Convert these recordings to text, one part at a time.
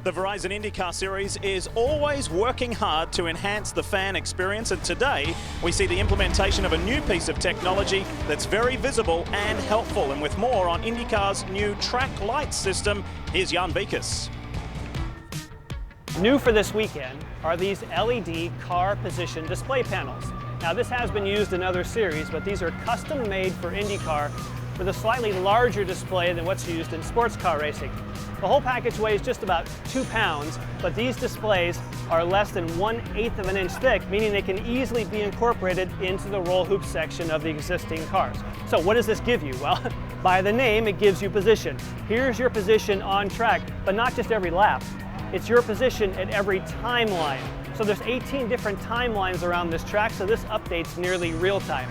The Verizon IndyCar Series is always working hard to enhance the fan experience, and today we see the implementation of a new piece of technology that's very visible and helpful. And with more on IndyCar's new track lights system, here's Jan Beekes. New for this weekend are these LED car position display panels. Now this has been used in other series, but these are custom made for IndyCar with a slightly larger display than what's used in sports car racing. The whole package weighs just about 2 pounds, but these displays are less than 1/8 of an inch thick, meaning they can easily be incorporated into the roll hoop section of the existing cars. So what does this give you? Well, by the name, it gives you position. Here's your position on track, but not just every lap. It's your position at every timeline. So there's 18 different timelines around this track, so this updates nearly real time.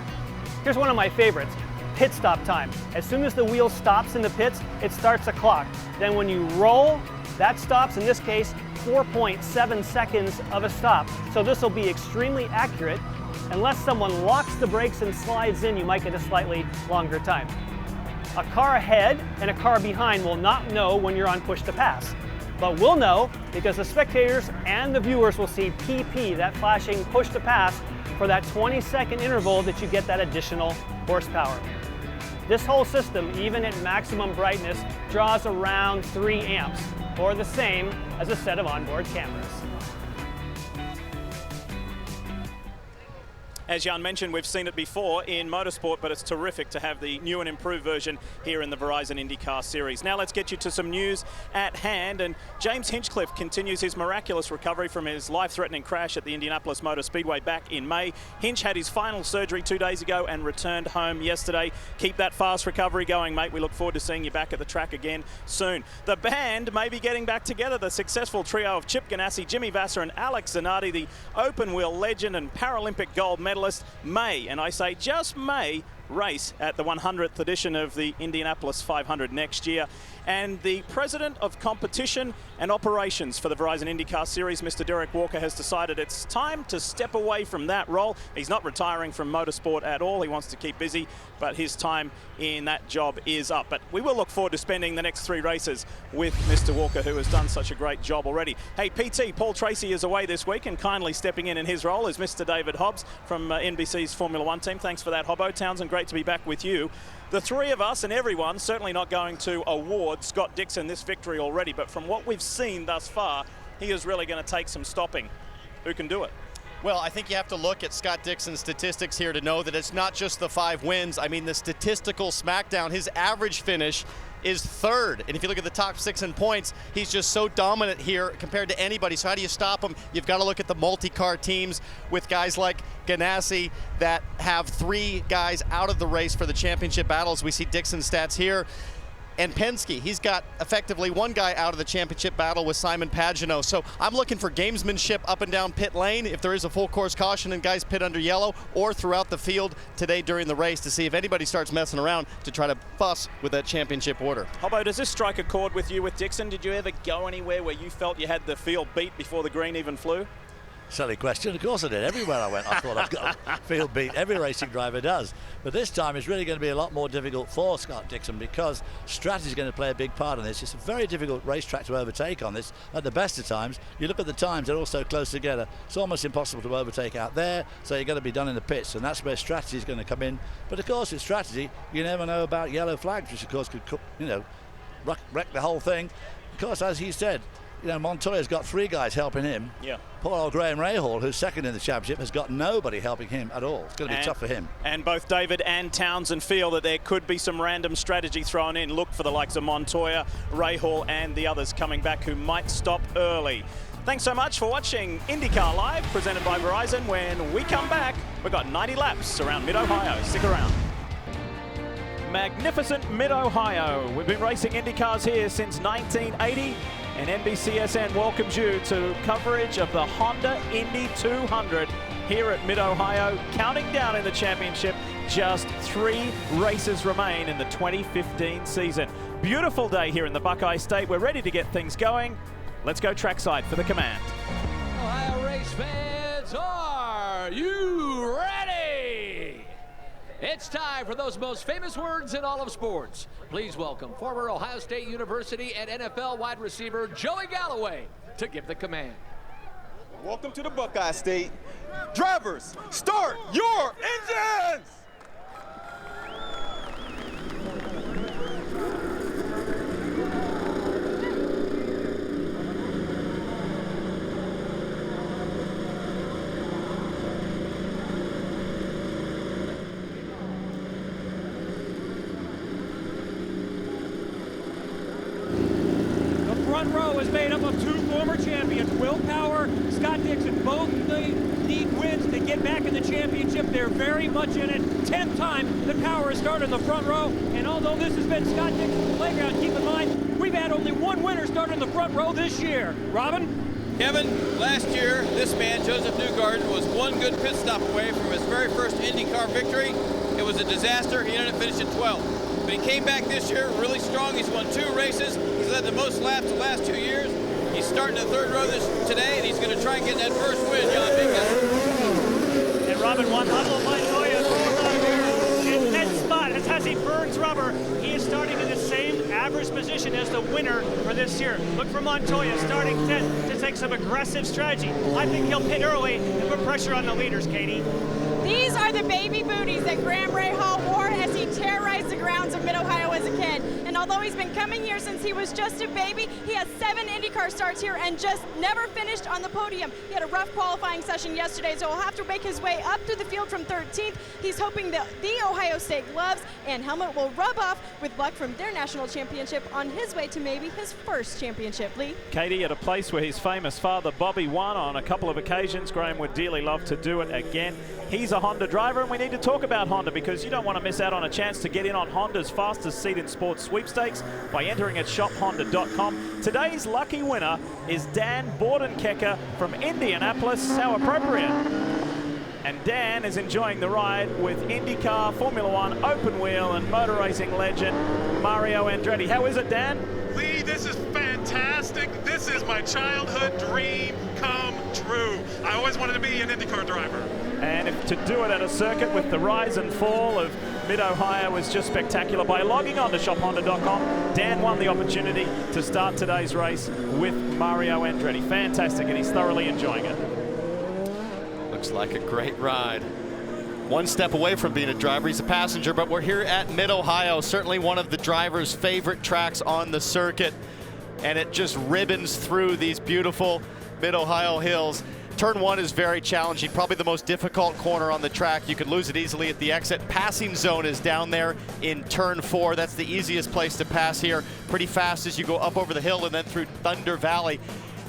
Here's one of my favorites. Pit stop time. As soon as the wheel stops in the pits, it starts a clock. Then when you roll, that stops, in this case, 4.7 seconds of a stop. So this will be extremely accurate. Unless someone locks the brakes and slides in, you might get a slightly longer time. A car ahead and a car behind will not know when you're on push to pass. But we'll know because the spectators and the viewers will see PP, that flashing push to pass, for that 20-second interval that you get that additional horsepower. This whole system, even at maximum brightness, draws around 3 amps, or the same as a set of onboard cameras. As Jan mentioned, we've seen it before in motorsport, but it's terrific to have the new and improved version here in the Verizon IndyCar Series. Now let's get you to some news at hand, and James Hinchcliffe continues his miraculous recovery from his life-threatening crash at the Indianapolis Motor Speedway back in May. Hinch had his final surgery 2 days ago and returned home yesterday. Keep that fast recovery going, mate. We look forward to seeing you back at the track again soon. The band may be getting back together. The successful trio of Chip Ganassi, Jimmy Vasser and Alex Zanardi, the open-wheel legend and Paralympic gold medalist, may, and I say just may, race at the 100th edition of the Indianapolis 500 next year. And the president of competition and operations for the Verizon IndyCar Series, Mr. Derek Walker, has decided it's time to step away from that role. He's not retiring from motorsport at all. He wants to keep busy, but his time in that job is up. But we will look forward to spending the next 3 races with Mr. Walker, who has done such a great job already. Hey, PT, Paul Tracy is away this week, and kindly stepping in his role is Mr. David Hobbs from NBC's Formula One team. Thanks for that, Hobbo. Townsend, great to be back with you. The 3 of us and everyone certainly not going to award Scott Dixon this victory already, but from what we've seen thus far, he is really going to take some stopping. Who can do it? Well, I think you have to look at Scott Dixon's statistics here to know that it's not just the 5 wins. I mean, the statistical smackdown, his average finish is 3rd. And if you look at the top 6 in points, he's just so dominant here compared to anybody. So how do you stop him? You've got to look at the multi-car teams with guys like Ganassi that have 3 guys out of the race for the championship battles. We see Dixon's stats here. And Penske, he's got effectively 1 guy out of the championship battle with Simon Pagenaud. So I'm looking for gamesmanship up and down pit lane if there is a full course caution and guys pit under yellow, or throughout the field today during the race to see if anybody starts messing around to try to fuss with that championship order. Hobbo, does this strike a chord with you with Dixon? Did you ever go anywhere where you felt you had the field beat before the green even flew? Silly question. Of course I did. Everywhere I went, I thought I've got a field beat. Every racing driver does. But this time it's really going to be a lot more difficult for Scott Dixon because strategy is going to play a big part in this. It's a very difficult racetrack to overtake on this. At the best of times, you look at the times, they're all so close together. It's almost impossible to overtake out there, so you've got to be done in the pits, and that's where strategy is going to come in. But of course, with strategy, you never know about yellow flags, which of course could, wreck the whole thing. Of course, as he said, Montoya's got 3 guys helping him. Yeah. Poor old Graham Rahal, who's 2nd in the championship, has got nobody helping him at all. It's going to be tough for him. And both David and Townsend feel that there could be some random strategy thrown in. Look for the likes of Montoya, Rahal, and the others coming back who might stop early. Thanks so much for watching IndyCar Live, presented by Verizon. When we come back, we've got 90 laps around Mid-Ohio. Stick around. Magnificent Mid-Ohio. We've been racing IndyCars here since 1980. And NBCSN welcomes you to coverage of the Honda Indy 200 here at Mid-Ohio. Counting down in the championship, just 3 races remain in the 2015 season. Beautiful day here in the Buckeye State. We're ready to get things going. Let's go trackside for the command. Ohio race fans, are you ready? It's It's time for those most famous words in all of sports. Please welcome former Ohio State University and NFL wide receiver Joey Galloway to give the command. Welcome to the Buckeye State. Drivers, start your engines! Front row is made up of two former champions, Will Power, Scott Dixon. Both need wins to get back in the championship. They're very much in it. 10th time that Power has started in the front row. And although this has been Scott Dixon's playground, keep in mind, we've had only one winner start in the front row this year. Robin? Kevin, last year, this man, Joseph Newgarden, was one good pit stop away from his very first IndyCar victory. It was a disaster. He ended up finishing 12th. But he came back this year really strong. He's won 2 races. He's led the most laps the last 2 years. He's starting the 3rd row today, and he's going to try and get that first win. And Robin, Juan Pablo Montoya rolls out here in 10th spot as he burns rubber. He is starting in the same average position as the winner for this year. Look for Montoya starting 10th to take some aggressive strategy. I think he'll pit early and put pressure on the leaders, Katie. These are the baby booties that Graham Ray Hall wore as he terrorized the grounds of Mid-Ohio as a kid. And although he's been coming here since he was just a baby, he has 7 IndyCar starts here and just never finished on the podium. He had a rough qualifying session yesterday, so he'll have to make his way up through the field from 13th. He's hoping that the Ohio State gloves and helmet will rub off with luck from their national championship on his way to maybe his first championship. Lee? Katie, at a place where his famous father Bobby won on a couple of occasions, Graham would dearly love to do it again. He's a Honda driver, and we need to talk about Honda because you don't want to miss out on a chance to get in on Honda's fastest seat in sports sweepstakes by entering at shophonda.com. Today's lucky winner is Dan Bordenkecker from Indianapolis. How appropriate. And Dan is enjoying the ride with IndyCar, Formula One, open wheel, and motor racing legend Mario Andretti. How is it, Dan? Lee, this is fantastic. This is my childhood dream come true. I always wanted to be an IndyCar driver. And to do it at a circuit with the rise and fall of Mid-Ohio was just spectacular. By logging on to shophonda.com, Dan won the opportunity to start today's race with Mario Andretti. Fantastic, and he's thoroughly enjoying it. Looks like a great ride. One step away from being a driver, he's a passenger, but we're here at Mid-Ohio, certainly one of the driver's favorite tracks on the circuit, and it just ribbons through these beautiful Mid-Ohio hills. Turn 1 is very challenging, probably the most difficult corner on the track. You could lose it easily at the exit. Passing zone is down there in turn 4. That's the easiest place to pass here. Pretty fast as you go up over the hill and then through Thunder Valley.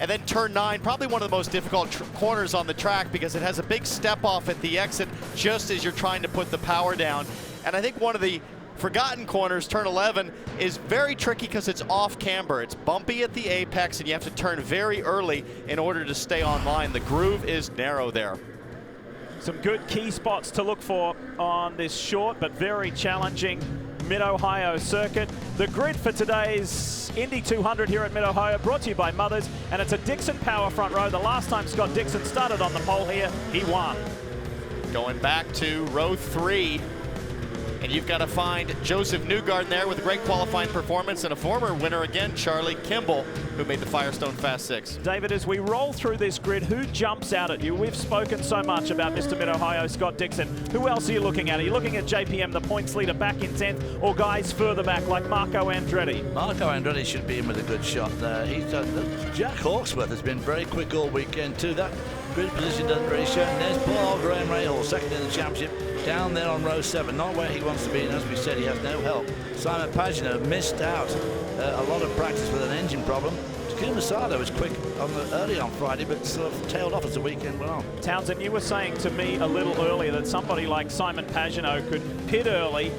And then turn 9, probably one of the most difficult corners on the track because it has a big step off at the exit just as you're trying to put the power down. And I think one of the forgotten corners, turn 11, is very tricky because it's off camber. It's bumpy at the apex and you have to turn very early in order to stay on line. The groove is narrow there. Some good key spots to look for on this short but very challenging Mid-Ohio circuit. The grid for today's Indy 200 here at Mid-Ohio brought to you by Mothers, and it's a Dixon Power front row. The last time Scott Dixon started on the pole here, he won. Going back to row 3. And you've got to find Joseph Newgarden there with a great qualifying performance and a former winner again, Charlie Kimball, who made the Firestone Fast 6. David, as we roll through this grid, who jumps out at you? We've spoken so much about Mr. Mid-Ohio, Scott Dixon. Who else are you looking at? Are you looking at JPM, the points leader, back in 10th, or guys further back like Marco Andretti? Marco Andretti should be in with a good shot there. Jack Hawksworth has been very quick all weekend too. That grid position doesn't really show. And there's poor old Graham Rahal, second in the championship, down there on row 7, not where he wants to be, and as we said, he has no help. Simon Pagenaud missed out a lot of practice with an engine problem. Takuma Sato was quick early on Friday, but sort of tailed off as the weekend went on. Townsend, you were saying to me a little earlier that somebody like Simon Pagenaud could pit early,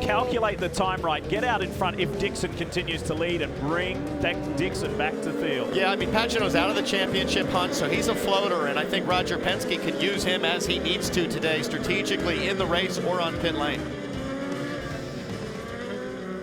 calculate the time right, get out in front if Dixon continues to lead, and bring Dixon back to field. Yeah, I mean, Pagenaud's out of the championship hunt, so he's a floater, and I think Roger Penske can use him as he needs to today, strategically in the race or on pit lane.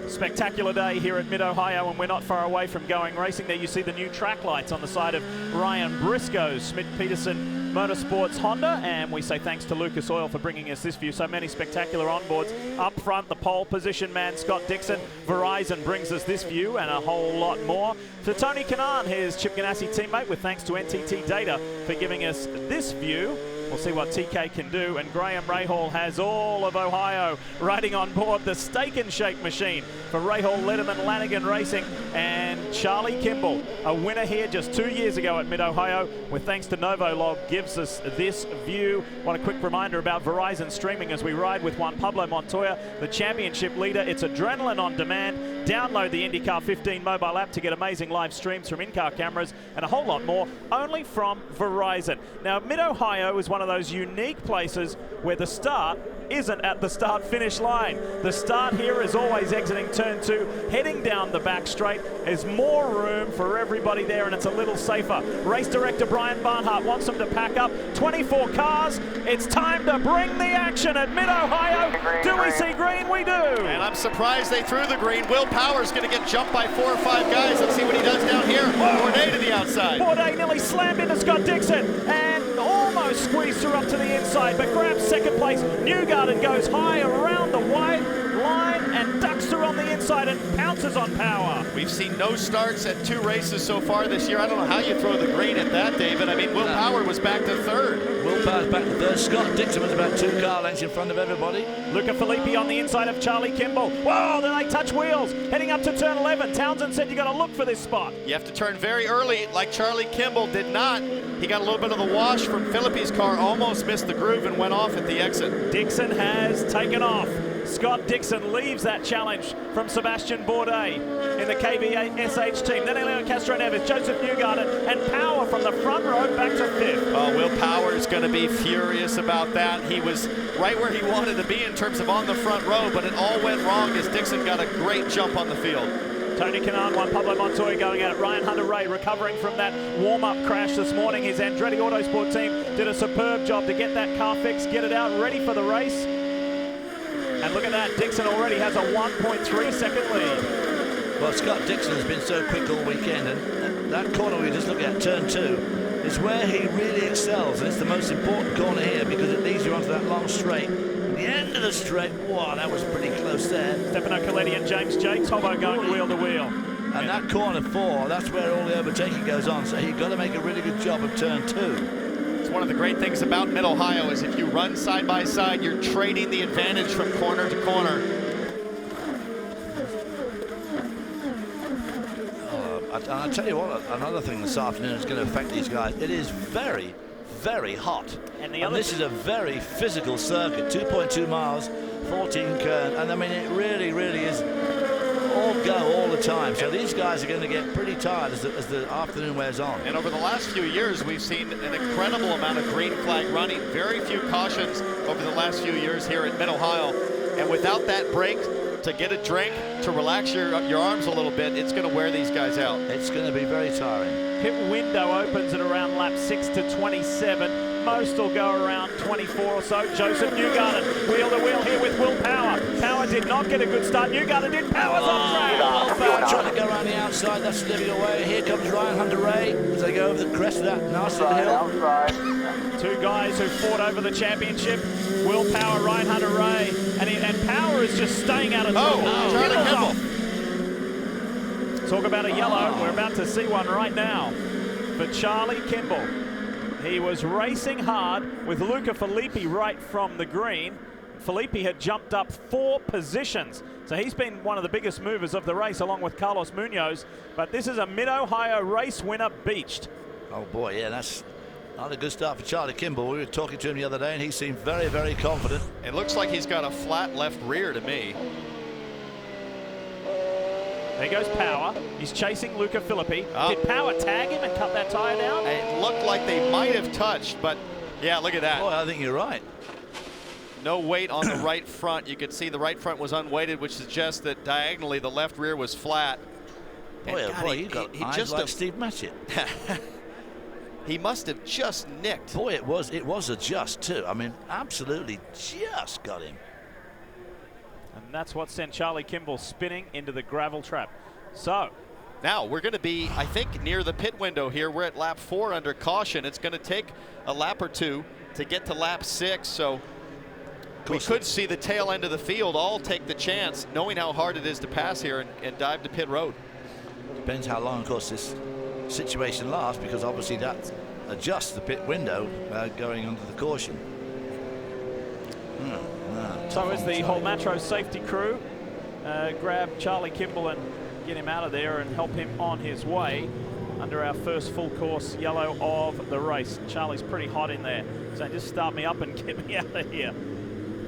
Spectacular day here at Mid-Ohio, and we're not far away from going racing. There you see the new track lights on the side of Ryan Briscoe's Schmidt-Peterson Motorsports Honda, and we say thanks to Lucas Oil for bringing us this view. So many spectacular onboards. Up front, the pole position man, Scott Dixon. Verizon brings us this view and a whole lot more. To Tony Kanaan, his Chip Ganassi teammate, with thanks to NTT Data for giving us this view. We'll see what TK can do. And Graham Rahal has all of Ohio riding on board the Steak and Shake machine for Rahal, Letterman, Lanigan Racing, and Charlie Kimball, a winner here just 2 years ago at Mid-Ohio, with thanks to Novolog, gives us this view. What a quick reminder about Verizon streaming as we ride with Juan Pablo Montoya, the championship leader. It's adrenaline on demand. Download the IndyCar 15 mobile app to get amazing live streams from in-car cameras and a whole lot more, only from Verizon. Now, Mid-Ohio is one of those unique places where the start isn't at the start-finish line. The start here is always exiting turn 2, heading down the back straight. There's more room for everybody there, and it's a little safer. Race director Brian Barnhart wants them to pack up. 24 cars. It's time to bring the action at Mid-Ohio. Do we see green? We do. And I'm surprised they threw the green. Will Power's going to get jumped by 4 or 5 guys. Let's see what he does down here. Bourdais to the outside. Bourdais nearly slammed into Scott Dixon and almost squeezed her up to the inside, but grabs second place. Newgarden goes high around the white line and ducks her on the inside and pounces on Power. We've seen no starts at 2 races so far this year. I don't know how you throw the green at that, David. I mean, Will Power was back to 3rd. Will Power's back to 3rd. Scott Dixon was about 2 car lengths in front of everybody. Luca Filippi on the inside of Charlie Kimball. Whoa, then they touch wheels. Heading up to turn 11. Townsend said you got to look for this spot. You have to turn very early, like Charlie Kimball did not. He got a little bit of the wash from Filippi's car, almost missed the groove and went off at the exit. Dixon has taken off. Scott Dixon leaves that challenge from Sebastian Bourdais in the KVSH team. Then Elio Castro-Neves, Joseph Newgarden, and Power from the front row back to 5th. Oh, Will Power is going to be furious about that. He was right where he wanted to be in terms of on the front row, but it all went wrong as Dixon got a great jump on the field. Tony Kanaan, Juan Pablo Montoya going at it. Ryan Hunter-Reay recovering from that warm-up crash this morning. His Andretti Autosport team did a superb job to get that car fixed, get it out, ready for the race. And look at that, Dixon already has a 1.3 second lead. Well, Scott Dixon has been so quick all weekend, and that corner we just look at, turn 2, is where he really excels, and it's the most important corner here because it leads you onto that long straight. At the end of the straight, wow, that was pretty close there. Stefano Coletti and James Jakes, Hobo going wheel to wheel. And that corner 4, that's where all the overtaking goes on, so you've got to make a really good job of turn 2. One of the great things about Mid-Ohio is if you run side by side, you're trading the advantage from corner to corner. I'll tell you what, another thing this afternoon is going to affect these guys. It is very, very hot. And this is a very physical circuit, 2.2 miles, 14 curve, and I mean, it really, really is all go all the time. So these guys are going to get pretty tired as the afternoon wears on. And over the last few years, we've seen an incredible amount of green flag running. Very few cautions over the last few years here at Mid-Ohio. And without that break to get a drink, to relax your arms a little bit, it's going to wear these guys out. It's going to be very tiring. Pit window opens at around lap 6 to 27. Most will go around 24 or so. Joseph Newgarden, wheel to wheel here with Will Power. Power did not get a good start. Newgarden did. Power's off track. Power trying to go around the outside. That's slipping away. Here comes Ryan Hunter-Reay as they go over the crest of that nasty hill. 2 guys who fought over the championship. Will Power, Ryan Hunter-Reay, and Power is just staying out of trouble. Charlie Kimball. Talk about a yellow. We're about to see one right now for Charlie Kimball. He was racing hard with Luca Filippi right from the green. Filippi had jumped up 4 positions. So he's been one of the biggest movers of the race along with Carlos Munoz. But this is a Mid-Ohio race winner beached. Oh boy, yeah, that's not a good start for Charlie Kimball. We were talking to him the other day and he seemed very, very confident. It looks like he's got a flat left rear to me. There goes Power. He's chasing Luca Filippi. Did Power tag him and cut that tire down? It looked like they might have touched, but yeah, look at that. Boy, I think you're right. No weight on the right front. You could see the right front was unweighted, which suggests that diagonally the left rear was flat. Boy, oh boy, you got eyes like Steve Matchett. He must have just nicked. Boy, it was a just too. I mean, absolutely just got him. And that's what sent Charlie Kimball spinning into the gravel trap. So, Now, we're going to be, I think, near the pit window here. We're at lap 4 under caution. It's going to take a lap or two to get to lap 6, so we could see the tail end of the field all take the chance, knowing how hard it is to pass here and dive to pit road. Depends how long, of course, this situation lasts, because obviously that adjusts the pit window going under the caution. So as the Holmatro safety crew grab Charlie Kimball and get him out of there and help him on his way under our first full course yellow of the race. Charlie's pretty hot in there, so just start me up and get me out of here.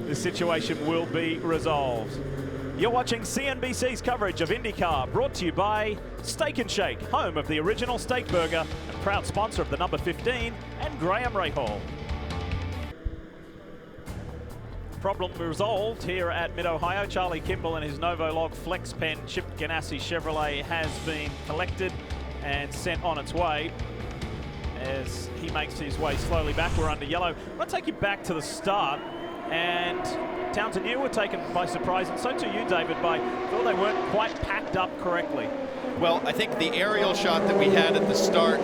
This situation will be resolved. You're watching CNBC's coverage of IndyCar, brought to you by Steak and Shake, home of the original steak burger and proud sponsor of the number 15 and Graham Rahal. Problem resolved here at Mid-Ohio. Charlie Kimball and his Novolog Flex Pen Chip Ganassi Chevrolet has been collected and sent on its way as he makes his way slowly back. We're under yellow. I want to take you back to the start, and Townsend, you were taken by surprise, and so too you, David, by thought they weren't quite packed up correctly. Well, I think the aerial shot that we had at the start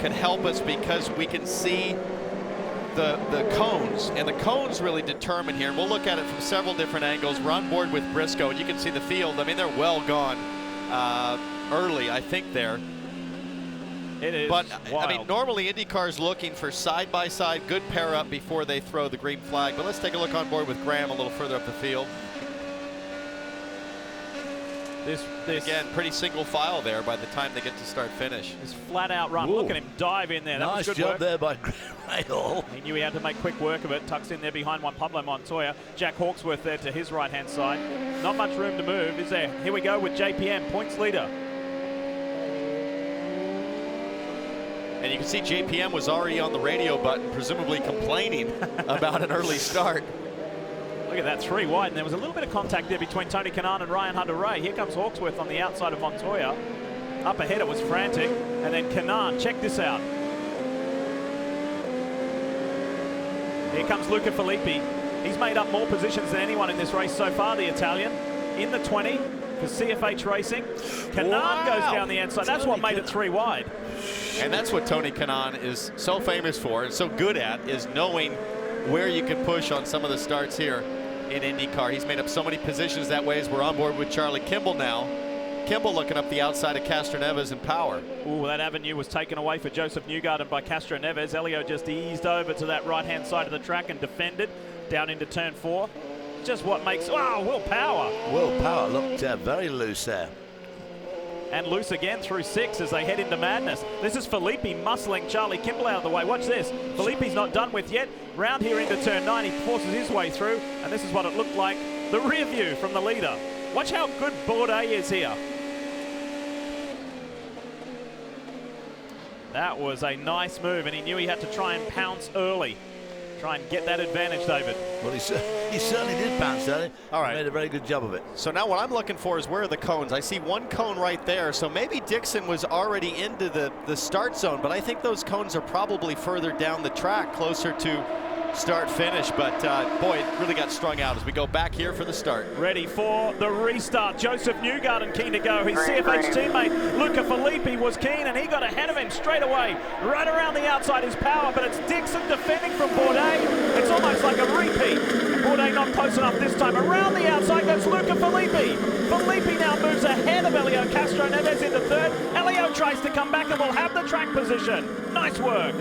can help us because we can see the cones, and the cones really determine here. We'll look at it from several different angles. We're on board with Briscoe, and you can see the field. I mean, they're well gone early, I think, there. It is But, wild. I mean, normally IndyCar's looking for side-by-side, good pair-up before they throw the green flag. But let's take a look on board with Graham a little further up the field. This Again, pretty single file there by the time they get to start-finish. This flat-out run. Ooh. Look at him dive in there. That Nice was good job work. there by Rahal. He knew he had to make quick work of it. Tucks in there behind one Pablo Montoya. Jack Hawksworth there to his right-hand side. Not much room to move, is there? Here we go with JPM, points leader. And you can see JPM was already on the radio button, presumably complaining about an early start. Look at that, 3 wide, and there was a little bit of contact there between Tony Kanaan and Ryan Hunter-Ray. Here comes Hawksworth on the outside of Montoya. Up ahead it was frantic, and then Kanaan, check this out. Here comes Luca Filippi. He's made up more positions than anyone in this race so far, the Italian. In the 20 for CFH Racing. Kanaan goes down the inside. That's what made it 3 wide. And that's what Tony Kanaan is so famous for and so good at, is knowing where you can push on some of the starts here in IndyCar. He's made up so many positions that way as we're on board with Charlie Kimball now. Kimball looking up the outside of Castroneves in power. Ooh, that avenue was taken away for Joseph Newgarden by Castroneves. Elio just eased over to that right-hand side of the track and defended down into turn 4. Just what makes, wow, Will Power. Will Power looked very loose there. And loose again through 6 as they head into madness. This is Filippi muscling Charlie Kimball out of the way. Watch this. Filippi's not done with yet. Round here into turn 9, he forces his way through, and this is what it looked like. The rear view from the leader. Watch how good Bourdais is here. That was a nice move, and he knew he had to try and pounce early. Try and get that advantage, David. Well, he certainly did bounce early. All right. He made a very good job of it. So now what I'm looking for is where are the cones? I see one cone right there. So maybe Dixon was already into the start zone, but I think those cones are probably further down the track, closer to start-finish. But, boy, it really got strung out as we go back here for the start. Ready for the restart. Joseph Newgarden keen to go. His CFH teammate, Luca Filippi, was keen, and he got ahead of him straight away. Right around the outside is Power, but it's Dixon defending from Bourdais. It's almost like a repeat. Bourdais not close enough this time. Around the outside goes Luca Filippi. Filippi now moves ahead of Elio Castroneves into 3rd. Elio tries to come back and will have the track position. Nice work.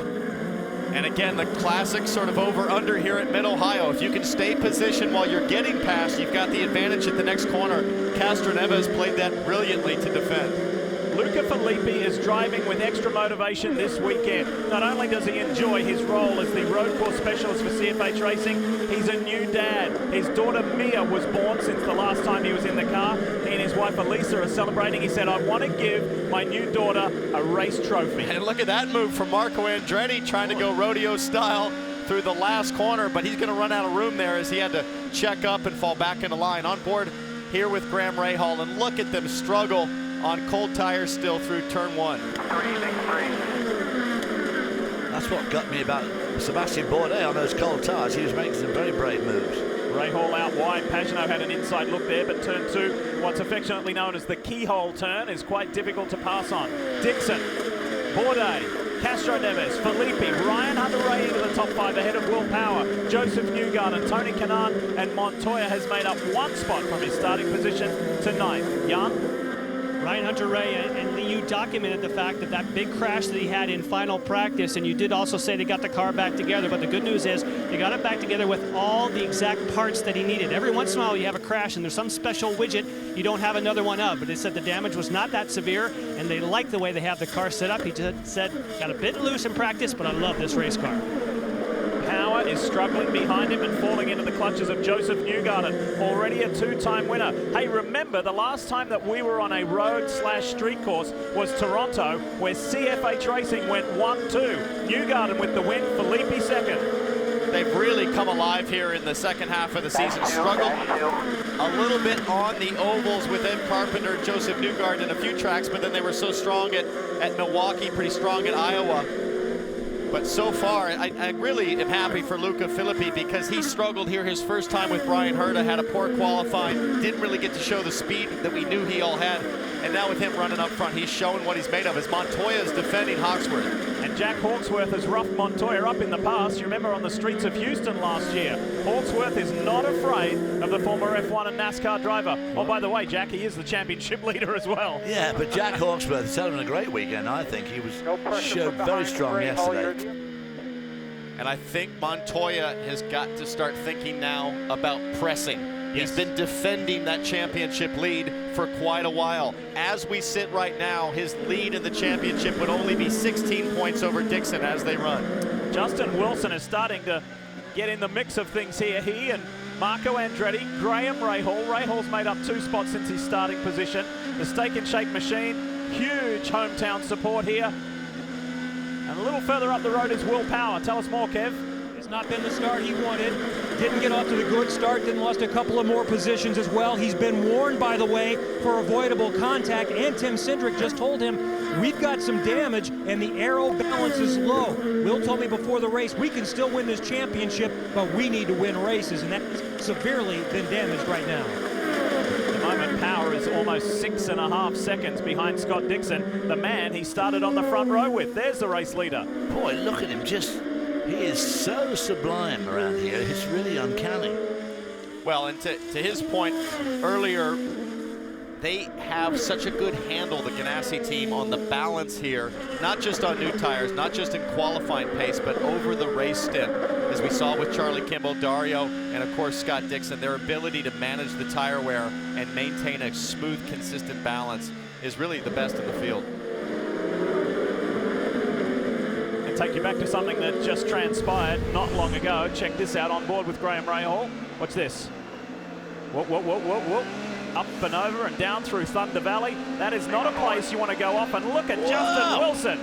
And again, the classic sort of over-under here at Mid-Ohio. If you can stay positioned while you're getting past, you've got the advantage at the next corner. Castroneves played that brilliantly to defend. Luca Filippi is driving with extra motivation this weekend. Not only does he enjoy his role as the road course specialist for CFH Racing, he's a new dad. His daughter Mia was born since the last time he was in the car. He and his wife Elisa are celebrating. He said, I want to give my new daughter a race trophy. And look at that move from Marco Andretti, trying to go rodeo style through the last corner, but he's going to run out of room there as he had to check up and fall back into line. On board here with Graham Rahal, and look at them struggle on cold tires still through turn 1. That's what got me about Sebastian Bourdais on those cold tires. He was making some very brave moves. Rahal out wide. Pagenaud had an inside look there, but turn 2, what's affectionately known as the keyhole turn, is quite difficult to pass on. Dixon, Bourdais, Castro Neves, Filippi, Ryan Hunter-Reay into the top 5 ahead of Will Power. Joseph Newgarden, Tony Kanaan, and Montoya has made up 1 spot from his starting position to 9th. Young? Ryan Hunter-Reay, and you documented the fact that that big crash that he had in final practice, and you did also say they got the car back together, but the good news is they got it back together with all the exact parts that he needed. Every once in a while you have a crash and there's some special widget you don't have another one of, but they said the damage was not that severe, and they like the way they have the car set up. He just said, got a bit loose in practice, but I love this race car. Power is struggling behind him and falling into the clutches of Joseph Newgarden, already a 2-time winner. Hey, remember the last time that we were on a road/street course was Toronto, where CFH Racing went 1-2. Newgarden with the win, Filippi second. They've really come alive here in the second half of the season. Struggled a little bit on the ovals with Ed Carpenter, Joseph Newgarden, a few tracks, but then they were so strong at Milwaukee, pretty strong at Iowa. But so far, I really am happy for Luca Filippi because he struggled here his first time with Brian Herta, had a poor qualifying, didn't really get to show the speed that we knew he all had. And now with him running up front, he's showing what he's made of as Montoya is defending Hawksworth. And Jack Hawksworth has roughed Montoya up in the past. You remember on the streets of Houston last year. Hawksworth is not afraid of the former F1 and NASCAR driver. Oh, by the way, Jack, he is the championship leader as well. Yeah, but Jack Hawksworth is having a great weekend, I think. He showed very strong yesterday. And I think Montoya has got to start thinking now about pressing. Yes. He's been defending that championship lead for quite a while. As we sit right now, his lead in the championship would only be 16 points over Dixon as they run. Justin Wilson is starting to get in the mix of things here. He and Marco Andretti, Graham Rahal. Rahal's made up 2 spots since his starting position. The Steak and Shake machine, huge hometown support here. And a little further up the road is Will Power. Tell us more, Kev. It's not been the start he wanted. Didn't get off to the good start, then lost a couple of more positions as well. He's been warned, by the way, for avoidable contact, and Tim Cindric just told him, we've got some damage and the aero balance is low. Will told me before the race, we can still win this championship, but we need to win races, and that's severely been damaged right now. Power is almost 6.5 seconds behind Scott Dixon, the man he started on the front row with. There's the race leader. Boy, look at him, he is so sublime around here. It's really uncanny. Well, and to his point earlier, they have such a good handle, the Ganassi team, on the balance here, not just on new tires, not just in qualifying pace, but over the race stint, as we saw with Charlie Kimball, Dario, and of course Scott Dixon. Their ability to manage the tire wear and maintain a smooth, consistent balance is really the best in the field. And take you back to something that just transpired not long ago. Check this out on board with Graham Rahal. Watch this. Whoa, whoa, whoa, whoa, whoa. Up and over and down through Thunder Valley. That is not a place you want to go off, and look at Justin Wilson.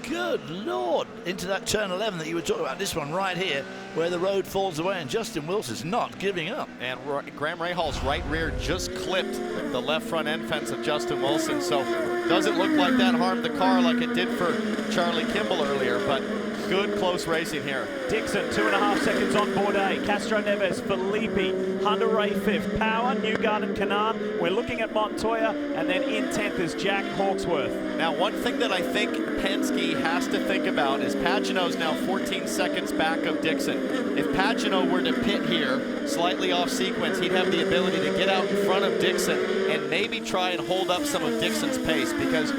Good Lord, into that turn 11 that you were talking about, this one right here, where the road falls away, and Justin Wilson's not giving up. And Graham Rahal's right rear just clipped the left front end fence of Justin Wilson, so doesn't look like that harmed the car like it did for Charlie Kimball earlier, but good close racing here. Dixon, 2.5 seconds on Bourdais. Castro Neves, Filippi, Hunter-Reay 5th. Power, Newgarden, Kanaan. We're looking at Montoya, and then in 10th is Jack Hawksworth. Now, one thing that I think Penske has to think about is Pagenaud's now 14 seconds back of Dixon. If Pagenaud were to pit here, slightly off sequence, he'd have the ability to get out in front of Dixon and maybe try and hold up some of Dixon's pace, because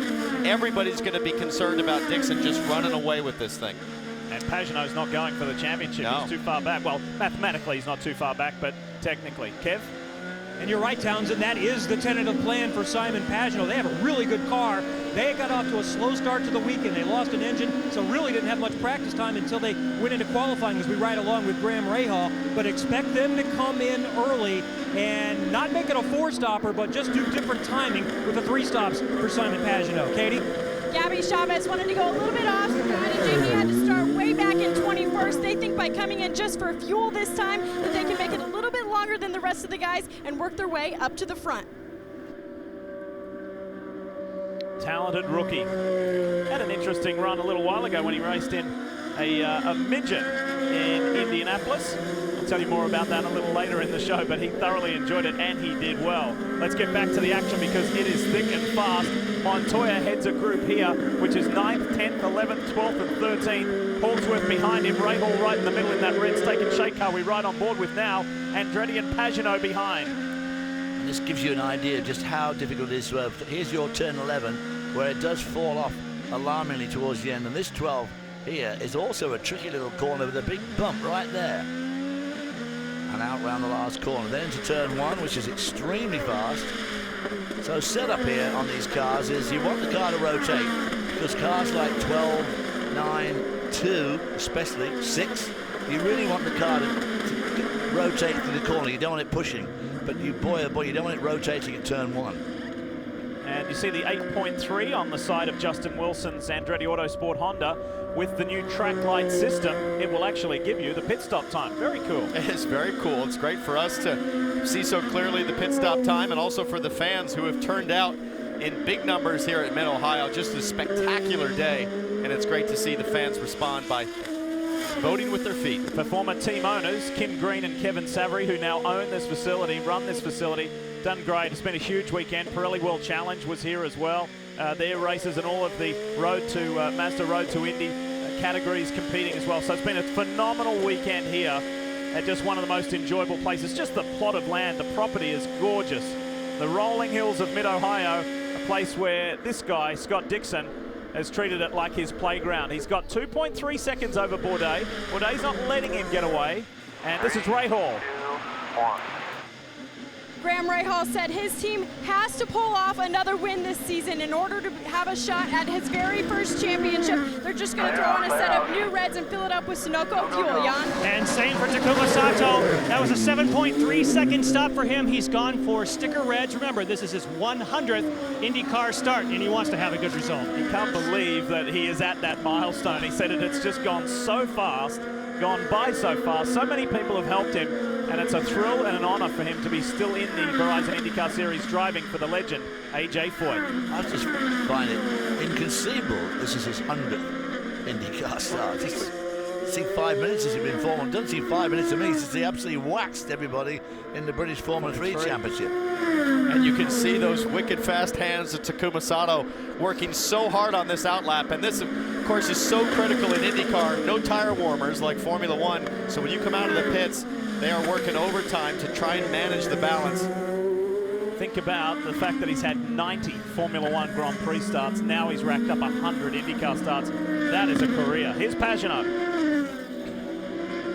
everybody's going to be concerned about Dixon just running away with this thing. And Pagenaud's not going for the championship. No. He's too far back. Well, mathematically he's not too far back, but technically. Kev? And you're right, Townsend, that is the tentative plan for Simon Pagenaud. They have a really good car. They got off to a slow start to the weekend. They lost an engine, so really didn't have much practice time until they went into qualifying as we ride along with Graham Rahal. But expect them to come in early and not make it a 4-stopper, but just do different timing with the 3 stops for Simon Pagenaud. Katie? Gabby Chavez wanted to go a little bit off strategy. He had to start way back in 21st. They think by coming in just for fuel this time that they can make it a little bit longer than the rest of the guys and work their way up to the front. Talented rookie. Had an interesting run a little while ago when he raced in a midget in Indianapolis. I'll tell you more about that a little later in the show, but he thoroughly enjoyed it and he did well. Let's get back to the action because it is thick and fast. Montoya heads a group here, which is 9th, 10th, 11th, 12th, and 13th. Hawksworth behind him, Rahal right in the middle in that red stake and shake car we're right on board with now. Andretti and Pagenaud behind. And this gives you an idea of just how difficult it is to have. Here's your turn 11, where it does fall off alarmingly towards the end, and this 12 here is also a tricky little corner with a big bump right there. And out round the last corner, then to turn 1, which is extremely fast. So setup here on these cars is you want the car to rotate, because cars like 12, 9, 2, especially 6, you really want the car to rotate through the corner. You don't want it pushing, but you, boy oh boy, you don't want it rotating at turn 1. And you see the 8.3 on the side of Justin Wilson's Andretti Autosport Honda. With the new track light system, it will actually give you the pit stop time. Very cool. It is very cool. It's great for us to see so clearly the pit stop time, and also for the fans who have turned out in big numbers here at Mid-Ohio. Just a spectacular day, and it's great to see the fans respond by voting with their feet. For former team owners, Kim Green and Kevin Savary, who now own this facility, run this facility, done great. It's been a huge weekend. Pirelli World Challenge was here as well. Their races and all of the road to Mazda Road to Indy categories competing as well. So it's been a phenomenal weekend here at just one of the most enjoyable places. Just the plot of land, the property is gorgeous. The rolling hills of Mid-Ohio, a place where this guy, Scott Dixon, has treated it like his playground. He's got 2.3 seconds over Bourdais. Bourdais not letting him get away. And this is Rahal. Graham Rahal said his team has to pull off another win this season in order to have a shot at his very first championship. They're just going to throw on a set of new reds and fill it up with Sunoco fuel, Jan. And same for Takuma Sato. That was a 7.3 second stop for him. He's gone for sticker reds. Remember, this is his 100th IndyCar start, and he wants to have a good result. He can't believe that he is at that milestone. He said it's just gone so fast, gone by so fast. So many people have helped him, and it's a thrill and an honor for him to be still in the Verizon IndyCar Series driving for the legend, AJ Foyt. I just find it inconceivable this is his 100th IndyCar start. It's seen 5 minutes as he's been formed. Doesn't seem 5 minutes to me since he absolutely waxed everybody in the British Formula 3 Championship. And you can see those wicked fast hands of Takuma Sato working so hard on this outlap. And this, of course, is so critical in IndyCar. No tire warmers like Formula 1. So when you come out of the pits, they are working overtime to try and manage the balance. Think about the fact that he's had 90 Formula 1 Grand Prix starts. Now he's racked up 100 IndyCar starts. That is a career. Here's Pagenaud.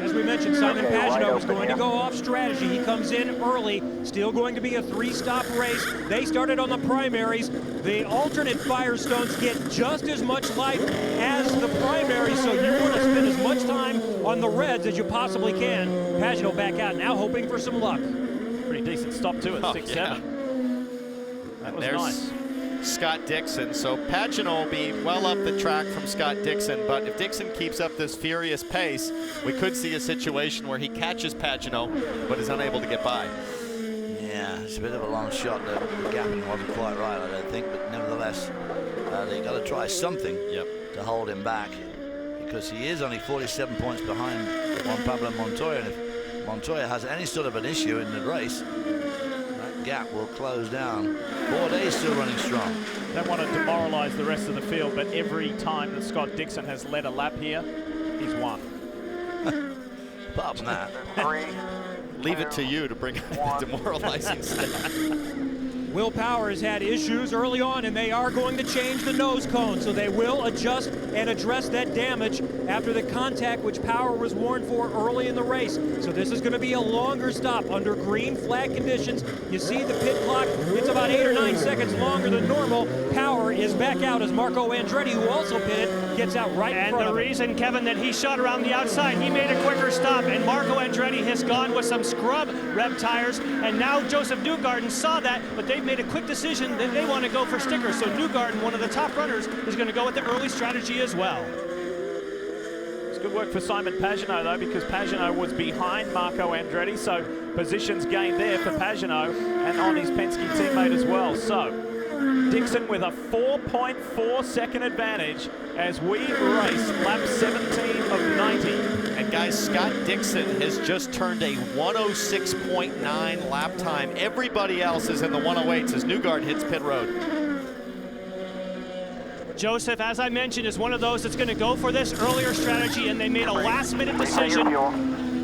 As we mentioned, Simon Pagenaud is going to go off strategy. He comes in early, still going to be a 3-stop race. They started on the primaries. The alternate Firestones get just as much life as the primaries, so you want to spend as much time on the reds as you possibly can. Pagenaud back out now, hoping for some luck. Pretty decent stop too at 6-7. Yeah. That was There's nice. Scott Dixon. So Pagenaud will be well up the track from Scott Dixon, but if Dixon keeps up this furious pace, we could see a situation where he catches Pagenaud, but is unable to get by. Yeah, it's a bit of a long shot. The gapping wasn't quite right, I don't think, but nevertheless, they've got to try something to hold him back, because he is only 47 points behind Juan Pablo Montoya, and if Montoya has any sort of an issue in the race, that gap will close down. Bourdais still running strong. Don't want to demoralize the rest of the field, but every time that Scott Dixon has led a lap here, he's won. Apart from that. Leave it to you to bring out the demoralizing stuff. Will Power has had issues early on, and they are going to change the nose cone, so they will adjust and address that damage after the contact which Power was warned for early in the race. So this is going to be a longer stop under green flag conditions. You see the pit clock, it's about 8 or 9 seconds longer than normal. Power is back out as Marco Andretti, who also pitted, gets out right in front of him. And the reason, Kevin, that he shot around the outside, he made a quicker stop, and Marco Andretti has gone with some scrub rev tires, and now Joseph Newgarden saw that, but they made a quick decision that they want to go for stickers. So Newgarden, one of the top runners, is going to go with the early strategy as well. It's good work for Simon Pagenaud, though, because Pagenaud was behind Marco Andretti, so positions gained there for Pagenaud and on his Penske teammate as well. So Dixon with a 4.4 second advantage as we race lap 17 of 90. And guys, Scott Dixon has just turned a 106.9 lap time. Everybody else is in the 108s as Newgarden hits pit road. Joseph, as I mentioned, is one of those that's going to go for this earlier strategy, and they made a last-minute decision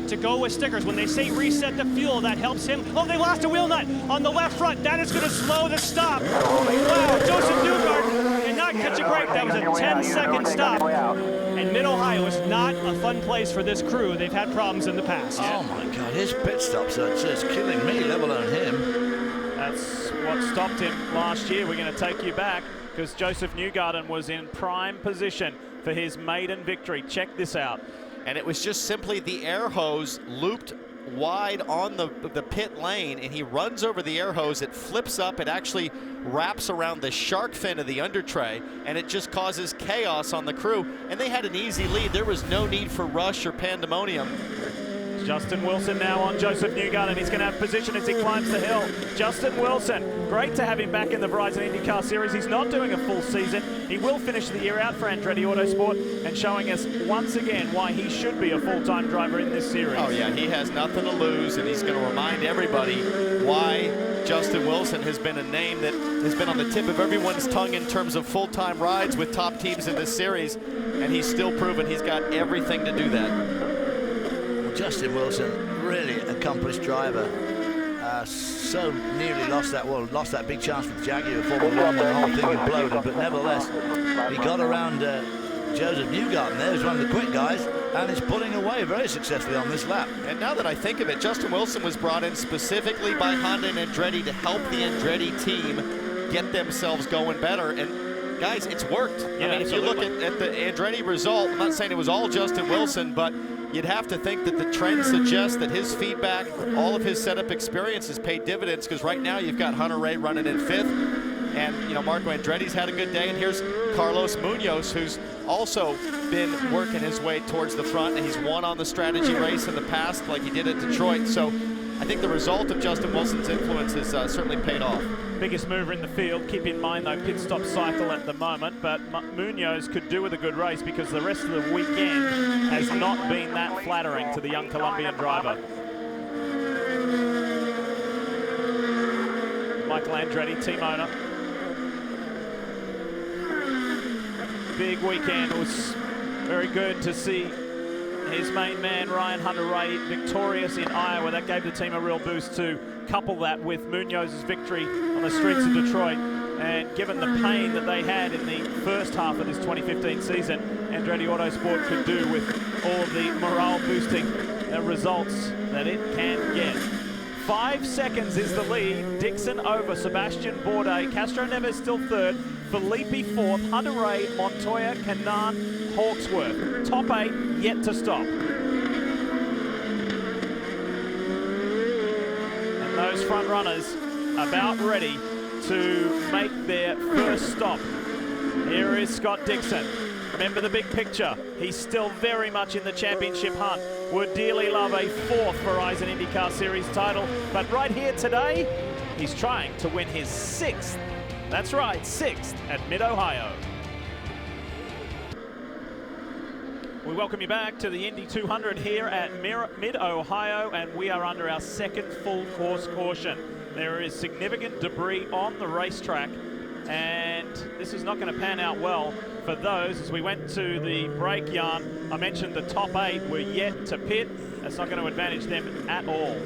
to go with stickers. When they say reset the fuel, that helps him. Oh, they lost a wheel nut on the left front. That is going to slow the stop. Wow, Joseph Newgarden did not catch a break. That was a 10-second stop. And Mid-Ohio is not a fun place for this crew. They've had problems in the past. Oh, my God, his pit stops are just killing me, let alone him. That's what stopped him last year. We're going to take you back because Joseph Newgarden was in prime position for his maiden victory. Check this out. And it was just simply the air hose looped wide on the pit lane, and he runs over the air hose. It flips up. It actually wraps around the shark fin of the under tray, and it just causes chaos on the crew. And they had an easy lead. There was no need for rush or pandemonium. Justin Wilson now on Joseph Newgarden. He's going to have position as he climbs the hill. Justin Wilson, great to have him back in the Verizon IndyCar Series. He's not doing a full season. He will finish the year out for Andretti Autosport and showing us once again why he should be a full-time driver in this series. Oh yeah, he has nothing to lose, and he's going to remind everybody why Justin Wilson has been a name that has been on the tip of everyone's tongue in terms of full-time rides with top teams in this series, and he's still proven he's got everything to do that. Justin Wilson, really accomplished driver. So nearly lost that big chance with Jaguar Formula 1 when the whole thing imploded, but nevertheless, he got around Joseph Newgarden there, who's one of the quick guys, and is pulling away very successfully on this lap. And now that I think of it, Justin Wilson was brought in specifically by Honda and Andretti to help the Andretti team get themselves going better. And guys, it's worked. Yeah, I mean, if you look at the Andretti result, I'm not saying it was all Justin Wilson, but you'd have to think that the trend suggests that his feedback, all of his setup experience has paid dividends, because right now you've got Hunter Ray running in 5th, and you know Marco Andretti's had a good day, and here's Carlos Munoz, who's also been working his way towards the front, and he's won on the strategy race in the past like he did at Detroit. So I think the result of Justin Wilson's influence has certainly paid off. Biggest mover in the field. Keep in mind, though, pit stop cycle at the moment, but Munoz could do with a good race because the rest of the weekend has not been that flattering to the young Colombian driver. Michael Andretti, team owner. Big weekend. It was very good to see his main man, Ryan Hunter-Reay, victorious in Iowa. That gave the team a real boost to couple that with Munoz's victory on the streets of Detroit. And given the pain that they had in the first half of this 2015 season, Andretti Autosport could do with all of the morale-boosting results that it can get. 5 seconds is the lead. Dixon over Sebastian Bourdais. Castro Neves still third. Filippi fourth. Hunter-Reay, Montoya, Kanaan, Hawksworth. Top 8 yet to stop. And those front runners about ready to make their first stop. Here is Scott Dixon. Remember the big picture. He's still very much in the championship hunt. Would dearly love a 4th Verizon IndyCar Series title, but right here today, he's trying to win his 6th. That's right, 6th at Mid-Ohio. We welcome you back to the Indy 200 here at Mid-Ohio, and we are under our second full course caution. There is significant debris on the racetrack, and this is not going to pan out well for those. As we went to the break, Jan, I mentioned the top 8 were yet to pit. That's not going to advantage them at all.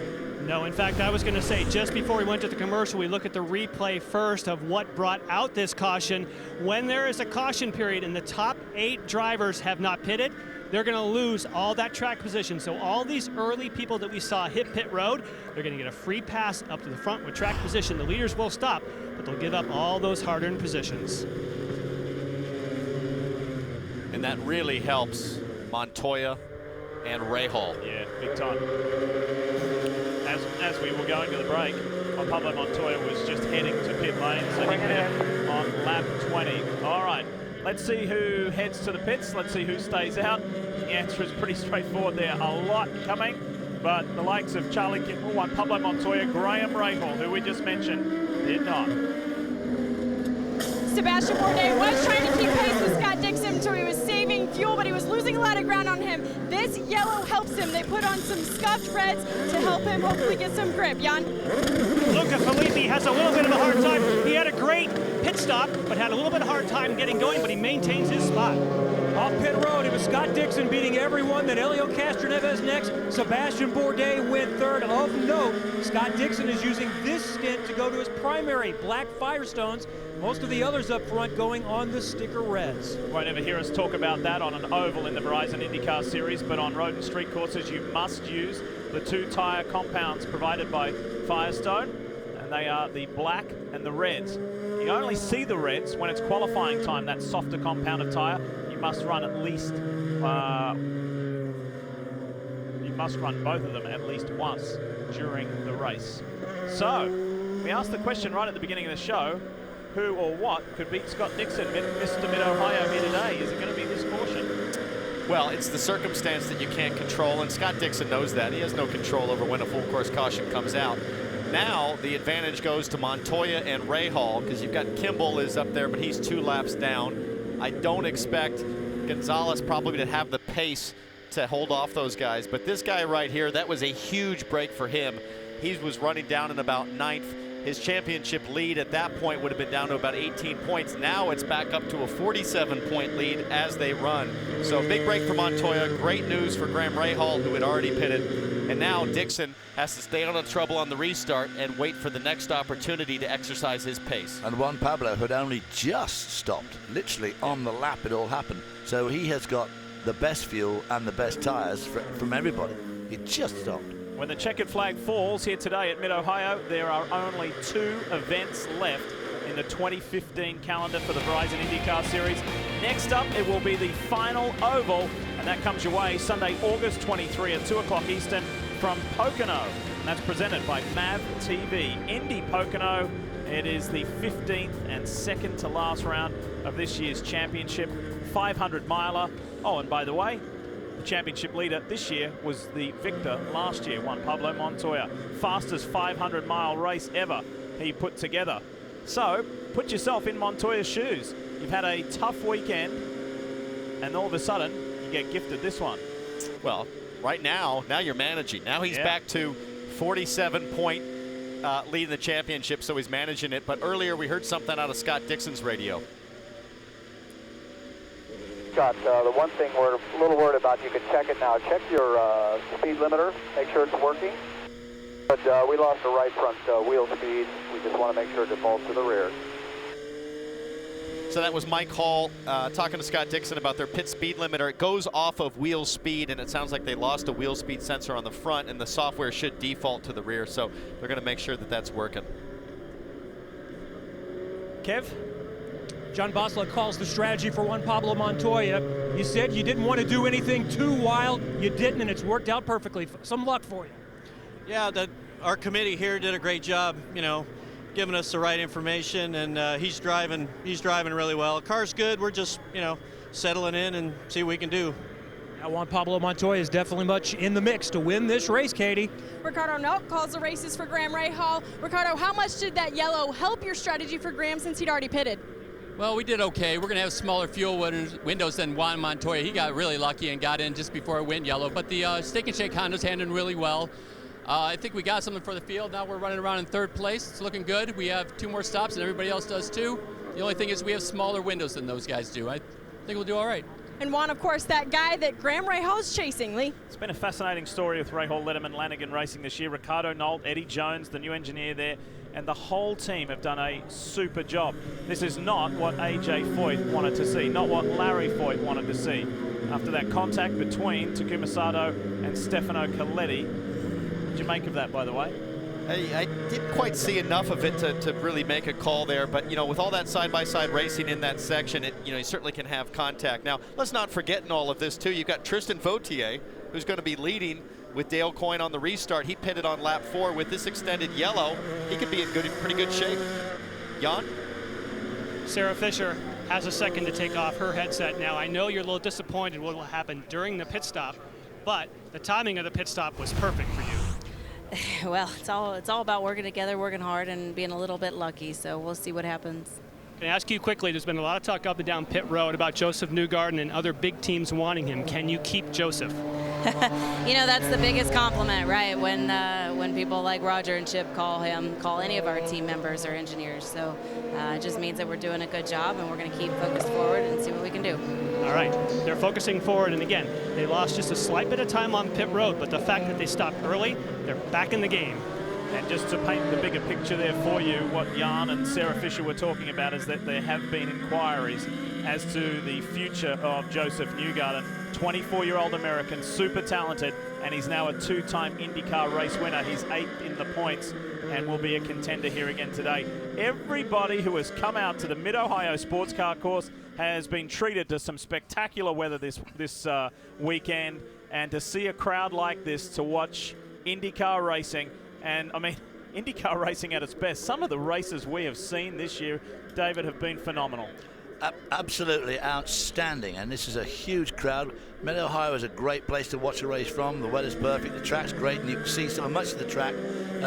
No, in fact, I was going to say, just before we went to the commercial, we look at the replay first of what brought out this caution. When there is a caution period and the top 8 drivers have not pitted, they're going to lose all that track position. So all these early people that we saw hit pit road, they're going to get a free pass up to the front with track position. The leaders will stop, but they'll give up all those hard-earned positions. And that really helps Montoya and Rahal. Yeah, big time. As we were going to the break, Pablo Montoya was just heading to pit lane, so he pit on lap 20. All right, let's see who heads to the pits. Let's see who stays out. The answer is pretty straightforward there. A lot coming, but the likes of Charlie Kimball won, Pablo Montoya, Graham Rahal, who we just mentioned, did not. Sebastian Bourdais was trying to keep pace with Scott Dixon, so he was saving fuel, but he was losing a lot of ground on him. This yellow helps him. They put on some scuffed reds to help him hopefully get some grip. Jan? Luca Filippi has a little bit of a hard time. He had a great pit stop, but had a little bit of a hard time getting going, but he maintains his spot. Off pit road, it was Scott Dixon beating everyone. Then Helio Castroneves next. Sebastian Bourdais went third. Of note, Scott Dixon is using this stint to go to his primary black Firestones. Most of the others up front going on the sticker reds. Won't ever hear us talk about that on an oval in the Verizon IndyCar Series, but on road and street courses you must use the 2 tire compounds provided by Firestone, and they are the black and the reds. You only see the reds when it's qualifying time, that softer compounded tire. You must run at least, you must run both of them at least once during the race. So, we asked the question right at the beginning of the show, who or what could beat Scott Dixon, Mr. Mid-Ohio here today? Is it going to be this caution? Well, it's the circumstance that you can't control, and Scott Dixon knows that. He has no control over when a full course caution comes out. Now the advantage goes to Montoya and Rahal, because you've got Kimball is up there, but he's 2 laps down. I don't expect Gonzalez probably to have the pace to hold off those guys, but this guy right here, that was a huge break for him. He was running down in about 9th. His championship lead at that point would have been down to about 18 points. Now it's back up to a 47-point lead as they run. So big break for Montoya. Great news for Graham Rahal, who had already pitted. And now Dixon has to stay out of trouble on the restart and wait for the next opportunity to exercise his pace. And Juan Pablo had only just stopped, literally on the lap it all happened. So he has got the best fuel and the best tires from everybody. He just stopped. When the checkered flag falls here today at Mid-Ohio, there are only 2 events left in the 2015 calendar for the Verizon IndyCar Series. Next up, it will be the final oval, and that comes your way Sunday, August 23 at 2 o'clock Eastern from Pocono. And that's presented by MAV TV. Indy Pocono, it is the 15th and second to last round of this year's championship, 500-miler. Oh, and by the way, the championship leader this year was the victor last year, Juan Pablo Montoya. Fastest 500-mile race ever he put together. So, put yourself in Montoya's shoes. You've had a tough weekend, and all of a sudden, you get gifted this one. Well, right now you're managing. Now he's back to 47-point lead in the championship, so he's managing it. But earlier we heard something out of Scott Dixon's radio. Scott, the one thing we're a little worried about, you can check it now. Check your speed limiter, make sure it's working. But we lost the right front wheel speed. We just want to make sure it defaults to the rear. So that was Mike Hall talking to Scott Dixon about their pit speed limiter. It goes off of wheel speed, and it sounds like they lost a wheel speed sensor on the front, and the software should default to the rear. So they're going to make sure that that's working. Kev? John Bosla calls the strategy for Juan Pablo Montoya. You said you didn't want to do anything too wild. You didn't, and it's worked out perfectly. Some luck for you. Yeah, our committee here did a great job, giving us the right information, and he's driving really well. Car's good. We're just, settling in and see what we can do. Now Juan Pablo Montoya is definitely much in the mix to win this race, Katie. Ricardo Note calls the races for Graham Rahal. Ricardo, how much did that yellow help your strategy for Graham since he'd already pitted? Well, we did okay. We're going to have smaller fuel windows than Juan Montoya. He got really lucky and got in just before it went yellow. But the Steak and Shake Honda's handling really well. I think we got something for the field. Now we're running around in 3rd place. It's looking good. We have 2 more stops, and everybody else does too. The only thing is we have smaller windows than those guys do. I think we'll do all right. And Juan, of course, that guy that Graham Rahal's chasing, Lee. It's been a fascinating story with Rahal, Letterman, Lanigan Racing this year. Ricardo Nolt, Eddie Jones, the new engineer there, and the whole team have done a super job. This is not what AJ Foyt wanted to see, not what Larry Foyt wanted to see. After that contact between Takuma Sato and Stefano Coletti. What did you make of that, by the way? I didn't quite see enough of it to really make a call there, but with all that side-by-side racing in that section, you certainly can have contact. Now, let's not forget in all of this too, you've got Tristan Vautier, who's going to be leading with Dale Coyne on the restart. He pitted on lap 4 with this extended yellow. He could be in pretty good shape. Jan? Sarah Fisher has a second to take off her headset now. I know you're a little disappointed what will happen during the pit stop, but the timing of the pit stop was perfect for you. Well, it's all about working together, working hard, and being a little bit lucky, so we'll see what happens. Can I ask you quickly, there's been a lot of talk up and down pit road about Joseph Newgarden and other big teams wanting him. Can you keep Joseph? You know, that's the biggest compliment, right? When people like Roger and Chip call any of our team members or engineers. So it just means that we're doing a good job, and we're going to keep focused forward and see what we can do. All right, they're focusing forward, and again, they lost just a slight bit of time on pit road, but the fact that they stopped early, they're back in the game. And just to paint the bigger picture there for you, what Jan and Sarah Fisher were talking about is that there have been inquiries as to the future of Joseph Newgarden, 24-year-old American, super talented, and he's now a two-time IndyCar race winner. He's 8th in the points and will be a contender here again today. Everybody who has come out to the Mid-Ohio Sports Car Course has been treated to some spectacular weather this weekend, and to see a crowd like this to watch IndyCar racing. And I mean, IndyCar racing at its best. Some of the races we have seen this year, David, have been phenomenal. Absolutely outstanding, and this is a huge crowd. Mid-Ohio is a great place to watch a race from. The weather's perfect, the track's great, and you can see so much of the track.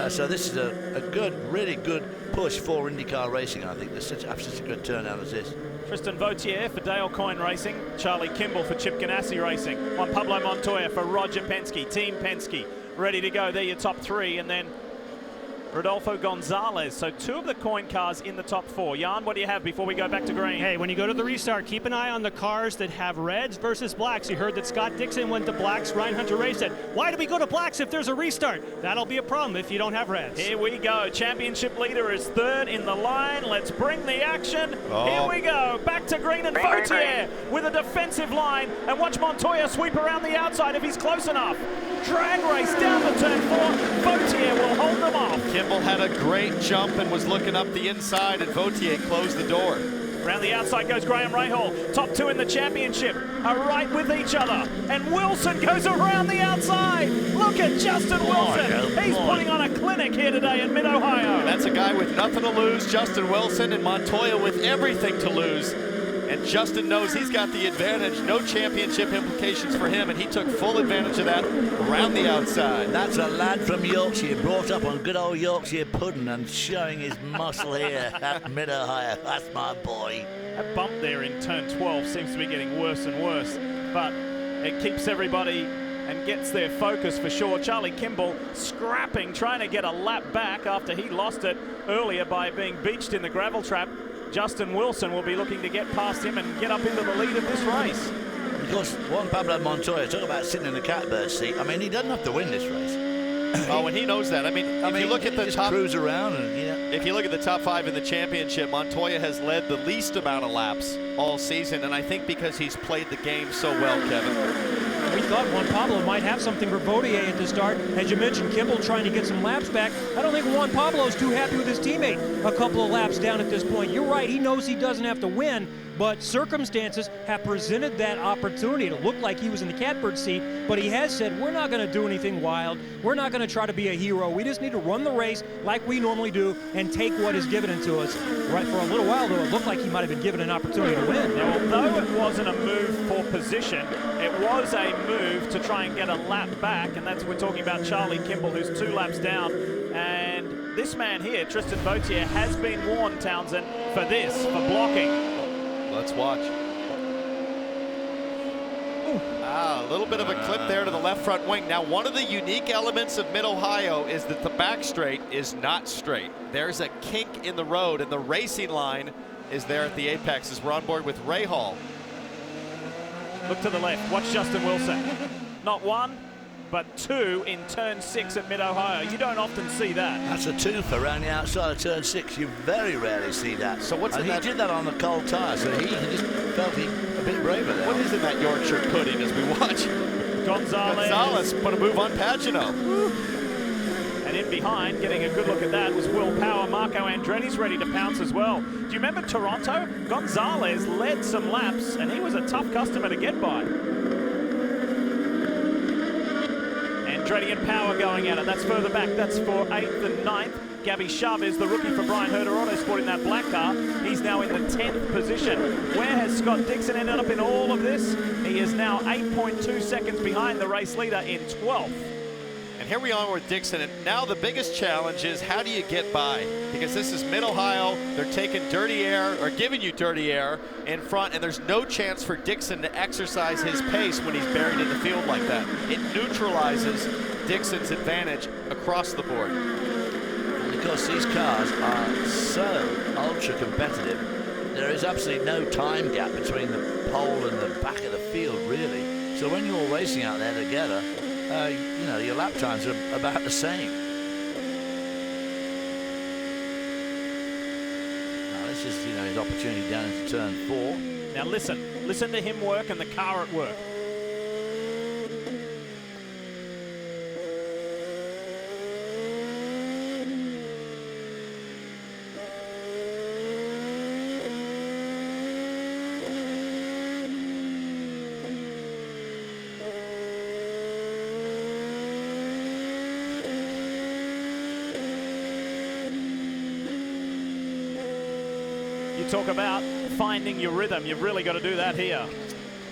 So this is a good, really good push for IndyCar racing. I think there's such a good turnout as this. Tristan Vautier for Dale Coyne Racing, Charlie Kimball for Chip Ganassi Racing, Juan Pablo Montoya for Roger Penske, Team Penske, ready to go. They're your top three, and then Rodolfo Gonzalez. So two of the Coyne cars in the top four. Jan, what do you have before we go back to green? Hey, when you go to the restart, keep an eye on the cars that have reds versus blacks. You heard that Scott Dixon went to blacks. Ryan Hunter-Reay said, why do we go to blacks if there's a restart? That'll be a problem if you don't have reds. Here we go. Championship leader is third in the line. Let's bring the action. Here we go. Back to green, and Vautier with a defensive line. And watch Montoya sweep around the outside if he's close enough. Drag race down the turn 4. Vautier will hold them off. Kimball had a great jump and was looking up the inside, and Vautier closed the door. Around the outside goes Graham Rahal. Top two in the championship are right with each other. And Wilson goes around the outside. Look at Justin Wilson. He's putting on a clinic here today in Mid-Ohio. That's a guy with nothing to lose, Justin Wilson, and Montoya with everything to lose. And Justin knows he's got the advantage. No championship implications for him, and he took full advantage of that around the outside. That's a lad from Yorkshire, brought up on good old Yorkshire pudding and showing his muscle here at Mid-Ohio. That's my boy. That bump there in turn 12 seems to be getting worse and worse, but it keeps everybody and gets their focus for sure. Charlie Kimball scrapping, trying to get a lap back after he lost it earlier by being beached in the gravel trap. Justin Wilson will be looking to get past him and get up into the lead of this race. Of course, Juan Pablo Montoya, talk about sitting in the catbird seat. I mean, he doesn't have to win this race. Oh, and he knows that. I mean, if you look at the top, cruise around, and if you look at the top 5 in the championship, Montoya has led the least amount of laps all season, and I think because he's played the game so well, Kevin. We thought Juan Pablo might have something for Vautier at the start. As you mentioned, Kimball trying to get some laps back. I don't think Juan Pablo's too happy with his teammate a couple of laps down at this point. You're right, he knows he doesn't have to win, but circumstances have presented that opportunity to look like he was in the catbird seat, but he has said, we're not going to do anything wild. We're not going to try to be a hero. We just need to run the race like we normally do and take what is given to us. Right, for a little while, though, it looked like he might have been given an opportunity to win. Now, although it wasn't a move for position, it was a move to try and get a lap back, and we're talking about Charlie Kimball, who's 2 laps down. And this man here, Tristan Vautier, has been warned, Townsend, for for blocking. Let's watch. A little bit of a clip there to the left front wing. Now, one of the unique elements of Mid-Ohio is that the back straight is not straight. There's a kink in the road, and the racing line is there at the apex as we're on board with Rahal. Look to the left. Watch Justin Wilson. Not 1, but 2 in turn 6 at Mid-Ohio. You don't often see that. That's a twofer around the outside of turn 6. You very rarely see that. So what's and he did that on the cold tire, so he just felt a bit braver there. What is in that Yorkshire pudding as we watch? Gonzalez put a move on Pagano. And in behind, getting a good look at that, was Will Power. Marco Andretti's ready to pounce as well. Do you remember Toronto? Gonzalez led some laps, and he was a tough customer to get by. Andretti and Power going at it. That's further back. That's for 8th and 9th. Gabby Chavez, the rookie for Brian Herter Autosport in that black car. He's now in the 10th position. Where has Scott Dixon ended up in all of this? He is now 8.2 seconds behind the race leader in 12th. And here we are with Dixon, and now the biggest challenge is how do you get by? Because this is Mid-Ohio, they're taking dirty air, or giving you dirty air in front, and there's no chance for Dixon to exercise his pace when he's buried in the field like that. It neutralizes Dixon's advantage across the board. And of course, these cars are so ultra competitive. There is absolutely no time gap between the pole and the back of the field, really. So when you're all racing out there together, you know, your lap times are about the same. Now this is, you know, his opportunity down into turn 4. Now listen to him work and the car at work. You talk about finding your rhythm. You've really got to do that here.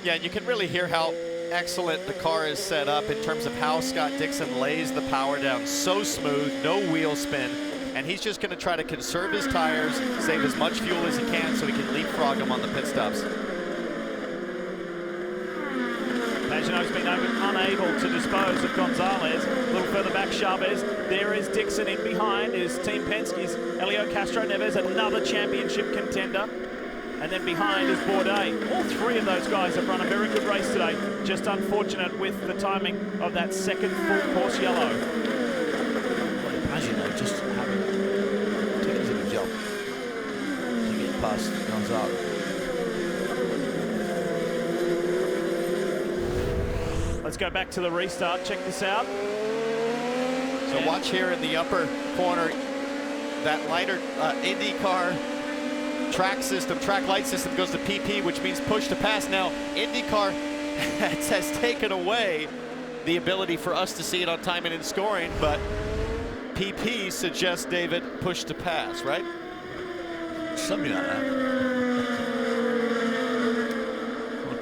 Yeah, and you can really hear how excellent the car is set up in terms of how Scott Dixon lays the power down. So smooth, no wheel spin, and he's just going to try to conserve his tires, save as much fuel as he can so he can leapfrog him on the pit stops. Pagenaud's been unable to dispose of Gonzalez. A little further back, Chavez. There is Dixon in behind. Is Team Penske's Helio Castro Neves, another championship contender. And then behind is Bourdais. All three of those guys have run a very good race today. Just unfortunate with the timing of that second full course yellow. Well, Pagenaud just having taken a good job to get past Gonzalez. Let's go back to the restart. Check this out. So watch here in the upper corner, that lighter IndyCar track light system goes to PP, which means push to pass. Now, IndyCar has taken away the ability for us to see it on timing and scoring, but PP suggests, David, push to pass, right? Something like that.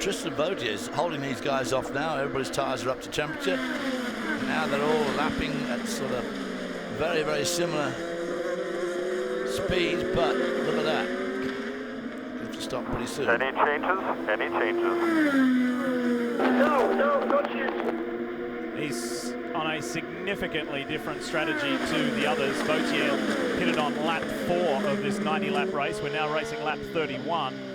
Tristan Vautier is holding these guys off now. Everybody's tires are up to temperature. Now they're all lapping at sort of very, very similar speeds, but look at that. Going to stop pretty soon. Any changes? Any changes? No, don't shoot. He's on a significantly different strategy to the others. Vautier pitted on lap 4 of this 90-lap race. We're now racing lap 31.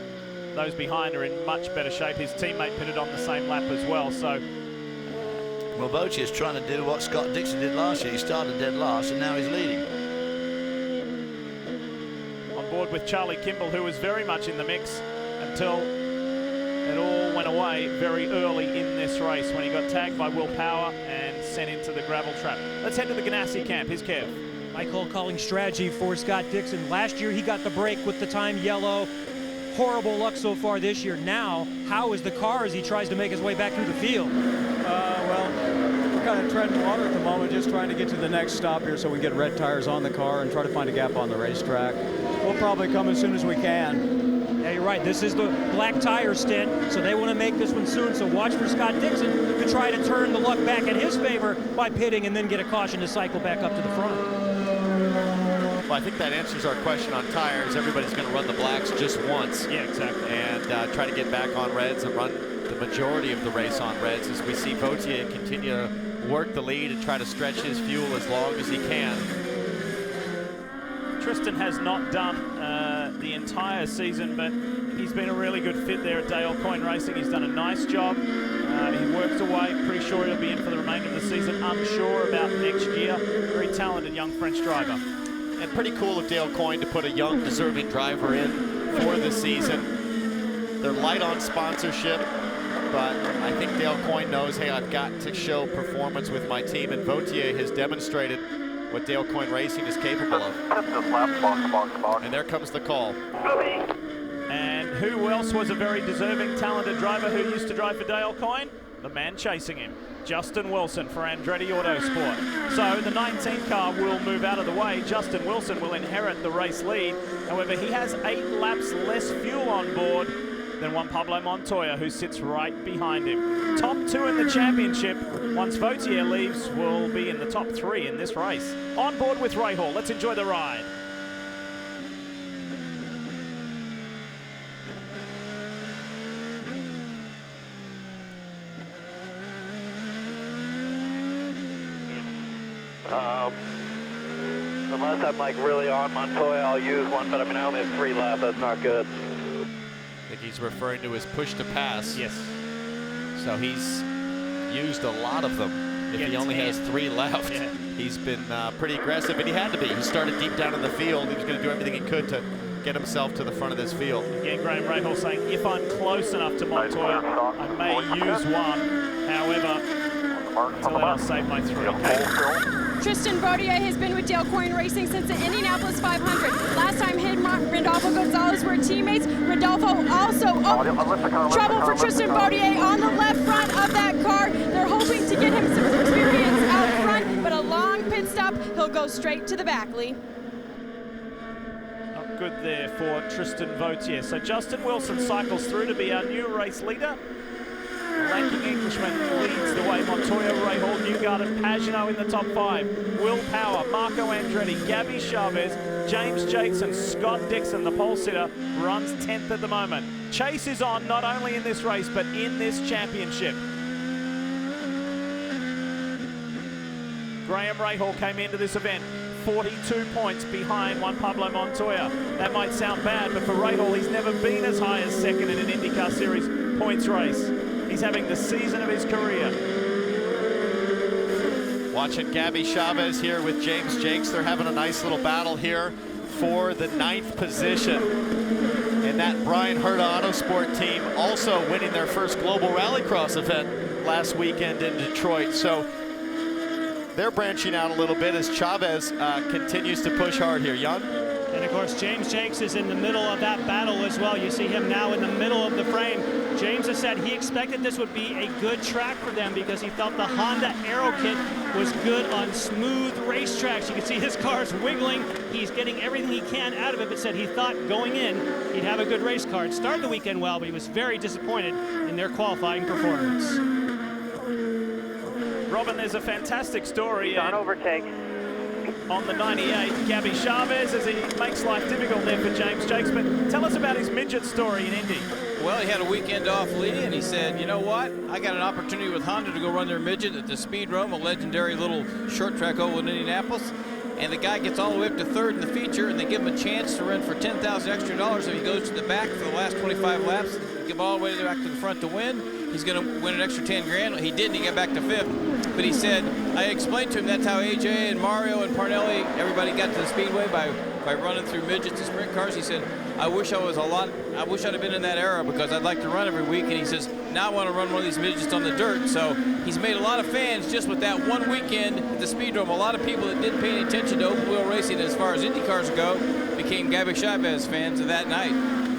Those behind are in much better shape. His teammate pitted on the same lap as well. So, well, Vautier is trying to do what Scott Dixon did last year. He started dead last, and now he's leading. On board with Charlie Kimball, who was very much in the mix until it all went away very early in this race when he got tagged by Will Power and sent into the gravel trap. Let's head to the Ganassi camp. Here's Kev. Michael calling strategy for Scott Dixon. Last year he got the break with the time yellow. Horrible luck so far this year. Now, how is the car as he tries to make his way back through the field? Well, we're kind of treading water at the moment, just trying to get to the next stop here so we get red tires on the car and try to find a gap on the racetrack. We'll probably come as soon as we can. Yeah, you're right. This is the black tire stint, so they want to make this one soon. So watch for Scott Dixon to try to turn the luck back in his favor by pitting and then get a caution to cycle back up to the front. Well, I think that answers our question on tires. Everybody's going to run the blacks just once. Yeah, exactly. And try to get back on reds and run the majority of the race on reds as we see Vautier continue to work the lead and try to stretch his fuel as long as he can. Tristan has not done the entire season, but he's been a really good fit there at Dale Coyne Racing. He's done a nice job. He works away. Pretty sure he'll be in for the remainder of the season. Unsure about next year. Very talented young French driver. And pretty cool of Dale Coyne to put a young, deserving driver in for the season. They're light on sponsorship, but I think Dale Coyne knows, hey, I've got to show performance with my team, and Vautier has demonstrated what Dale Coyne Racing is capable of. And there comes the call. And who else was a very deserving, talented driver who used to drive for Dale Coyne? The man chasing him, Justin Wilson for Andretti Autosport. So the 19 car will move out of the way. Justin Wilson will inherit the race lead. However, he has 8 laps less fuel on board than Juan Pablo Montoya, who sits right behind him. Top 2 in the championship, once Vautier leaves, will be in the top 3 in this race. On board with Rahal. Let's enjoy the ride. Unless I'm like really on Montoya, I'll use one, but I mean, I only have 3 left. That's not good. I think he's referring to his push to pass. Yes. So he's used a lot of them. If he only has 3 left, he's been pretty aggressive, and he had to be. He started deep down in the field. He was going to do everything he could to get himself to the front of this field. Again, Graham Rahal saying, if I'm close enough to Montoya, I may use one. However, until then I'll save my 3. Tristan Vautier has been with Dale Coyne Racing since the Indianapolis 500. Last time him and Rodolfo Gonzalez were teammates. Rodolfo also trouble for Tristan Vautier on the left front of that car. They're hoping to get him some experience out front, but a long pit stop, he'll go straight to the back, Lee. Not good there for Tristan Vautier. So Justin Wilson cycles through to be our new race leader. The lanking Englishman leads the way. Montoya, Rahal, Newgard and Pagenaud in the top 5. Will Power, Marco Andretti, Gabby Chavez, James Jakes and Scott Dixon, the pole sitter, runs 10th at the moment. Chase is on not only in this race but in this championship. Graham Rahal came into this event 42 points behind Juan Pablo Montoya. That might sound bad, but for Rahal, he's never been as high as second in an IndyCar Series points race. He's having the season of his career. Watching Gabby Chavez here with James Jakes. They're having a nice little battle here for the 9th position. And that Brian Herta Autosport team also winning their first global rallycross event last weekend in Detroit. So they're branching out a little bit as Chavez continues to push hard here. Jan? And of course, James Jakes is in the middle of that battle as well. You see him now in the middle of the frame. James has said he expected this would be a good track for them because he felt the Honda Aero Kit was good on smooth racetracks. You can see his car's wiggling. He's getting everything he can out of it, but said he thought going in he'd have a good race car. It started the weekend well, but he was very disappointed in their qualifying performance. Robin, there's a fantastic story. John overtake. On the 98, Gabby Chavez, as he makes life difficult there for James Jakes. But tell us about his midget story in Indy. Well, he had a weekend off, Lee, and he said, you know what? I got an opportunity with Honda to go run their midget at the Speedrome, a legendary little short track oval in Indianapolis. And the guy gets all the way up to 3rd in the feature, and they give him a chance to run for $10,000 extra if he goes to the back for the last 25 laps. Give him all the way back to the front to win. He's going to win an extra 10 grand. He didn't. He got back to 5th. But he said, I explained to him that's how AJ and Mario and Parnelli, everybody got to the speedway by running through midgets and sprint cars. He said, I wish I'd have been in that era because I'd like to run every week. And he says, now I want to run one of these midgets on the dirt. So he's made a lot of fans just with that one weekend at the Speedrome. A lot of people that didn't pay any attention to open wheel racing as far as Indy cars go became Gabby Chavez fans of that night.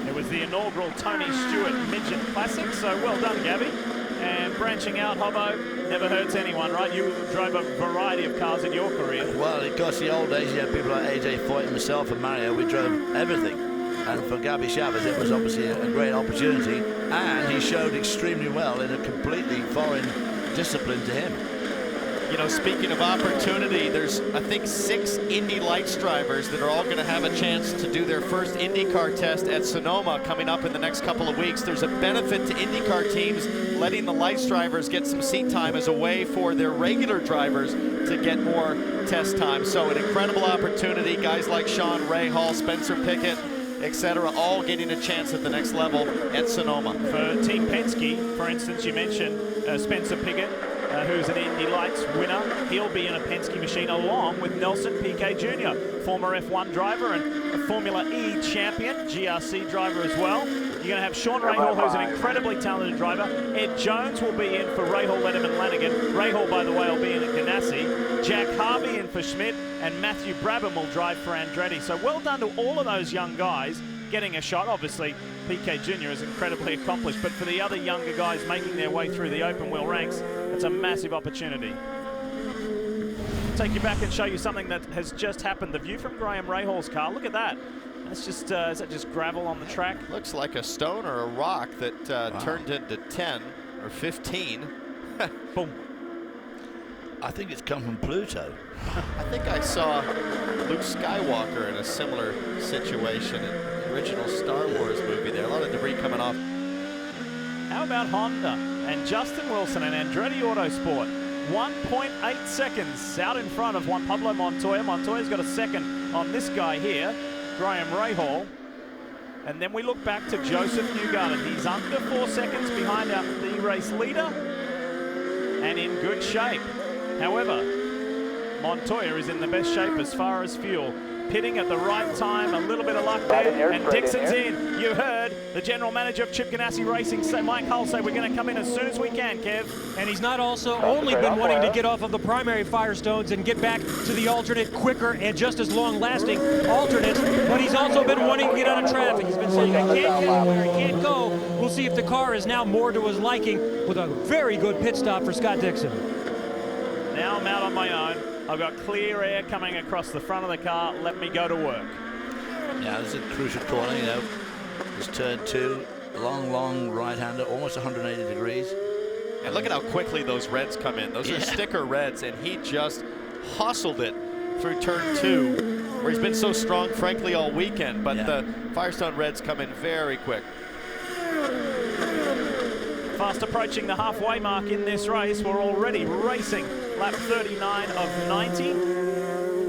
It was the inaugural Tony Stewart Midget Classic, so well done, Gabby. And branching out, Hobbo, never hurts anyone, right? You drove a variety of cars in your career. Well, of course, the old days, you had people like AJ Foyt and myself and Mario, we drove everything. And for Gabby Chavez, it was obviously a great opportunity. And he showed extremely well in a completely foreign discipline to him. You know, speaking of opportunity, there's, I think, 6 Indy Lights drivers that are all going to have a chance to do their first IndyCar test at Sonoma coming up in the next couple of weeks. There's a benefit to IndyCar teams letting the Lights drivers get some seat time as a way for their regular drivers to get more test time. So an incredible opportunity. Guys like Sean Rahal, Spencer Pickett, etc., all getting a chance at the next level at Sonoma. For Team Penske, for instance, you mentioned Spencer Pickett, who's an Indy Lights winner. He'll be in a Penske machine along with Nelson Piquet Jr., former F1 driver and a Formula E champion, GRC driver as well. You're going to have Sean Rahal, who's an incredibly talented driver. Ed Jones will be in for Rahal, Letterman, Lanigan. Rahal, by the way, will be in at Ganassi. Jack Harvey in for Schmidt, and Matthew Brabham will drive for Andretti. So well done to all of those young guys getting a shot. Obviously, Piquet Jr. is incredibly accomplished, but for the other younger guys making their way through the open wheel ranks, it's a massive opportunity. Take you back and show you something that has just happened. The view from Graham Rahal's car, look at that. That's just, is that just gravel on the track? Looks like a stone or a rock that turned into 10 or 15. Boom. I think it's come from Pluto. I think I saw Luke Skywalker in a similar situation in the original Star Wars movie there. A lot of debris coming off. How about Honda and Justin Wilson and Andretti Autosport? 1.8 seconds out in front of Juan Pablo Montoya. Montoya's got a second on this guy here, Graham Rahal. And then we look back to Joseph Newgarden. He's under 4 seconds behind the race leader and in good shape. However, Montoya is in the best shape as far as fuel. Pitting at the right time, a little bit of luck there, and Dixon's in. You heard the general manager of Chip Ganassi Racing, Mike Hull, say we're going to come in as soon as we can, Kev. And he's not also only been wanting to get off of the primary Firestones and get back to the alternate quicker and just as long-lasting alternates, but he's also been wanting to get out of traffic. He's been saying, I can't get where I can't go. We'll see if the car is now more to his liking with a very good pit stop for Scott Dixon. Now I'm out on my own. I've got clear air coming across the front of the car. Let me go to work. Yeah, this is a crucial corner, you know. It's turn 2, long right-hander, almost 180 degrees. And look at how quickly those reds come in. Those are sticker reds, and he just hustled it through turn 2, where he's been so strong, frankly, all weekend. But the Firestone reds come in very quick. Fast approaching the halfway mark in this race. We're already racing lap 39 of 90.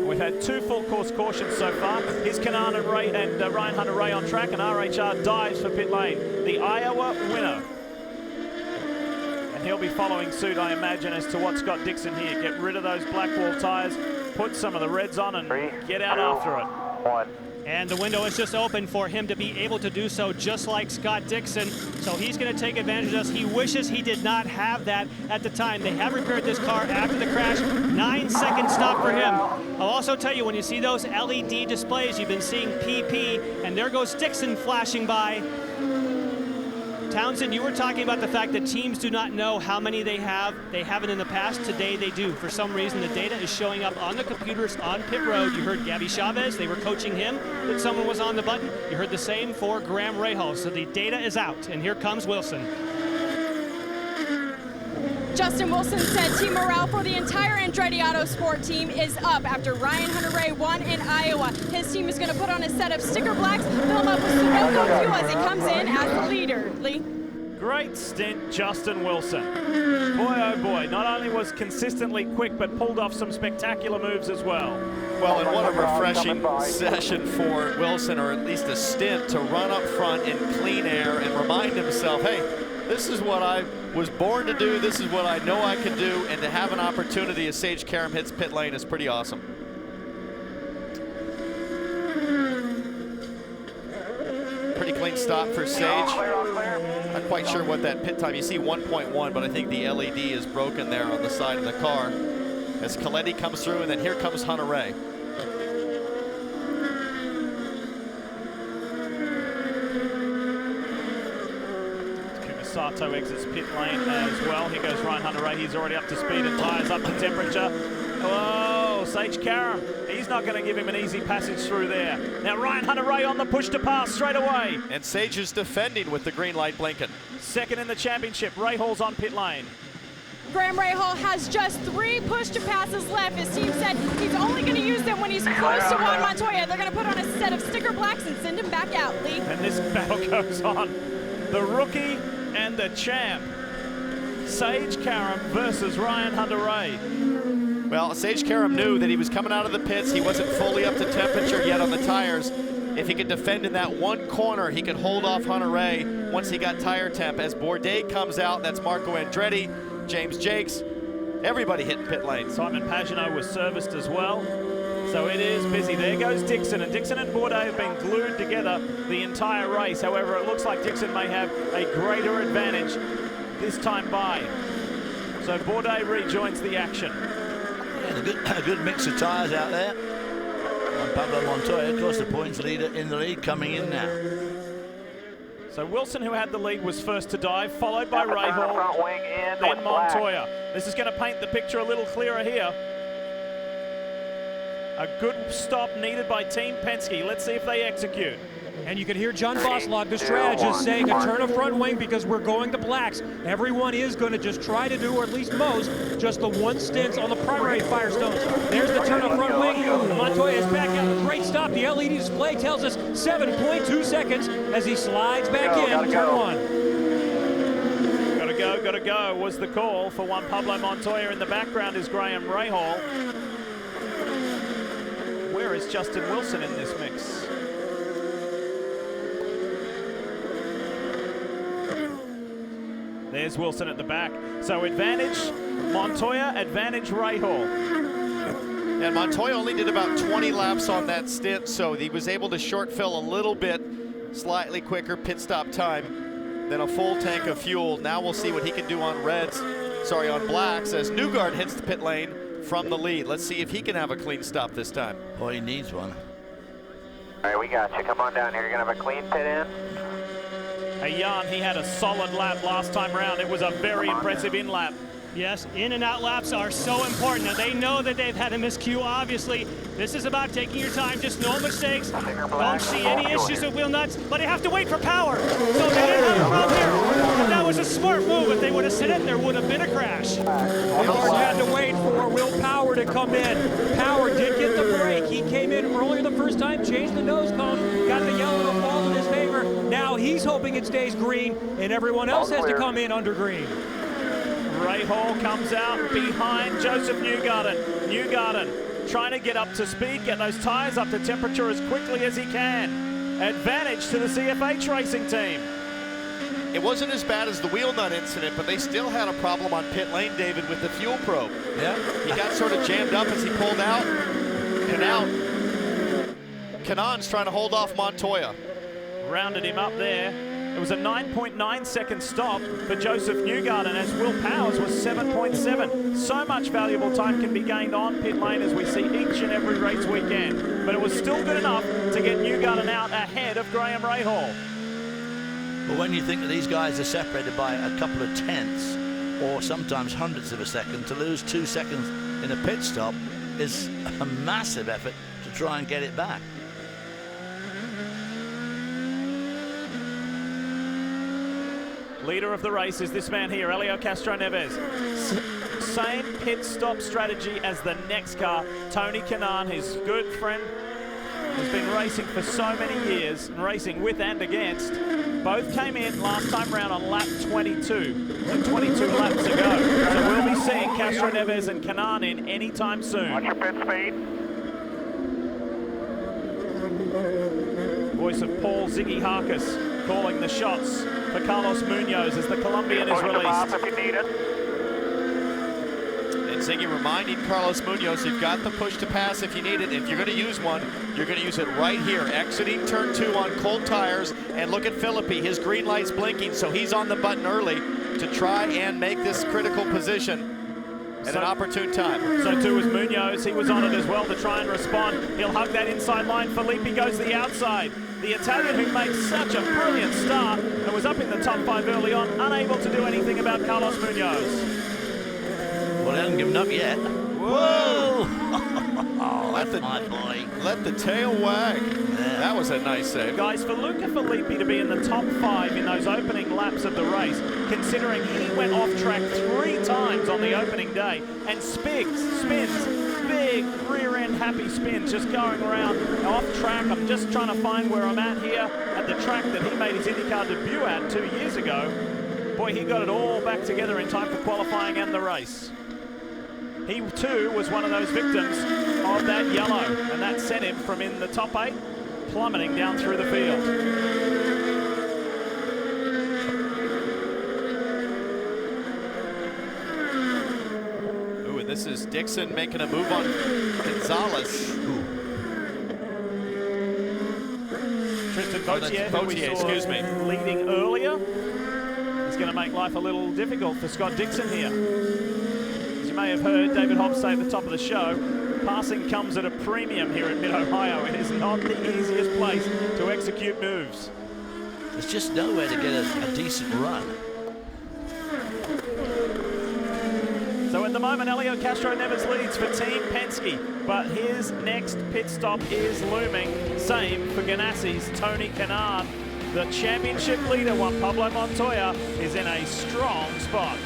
We've had 2 full course cautions so far. Here's Kanan and Ryan Hunter-Reay on track, and RHR dives for pit lane. The Iowa winner. And he'll be following suit, I imagine, as to what Scott Dixon here. Get rid of those Blackwall tires, put some of the reds on, and get out after it. 1. And the window is just open for him to be able to do so, just like Scott Dixon. So he's going to take advantage of this. He wishes he did not have that at the time. They have repaired this car after the crash. 9-second stop for him. I'll also tell you, when you see those LED displays, you've been seeing PP, and there goes Dixon flashing by. Townsend, you were talking about the fact that teams do not know how many they have. They haven't in the past. Today they do. For some reason, the data is showing up on the computers on pit road. You heard Gabby Chavez. They were coaching him that someone was on the button. You heard the same for Graham Rahal. So the data is out, and here comes Wilson. Justin Wilson said team morale for the entire Andretti Autosport team is up after Ryan Hunter-Reay won in Iowa. His team is going to put on a set of sticker blacks, fill up with Sunoco fuel as he comes in as the leader. Lee? Great stint, Justin Wilson. Boy, oh boy, not only was consistently quick, but pulled off some spectacular moves as well. Well, and what a refreshing session for Wilson, or at least a stint, to run up front in clean air and remind himself, hey, this is what I was born to do, this is what I know I can do, and to have an opportunity as Sage Karam hits pit lane is pretty awesome. Pretty clean stop for Sage. Not quite sure what that pit time, you see 1.1, but I think the LED is broken there on the side of the car as Coletti comes through, and then here comes Hunter-Reay. Sato exits pit lane as well. Here goes Ryan Hunter-Reay. He's already up to speed and tires up to temperature. Oh, Sage Karam. He's not going to give him an easy passage through there. Now Ryan Hunter-Reay on the push to pass straight away. And Sage is defending with the green light blinking. Second in the championship. Rahal's on pit lane. Graham Rahal has just 3 push-to-passes left. His team said he's only going to use them when he's close to Juan Montoya. They're going to put on a set of sticker blacks and send him back out, Lee. And this battle goes on. The rookie and the champ, Sage Karam versus Ryan Hunter-Reay. Well, Sage Karam knew that he was coming out of the pits. He wasn't fully up to temperature yet on the tires. If he could defend in that one corner, he could hold off Hunter-Reay once he got tire temp. As Bourdais comes out, that's Marco Andretti, James Jakes, everybody hitting pit lane. Simon Pagenaud was serviced as well. So it is busy. There goes Dixon, and Dixon and Bourdais have been glued together the entire race. However, it looks like Dixon may have a greater advantage this time by. So Bourdais rejoins the action. Yeah, a good mix of tyres out there. And Pablo Montoya, of course, the points leader in the lead, coming in now. So Wilson, who had the lead, was first to dive, followed by Rahal, then Montoya. This is going to paint the picture a little clearer here. A good stop needed by Team Penske. Let's see if they execute. And you can hear John Boslog, the strategist, saying a turn of front wing because we're going to blacks. Everyone is going to just try to do, or at least most, just the one stint on the primary Firestones. There's the turn of front wing. Montoya is back out. Great stop. The LED display tells us 7.2 seconds as he slides back in. Turn one. Gotta go was the call for Juan Pablo Montoya. In the background is Graham Rahal. Where is Justin Wilson in this mix? There's Wilson at the back. So advantage Montoya, advantage Rahal. And Montoya only did about 20 laps on that stint, so he was able to short fill a little bit, slightly quicker pit stop time than a full tank of fuel. Now we'll see what he can do on on blacks, as Newgarden hits the pit lane from the lead. Let's see if he can have a clean stop this time. Boy, he needs one. All right, we got you. Come on down here. You're going to have a clean pit in. Hey, Jan, he had a solid lap last time round. It was a very impressive in-lap. Yes, in and out laps are so important. Now, they know that they've had a miscue, obviously. This is about taking your time, just no mistakes. Don't see any issues with wheel nuts, but they have to wait for power. So they didn't have a problem here. But that was a smart move. If they would have sit in, there would have been a crash. Newgarden had to wait for Will Power to come in. Power did get the break. He came in earlier the first time, changed the nose cone, got the yellow to fall in his favor. Now he's hoping it stays green, and everyone else has to come in under green. Rahal comes out behind Joseph Newgarden. Newgarden trying to get up to speed, get those tires up to temperature as quickly as he can. Advantage to the CFH racing team. It wasn't as bad as the wheel nut incident, but they still had a problem on pit lane, David, with the fuel probe. Yeah. He got sort of jammed up as he pulled out. Kanon's trying to hold off Montoya. Rounded him up there. It was a 9.9 second stop for Joseph Newgarden, as Will Powers was 7.7. So much valuable time can be gained on pit lane, as we see each and every race weekend. But it was still good enough to get Newgarden out ahead of Graham Rahal. But when you think that these guys are separated by a couple of tenths or sometimes hundredths of a second, to lose 2 seconds in a pit stop is a massive effort to try and get it back. Leader of the race is this man here, Helio Castroneves. Same pit stop strategy as the next car, Tony Kanaan, his good friend, has been racing for so many years, and racing with and against. Both came in last time round on lap 22, so 22 laps ago. So we'll be seeing Castroneves and Kanaan in anytime soon. Watch your pit speed. Voice of Paul Ziggy Harkis calling the shots for Carlos Munoz as the Colombian is released. If you need it. And Ziggy reminding Carlos Munoz, you've got the push to pass if you need it. If you're going to use one, you're going to use it right here. Exiting turn 2 on cold tires. And look at Philippi, his green light's blinking, so he's on the button early to try and make this critical position at an opportune time. So too was Munoz. He was on it as well to try and respond. He'll hug that inside line. Felipe goes to the outside. The Italian, who made such a brilliant start and was up in the top 5 early on, unable to do anything about Carlos Munoz. Well, he hasn't given up yet. Whoa! Let the tail wag. Yeah. That was a nice save. Guys, for Luca Filippi to be in the top 5 in those opening laps of the race, considering he went off track 3 times on the opening day and spins, big rear end happy spins, just going around off track. I'm just trying to find where I'm at here at the track that he made his IndyCar debut at 2 years ago. Boy, he got it all back together in time for qualifying and the race. He too was one of those victims of that yellow, and that sent him from in the top 8 plummeting down through the field. Ooh, and this is Dixon making a move on Gonzalez. Tristan Vautier, leading earlier, is going to make life a little difficult for Scott Dixon here. As you may have heard David Hobbs say at the top of the show, passing comes at a premium here at Mid-Ohio. It is not the easiest place to execute moves. There's just nowhere to get a decent run. So in the the moment, Helio Castroneves leads for Team Penske, but his next pit stop is looming. Same for Ganassi's Tony Kanaan. The championship leader, Juan Pablo Montoya, is in a strong spot.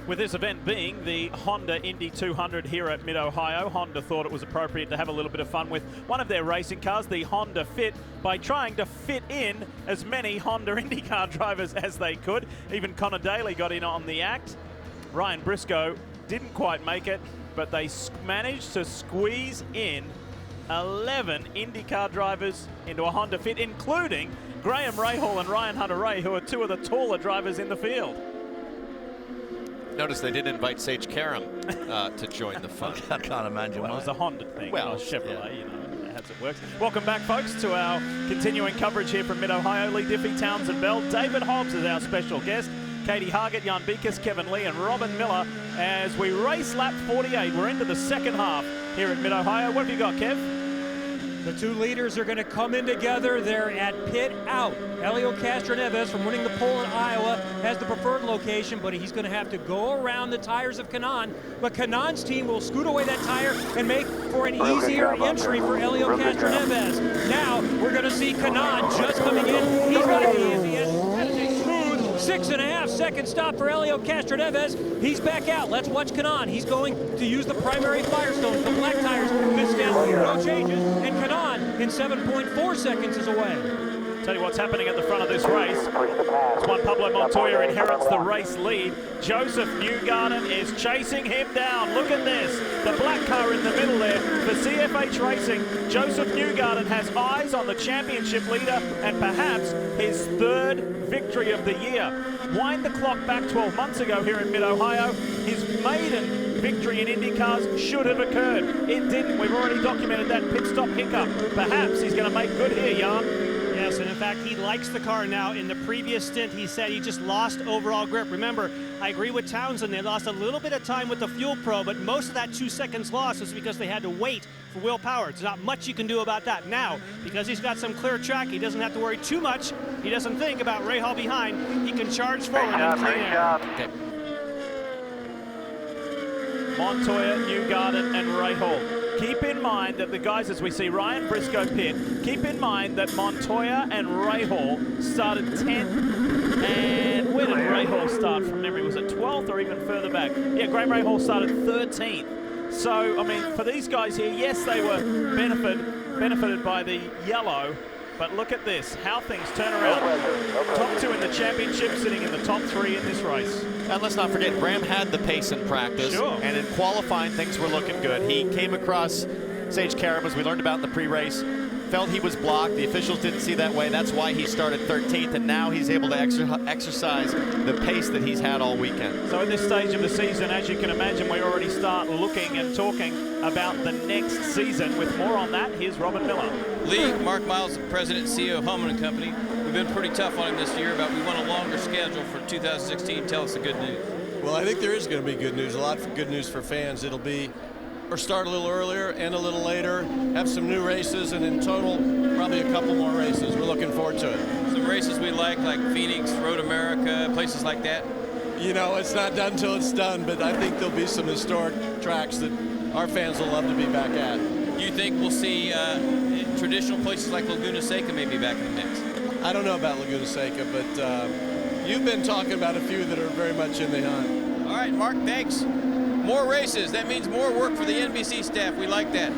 With this event being the Honda Indy 200 here at Mid-Ohio, Honda thought it was appropriate to have a little bit of fun with one of their racing cars, the Honda Fit, by trying to fit in as many Honda IndyCar drivers as they could. Even Connor Daly got in on the act. Ryan Briscoe didn't quite make it, but they managed to squeeze in 11 IndyCar drivers into a Honda Fit, including Graham Rahal and Ryan Hunter-Reay, who are two of the taller drivers in the field. Notice they didn't invite Sage Karam to join the fun. I can't imagine why. It was a Honda thing. Well, Chevrolet, you know, that's it works. Welcome back, folks, to our continuing coverage here from Mid-Ohio. Lee Diffie, Townsend Bell. David Hobbs is our special guest. Katie Hargett, Jan Beekes, Kevin Lee, and Robin Miller as we race lap 48. We're into the second half here at Mid-Ohio. What have you got, Kev? The two leaders are going to come in together. They're at pit out. Helio Castroneves, from winning the pole in Iowa, has the preferred location, but he's going to have to go around the tires of Kanaan. But Kanaan's team will scoot away that tire and make for an easier entry for Helio Castroneves. Now we're going to see Kanaan just coming in. He's got the easiest. That is a smooth 6.5 second stop for Helio Castroneves. He's back out. Let's watch Kanaan. He's going to use the primary Firestone, the black tires, this down, no changes, and Kanaan in 7.4 seconds is away. Tell you what's happening at the front of this race. It's Juan Pablo Montoya inherits the race lead. Joseph Newgarden is chasing him down. Look at this. The black car in the middle there for CFH Racing. Joseph Newgarden has eyes on the championship leader and perhaps his third victory of the year. Wind the clock back 12 months ago here in Mid-Ohio. His maiden victory in IndyCars should have occurred. It didn't. We've already documented that pit stop hiccup. Perhaps he's going to make good here, Jan. Yes, and in fact, he likes the car now. In the previous stint, he said he just lost overall grip. Remember, I agree with Townsend. They lost a little bit of time with the fuel pro, but most of that 2 seconds loss was because they had to wait for Will Power. There's not much you can do about that. Now, because he's got some clear track, he doesn't have to worry too much. He doesn't think about Rahal behind. He can charge forward and clean air. Okay. Montoya, Newgarden, and Rahal. Keep in mind that the guys, as we see Ryan Briscoe pit, keep in mind that Montoya and Rahal started 10th. And where did Rahal start from memory? Was it 12th or even further back? Yeah, Graham Rahal started 13th. So, I mean, for these guys here, yes, they were benefited by the yellow. But look at this, how things turn around. Top two in the championship, sitting in the top three in this race. And let's not forget, Graham had the pace in practice. Sure. And in qualifying, things were looking good. He came across Sage Karam, as we learned about in the pre-race, felt he was blocked. The officials didn't see that way. That's why he started 13th, and now he's able to exercise the pace that he's had all weekend. So at this stage of the season, as you can imagine, we already start looking and talking about the next season. With more on that, here's Robin Miller. Lee, Mark Miles, President and CEO of Homan & Company. We've been pretty tough on him this year, but we want a longer schedule for 2016. Tell us the good news. Well, I think there is going to be good news, a lot of good news for fans. It'll be, or start a little earlier, end a little later, have some new races, and in total, probably a couple more races. We're looking forward to it. Some races we like Phoenix, Road America, places like that. You know, it's not done until it's done, but I think there'll be some historic tracks that our fans will love to be back at. You think we'll see traditional places like Laguna Seca maybe back in the mix? I don't know about Laguna Seca, but you've been talking about a few that are very much in the hunt. All right, Mark, thanks. More races. That means more work for the NBC staff. We like that.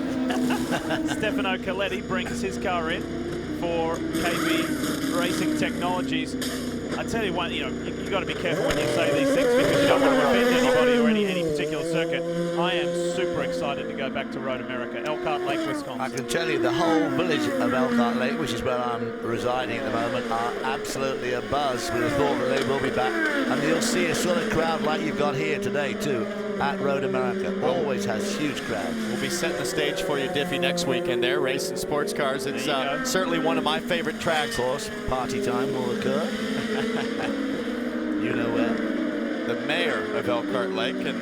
Stefano Coletti brings his car in for KB Racing Technologies. I tell you what, you know, you got to be careful when you say these things because you don't want to offend anybody or any particular circuit. I am super excited to go back to Road America, Elkhart Lake, Wisconsin. I can tell you the whole village of Elkhart Lake, which is where I'm residing at the moment, are absolutely abuzz with the thought that they will be back. And you'll see a sort of crowd like you've got here today, too, at Road America. Always has huge crowds. We'll be setting the stage for you, Diffie, next weekend there, racing sports cars. It's certainly one of my favorite tracks. Of course, party time will occur. You know where. The mayor of Elkhart Lake and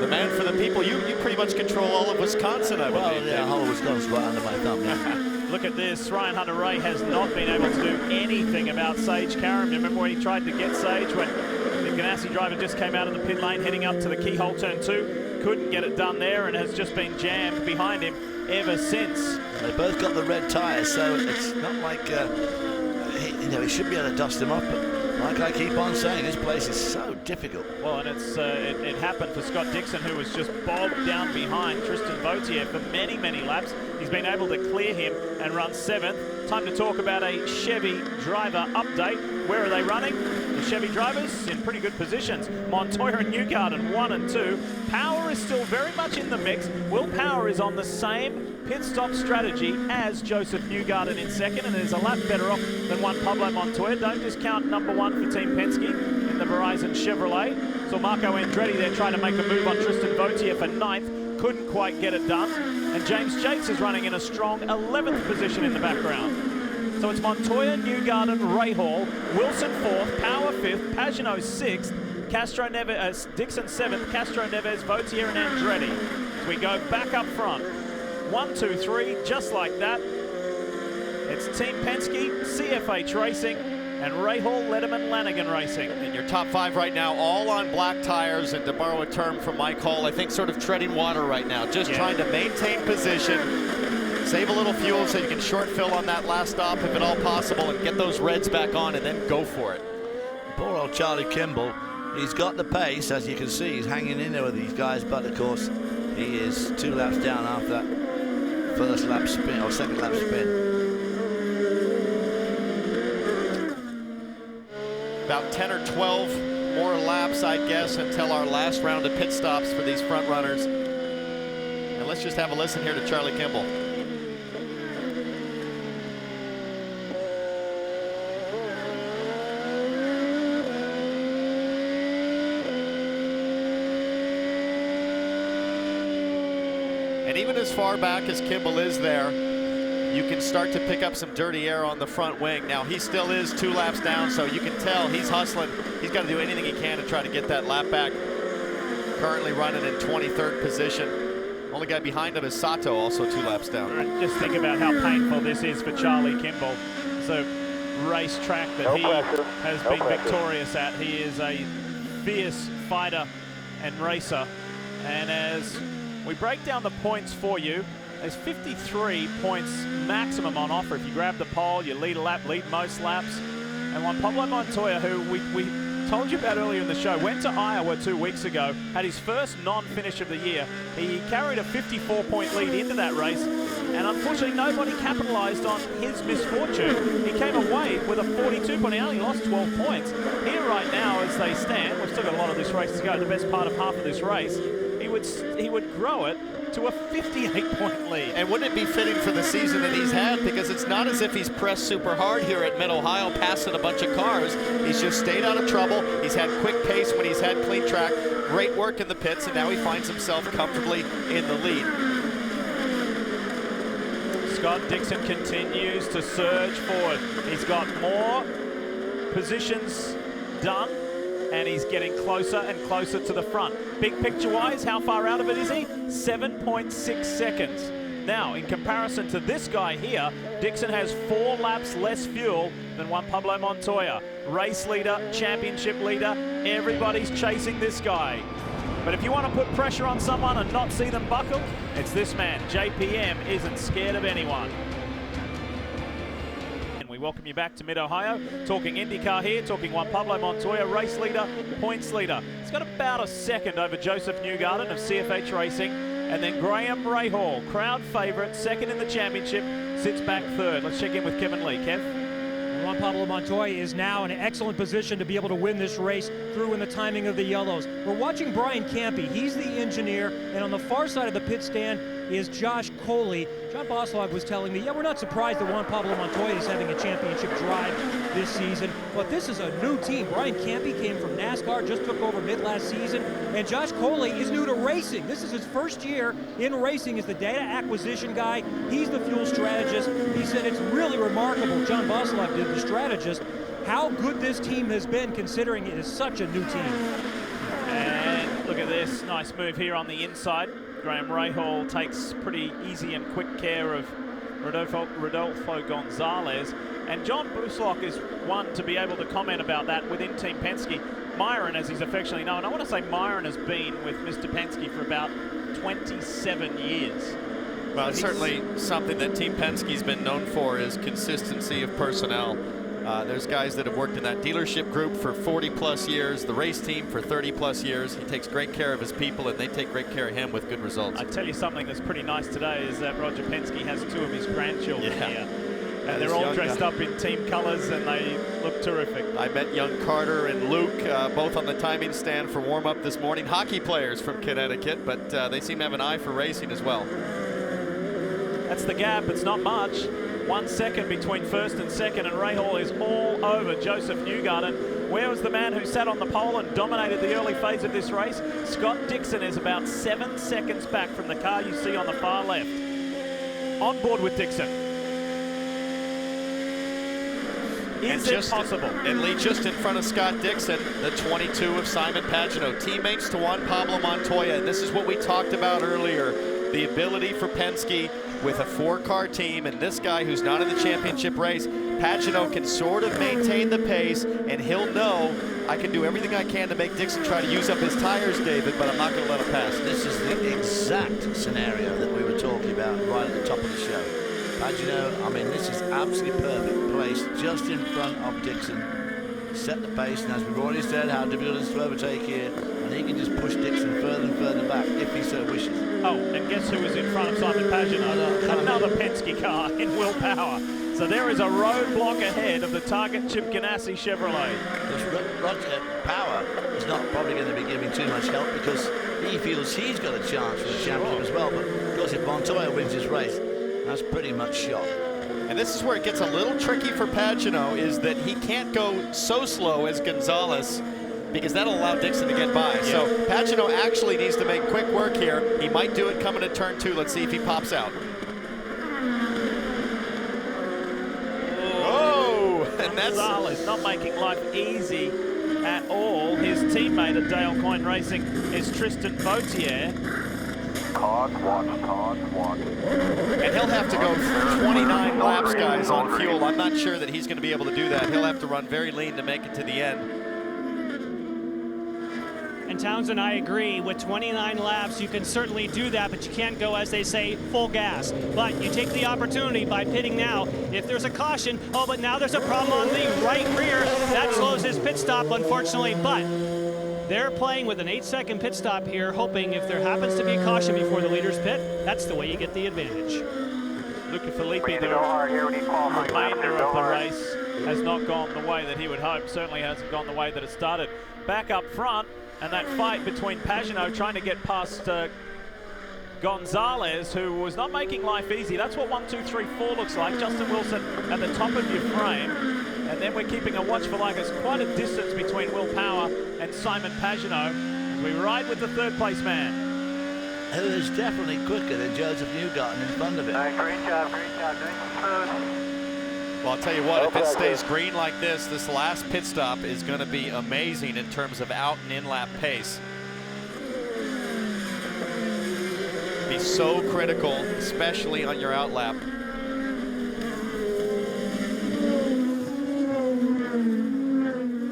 the man for the people. You pretty much control all of Wisconsin, I believe. Well, yeah, whole Wisconsin's right under my thumb, yeah. Look at this. Ryan Hunter-Reay has not been able to do anything about Sage Karam. Remember when he tried to get Sage when the Ganassi driver just came out of the pit lane heading up to the keyhole turn 2? Couldn't get it done there and has just been jammed behind him ever since. They both got the red tyres, so it's not like, he should be able to dust him off, but like I keep on saying, this place is so difficult. Well, and it happened for Scott Dixon, who was just bogged down behind Tristan Vautier for many, many laps. He's been able to clear him and run 7th. Time to talk about a Chevy driver update. Where are they running? The Chevy drivers in pretty good positions. Montoya and Newgarden 1 and 2. Power is still very much in the mix. Will Power is on the same pit stop strategy as Joseph Newgarden in 2nd, and is a lap better off than one Pablo Montoya. Don't discount number 1 for Team Penske in the Verizon Chevrolet. So Marco Andretti there trying to make a move on Tristan Vautier for 9th. Couldn't quite get it done. And James Yates is running in a strong 11th position in the background. So it's Montoya, Newgarden, Rahal, Wilson 4th, Power 5th, Pagenaud 6th, Castro Neves, Dixon 7th, Castro Neves, Vautier and Andretti. So we go back up front. 1, 2, 3, just like that. It's Team Penske, CFH Racing, and Rahal, Letterman, Lanigan Racing. And your top 5 right now, all on black tires, and to borrow a term from Mike Hall, I think sort of treading water right now, just trying to maintain position, save a little fuel so you can short fill on that last stop if at all possible, and get those reds back on and then go for it. Poor old Charlie Kimball, he's got the pace, as you can see, he's hanging in there with these guys, but of course, he is 2 laps down after that first lap spin, or second lap spin. About 10 or 12 more laps, I guess, until our last round of pit stops for these front runners. And let's just have a listen here to Charlie Kimball. And even as far back as Kimball is there, you can start to pick up some dirty air on the front wing. Now, he still is 2 laps down, so you can tell he's hustling. He's got to do anything he can to try to get that lap back. Currently running in 23rd position. Only guy behind him is Sato, also 2 laps down. Just think about how painful this is for Charlie Kimball. It's a racetrack that he has been victorious at. He is a fierce fighter and racer. And as we break down the points for you, there's 53 points maximum on offer. If you grab the pole, you lead a lap, lead most laps. And Juan Pablo Montoya, who we told you about earlier in the show, went to Iowa 2 weeks ago, had his first non-finish of the year. He carried a 54-point lead into that race, and unfortunately nobody capitalized on his misfortune. He came away with a 42 point, he only lost 12 points. Here right now as they stand, we've still got a lot of this race to go, the best part of half of this race, he would grow it to a 58-point lead. And wouldn't it be fitting for the season that he's had, because it's not as if he's pressed super hard here at Mid-Ohio passing a bunch of cars. He's just stayed out of trouble. He's had quick pace when he's had clean track, great work in the pits, and now he finds himself comfortably in the lead. Scott Dixon continues to surge forward. He's got more positions done, and he's getting closer and closer to the front. Big picture-wise, how far out of it is he? 7.6 seconds. Now, in comparison to this guy here, Dixon has 4 laps less fuel than Juan Pablo Montoya. Race leader, championship leader, everybody's chasing this guy. But if you want to put pressure on someone and not see them buckle, it's this man. JPM isn't scared of anyone. We welcome you back to Mid-Ohio, talking IndyCar here, talking Juan Pablo Montoya, race leader, points leader. He's got about a second over Joseph Newgarden of CFH Racing, and then Graham Rahal, crowd favourite, second in the championship, sits back 3rd. Let's check in with Kevin Lee. Kev? Juan Pablo Montoya is now in an excellent position to be able to win this race through in the timing of the yellows. We're watching Brian Campy. He's the engineer, and on the far side of the pit stand is Josh Coley. John Boslog was telling me, yeah, we're not surprised that Juan Pablo Montoya is having a championship drive this season, but this is a new team. Brian Campy came from NASCAR, just took over mid last season, and Josh Coley is new to racing. This is his first year in racing as the data acquisition guy. He's the fuel strategist. He said it's really remarkable, John Boslog did, the strategist, how good this team has been considering it is such a new team. And look at this, nice move here on the inside. Graham Rahal takes pretty easy and quick care of Rodolfo Gonzalez. And John Buslock is one to be able to comment about that within Team Penske. Myron, as he's affectionately known, I want to say Myron has been with Mr. Penske for about 27 years. Well, it's certainly something that Team Penske's been known for is consistency of personnel. There's guys that have worked in that dealership group for 40+ years, the race team for 30+ years. He takes great care of his people, and they take great care of him with good results. I tell you something that's pretty nice today is that Roger Penske has 2 of his grandchildren here. And they're all dressed up in team colors, and they look terrific. I met young Carter and Luke both on the timing stand for warm-up this morning. Hockey players from Connecticut, but they seem to have an eye for racing as well. That's the gap. It's not much. 1 second between first and second, and Rahal is all over Joseph Newgarden. Where was the man who sat on the pole and dominated the early phase of this race? Scott Dixon is about 7 seconds back from the car you see on the far left. On board with Dixon. Is it possible? And Lee, just in front of Scott Dixon, the 22 of Simon Pagenaud. Teammates to Juan Pablo Montoya. And this is what we talked about earlier. The ability for Penske with a 4-car team and this guy who's not in the championship race. Pagenaud can sort of maintain the pace, and he'll know I can do everything I can to make Dixon try to use up his tires, David, but I'm not going to let him pass. This is the exact scenario that we were talking about right at the top of the show. Pagenaud, I mean, this is absolutely perfect place just in front of Dixon. Set the pace, and as we've already said, how difficult it is to overtake here, and he can just push Dixon further and further back if he so wishes. Oh, and guess who is in front of Simon Pagenaud? Another Penske car in Will Power. So there is a roadblock ahead of the Target Chip Ganassi Chevrolet. Roger Power is not probably going to be giving too much help because he feels he's got a chance for the championship as well. But of course, if Montoya wins this race, that's pretty much shot. And this is where it gets a little tricky for Pagenaud, is that he can't go so slow as Gonzalez because that'll allow Dixon to get by. Yeah. So Pagenaud actually needs to make quick work here. He might do it coming to turn 2. Let's see if he pops out. And that's Gonzalez not making life easy at all. His teammate at Dale Coyne Racing is Tristan Vautier. And he'll have to go 29 laps, guys, on fuel. I'm not sure that he's going to be able to do that. He'll have to run very lean to make it to the end. And Townsend, I agree. With 29 laps, you can certainly do that, but you can't go, as they say, full gas. But you take the opportunity by pitting now. If there's a caution, oh, but now there's a problem on the right rear. That slows his pit stop, unfortunately, but they're playing with an 8-second pit stop here, hoping if there happens to be a caution before the leader's pit, that's the way you get the advantage. Luca Filippi, the remainder of the race has not gone the way that he would hope. Certainly hasn't gone the way that it started. Back up front, and that fight between Pagenaud trying to get past Gonzalez, who was not making life easy. That's what 1, 2, 3, 4 looks like. Justin Wilson at the top of your frame. And then we're keeping a watchful eye. There's quite a distance between Will Power and Simon Pagenaud. We ride with the 3rd place man. Who is definitely quicker than Joseph Newgarden in front of him. Great job, doing smooth. Well, I'll tell you what, if it stays green like this last pit stop is going to be amazing in terms of out and in lap pace. Be so critical, especially on your out lap.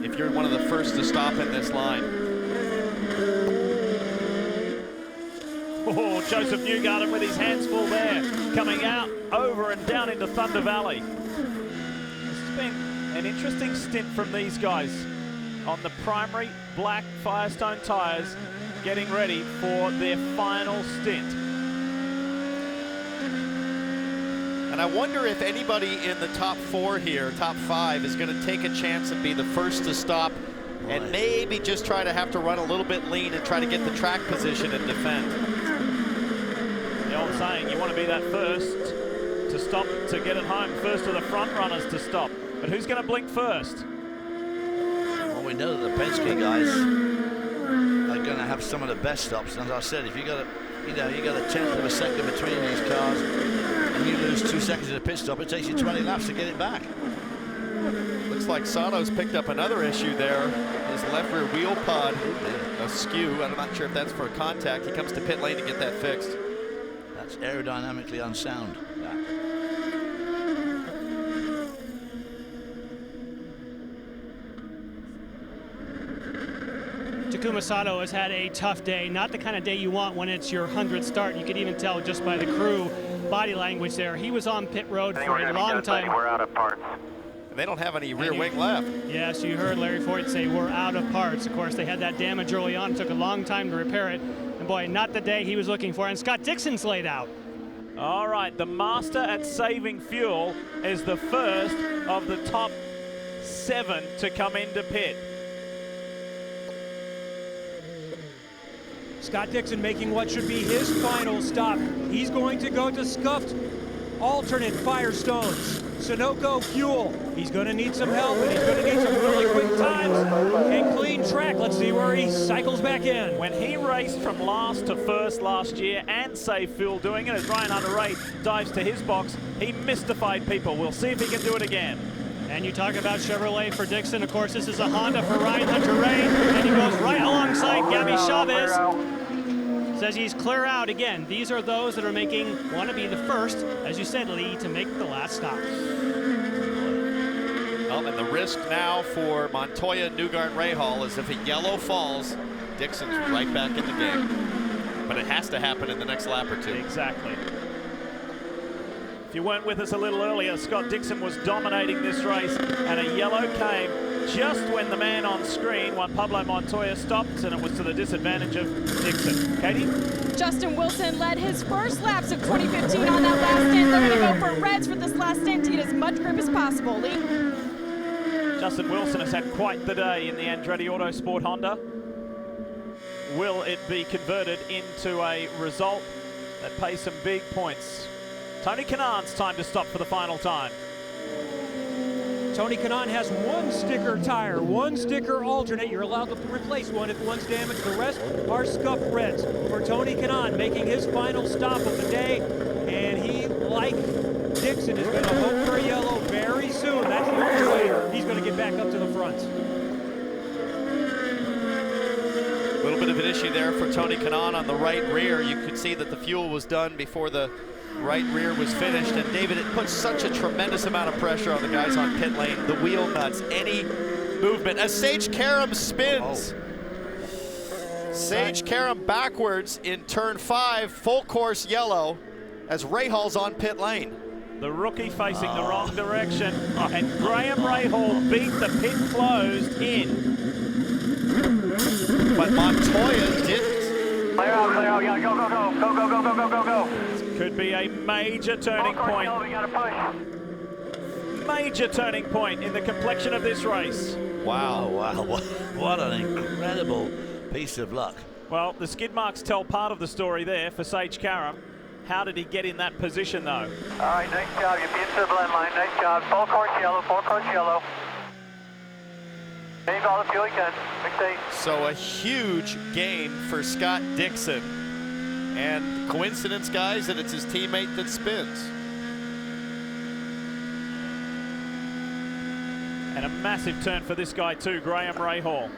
If you're one of the first to stop in this line. Oh, Joseph Newgarden with his hands full there, coming out, over and down into Thunder Valley. This has been an interesting stint from these guys on the primary black Firestone tires, getting ready for their final stint. And I wonder if anybody in the top 4 here, top 5, is going to take a chance and be the first to stop and maybe just try to have to run a little bit lean and try to get the track position and defend. The old saying, you want to be that first to stop to get it home, first of the front runners to stop. But who's going to blink first? Well, we know that the Penske guys are going to have some of the best stops. And as I said, if you got a 1/10 of a second between these cars, and you lose 2 seconds at a pit stop, it takes you 20 laps to get it back. Looks like Sato's picked up another issue there. His left rear wheel pod askew. I'm not sure if that's for a contact. He comes to pit lane to get that fixed. That's aerodynamically unsound. Takuma Sato has had a tough day, not the kind of day you want when it's your 100th start. You could even tell just by the crew body language there. He was on pit road for a long time. We're out of parts. And they don't have any rear wing left. Yes, you heard Larry Foyt say we're out of parts. Of course, they had that damage early on. It took a long time to repair it. And boy, not the day he was looking for. And Scott Dixon's laid out. All right, the master at saving fuel is the first of the top 7 to come into pit. Scott Dixon making what should be his final stop. He's going to go to scuffed alternate Firestones. Sunoco fuel. He's going to need some help, and he's going to need some really quick times and clean track. Let's see where he cycles back in. When he raced from last to first last year and saved fuel doing it, as Ryan Hunter-Reay dives to his box, he mystified people. We'll see if he can do it again. And you talk about Chevrolet for Dixon. Of course, this is a Honda for Ryan Hunter-Reay, and he goes right alongside Gabby Chavez. Says he's clear out again. These are those that are want to be the first, as you said, Lee, to make the last stop. Well, and the risk now for Montoya, Newgarden, Rahal is if a yellow falls, Dixon's right back in the game. But it has to happen in the next lap or two. Exactly. If you weren't with us a little earlier, Scott Dixon was dominating this race, and a yellow came just when the man on screen, Juan Pablo Montoya, stopped, and it was to the disadvantage of Dixon. Katie? Justin Wilson led his first laps of 2015 on that last stint. They're going to go for reds for this last stint to get as much grip as possible. Lee? Justin Wilson has had quite the day in the Andretti Autosport Honda. Will it be converted into a result that pays some big points? Tony Kanaan's time to stop for the final time. Tony Kanaan has one sticker tire, one sticker alternate. You're allowed to replace one if one's damaged. The rest are scuffed reds for Tony Kanaan, making his final stop of the day. And he, like Dixon, is going to hope for a yellow very soon. That's the only way he's going to get back up to the front. A little bit of an issue there for Tony Kanaan on the right rear. You could see that the fuel was done before the right rear was finished, and David, it puts such a tremendous amount of pressure on the guys on pit lane. The wheel nuts, any movement. As Sage Karam spins. Sage Karam backwards in turn 5, full course yellow, as Rahal's on pit lane. The rookie facing the wrong direction, and Graham Rahal beat the pit closed in. But Montoya didn't. Clear out, yeah, go, go, go, go, go, go, go, go, go, go. Could be a major turning point. We gotta push. Major turning point in the complexion of this race. Wow, wow, what an incredible piece of luck. Well, the skid marks tell part of the story there for Sage Karam. How did he get in that position, though? All right, nice job. You're being to the blend line. Nice job. Full course yellow, full course yellow. Save all the fuel you can. Big safe. So a huge gain for Scott Dixon. And coincidence, guys, that it's his teammate that spins. And a massive turn for this guy too, Graham Rahal.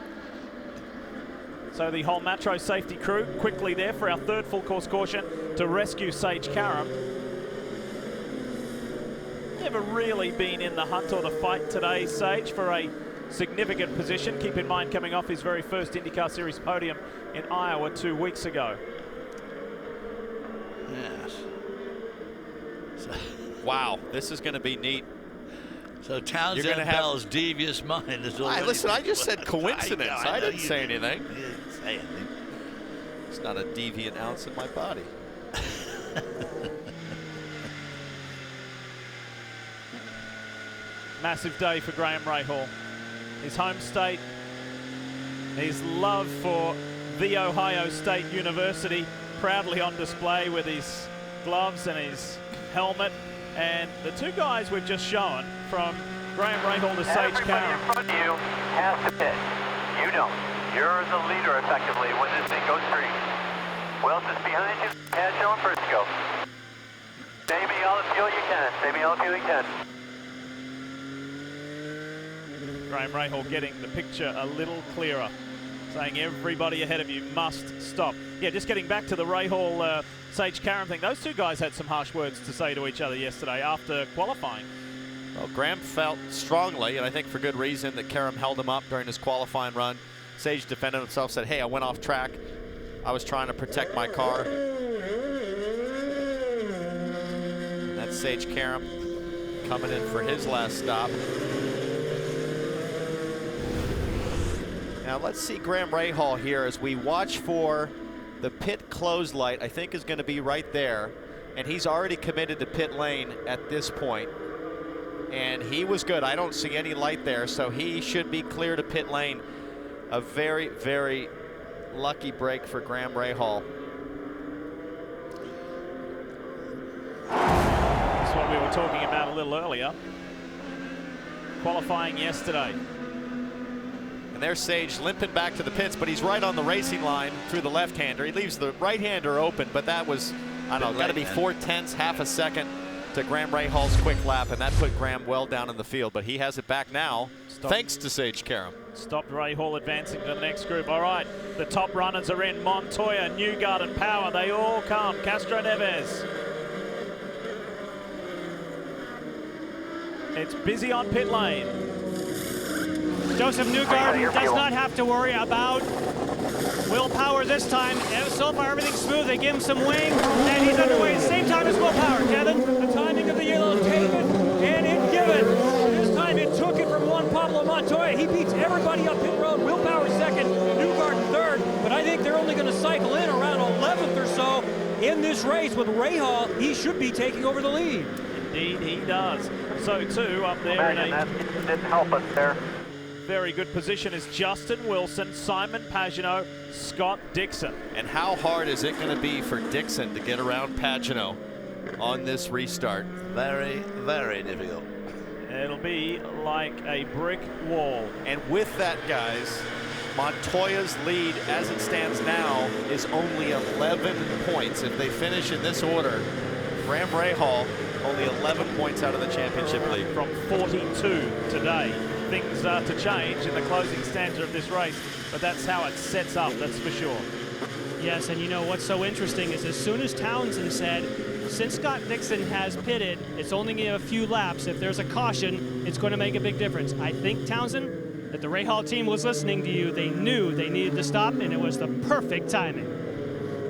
So the whole Matro safety crew quickly there for our third full course caution to rescue Sage Karam. Never really been in the hunt or the fight today, Sage, for a significant position. Keep in mind, coming off his very first IndyCar Series podium in Iowa 2 weeks ago. Yes. So, wow, this is going to be neat. So Townsend Bell's devious mind is already... Listen, I just said coincidence. I didn't say anything. You didn't say anything. It's not a deviant ounce in my body. Massive day for Graham Rahal. His home state, his love for The Ohio State University, proudly on display with his gloves and his helmet. And the two guys we've just shown, from Graham Rahal to Sage Karam. Everybody in front of you has to pit. You don't. You're the leader effectively when this thing goes green. Who else is behind you? Head showing first go. Save me all the fuel you can. Save me all the fuel you can. Graham Rahal getting the picture a little clearer, saying everybody ahead of you must stop. Yeah, just getting back to the Rahal Sage Karam thing, those two guys had some harsh words to say to each other yesterday after qualifying. Well, Graham felt strongly, and I think for good reason, that Karam held him up during his qualifying run. Sage defended himself, said, hey, I went off track. I was trying to protect my car. And that's Sage Karam coming in for his last stop. Now let's see Graham Rahal here as we watch for the pit close light. I think is going to be right there. And he's already committed to pit lane at this point. And he was good. I don't see any light there, so he should be clear to pit lane. A very, very lucky break for Graham Rahal. That's what we were talking about a little earlier. Qualifying yesterday. And there's Sage limping back to the pits, but he's right on the racing line through the left-hander. He leaves the right-hander open, but that was, I don't know, got to be 4/10, half a second to Graham Rahal's quick lap, and that put Graham well down in the field, but he has it back now, thanks to Sage Karam. Stopped Rahal advancing to the next group. All right, the top runners are in. Montoya, Newgarden, Power, they all come. Castro Neves. It's busy on pit lane. Joseph Newgarden does not have to worry about Will Power this time. So far, everything's smooth. They give him some wing, and he's underway at the same time as Will Power. Kevin? The timing of the yellow taken and it given. This time it took it from Juan Pablo Montoya. He beats everybody up pit road. Will Power second, Newgarden third. But I think they're only going to cycle in around 11th or so in this race. With Rahal, he should be taking over the lead. Indeed, he does. So too up there in a didn't help us there. very good position is Justin Wilson, Simon Pagenaud, Scott Dixon. And how hard is it going to be for Dixon to get around Pagenaud on this restart? Very, very difficult. It'll be like a brick wall. And with that, guys, Montoya's lead as it stands now is only 11 points. If they finish in this order, Graham Rahal only 11 points out of the championship lead. From 42 today. Things are to change in the closing stanza of this race, but that's how it sets up, that's for sure. Yes, and you know what's so interesting is as soon as Townsend said, since Scott Dixon has pitted, it's only a few laps. If there's a caution, it's going to make a big difference. I think, Townsend, that the Rahal team was listening to you. They knew they needed to stop, and it was the perfect timing.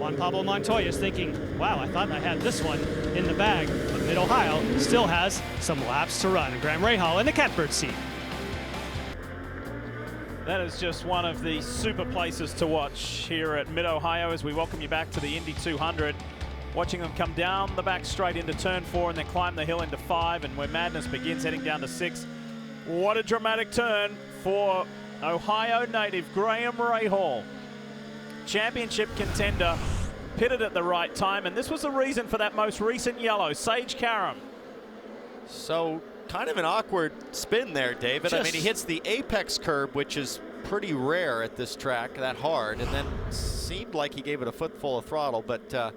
Juan Pablo Montoya is thinking, wow, I thought I had this one in the bag. But Mid-Ohio still has some laps to run. Graham Rahal in the catbird seat. That is just one of the super places to watch here at Mid-Ohio as we welcome you back to the Indy 200. Watching them come down the back straight into turn 4 and then climb the hill into 5, and where madness begins, heading down to 6. What a dramatic turn for Ohio native Graham Rahal. Championship contender, pitted at the right time, and this was the reason for that most recent yellow. Sage Karam. So kind of an awkward spin there, David. I mean, he hits the apex curb, which is pretty rare at this track, that hard, and then seemed like he gave it a foot full of throttle, but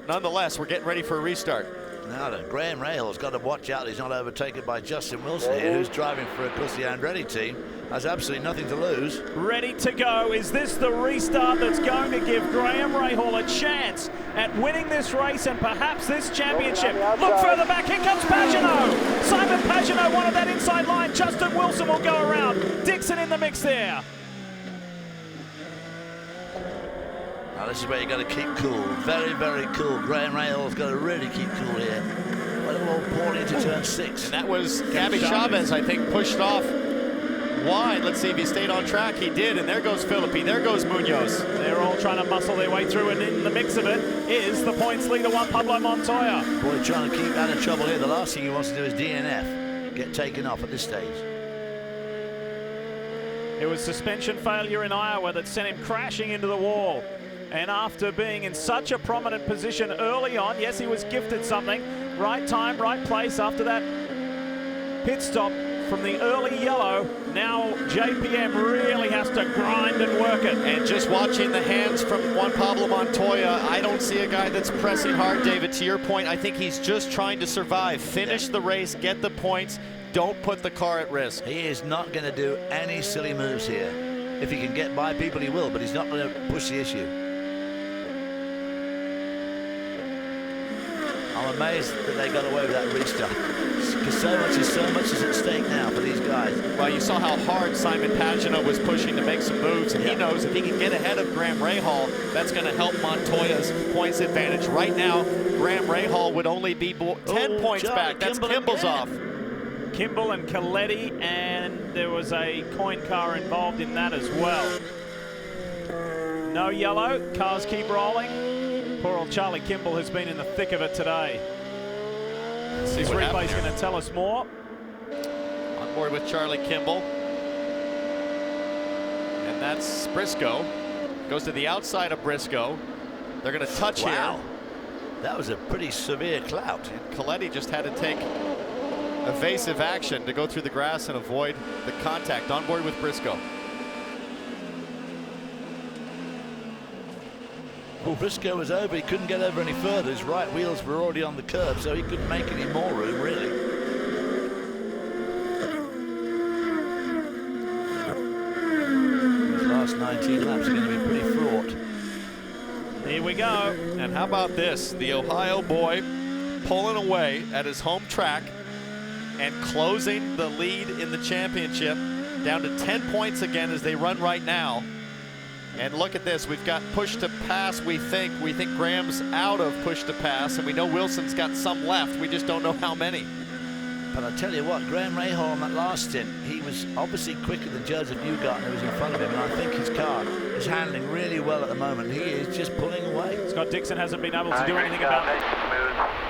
nonetheless, we're getting ready for a restart. Now then, Graham Rahal's got to watch out he's not overtaken by Justin Wilson here, who's driving for, of course, the Andretti team. Has absolutely nothing to lose. Ready to go. Is this the restart that's going to give Graham Rahal a chance at winning this race and perhaps this championship? Look further back. Here comes Pagenaud. Simon Pagenaud wanted that inside line. Justin Wilson will go around. Dixon in the mix there. Now this is where you got to keep cool. Very, very cool. Graham Rahal's got to really keep cool here. A little pouring into turn 6. And that was Gabby Chavez, I think, pushed off wide. Let's see if he stayed on track. He did, and there goes Philippi. There goes Munoz. They're all trying to muscle their way through, and in the mix of it is the points leader, Juan Pablo Montoya. Boy, trying to keep out of trouble here. The last thing he wants to do is DNF. Get taken off at this stage. It was suspension failure in Iowa that sent him crashing into the wall. And after being in such a prominent position early on, yes, he was gifted something. Right time, right place after that pit stop from the early yellow. Now JPM really has to grind and work it. And just watching the hands from Juan Pablo Montoya, I don't see a guy that's pressing hard, David. To your point, I think he's just trying to survive. Finish the race, get the points, don't put the car at risk. He is not going to do any silly moves here. If he can get by people, he will, but he's not going to push the issue. I'm amazed that they got away with that restart. because so much is at stake now for these guys. Well, you saw how hard Simon Pagenaud was pushing to make some moves, and he knows if he can get ahead of Graham Rahal, that's going to help Montoya's points advantage. Right now, Graham Rahal would only be 10 points back. That's Kimball's off. Kimball and Coletti, and there was a coin car involved in that as well. No yellow, cars keep rolling. Poor old Charlie Kimball has been in the thick of it today. This replay's going to tell us more. On board with Charlie Kimball. And that's Briscoe. Goes to the outside of Briscoe. They're going to touch here. That was a pretty severe clout. And Coletti just had to take evasive action to go through the grass and avoid the contact. On board with Briscoe. Well, Briscoe was over. He couldn't get over any further. His right wheels were already on the curb, so he couldn't make any more room, really. His last 19 laps are going to be pretty fraught. Here we go. And how about this? The Ohio boy pulling away at his home track and closing the lead in the championship down to 10 points again as they run right now. And look at this, we've got push to pass, we think. We think Graham's out of push to pass, and we know Wilson's got some left. We just don't know how many. But I tell you what, Graham Rahal on that last stint, he was obviously quicker than Joseph Newgarden, who was in front of him, and I think his car is handling really well at the moment. He is just pulling away. Scott Dixon hasn't been able to do anything about it.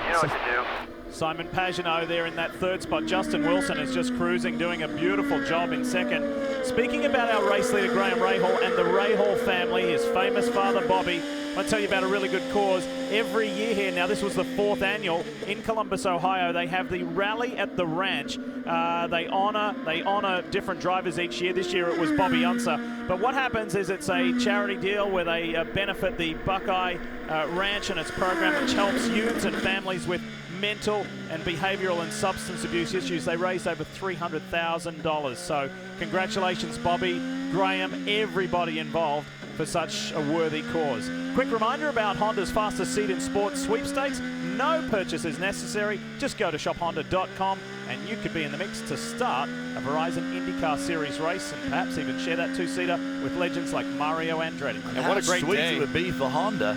You know what to do. Simon Pagenaud there in that third spot. Justin Wilson is just cruising, doing a beautiful job in second. Speaking about our race leader, Graham Rahal, and the Rahal family, his famous father, Bobby, I'll tell you about a really good cause. Every year here, now this was the 4th annual, in Columbus, Ohio, they have the Rally at the Ranch. They honor different drivers each year. This year it was Bobby Unser. But what happens is it's a charity deal where they benefit the Buckeye Ranch and its program, which helps youths and families with mental and behavioral and substance abuse issues. They raised over $300,000. So congratulations, Bobby, Graham, everybody involved for such a worthy cause. Quick reminder about Honda's fastest seat in sports sweepstakes. No purchase is necessary. Just go to shophonda.com and you could be in the mix to start a Verizon IndyCar Series race and perhaps even share that two-seater with legends like Mario Andretti. And what a great day it would be for Honda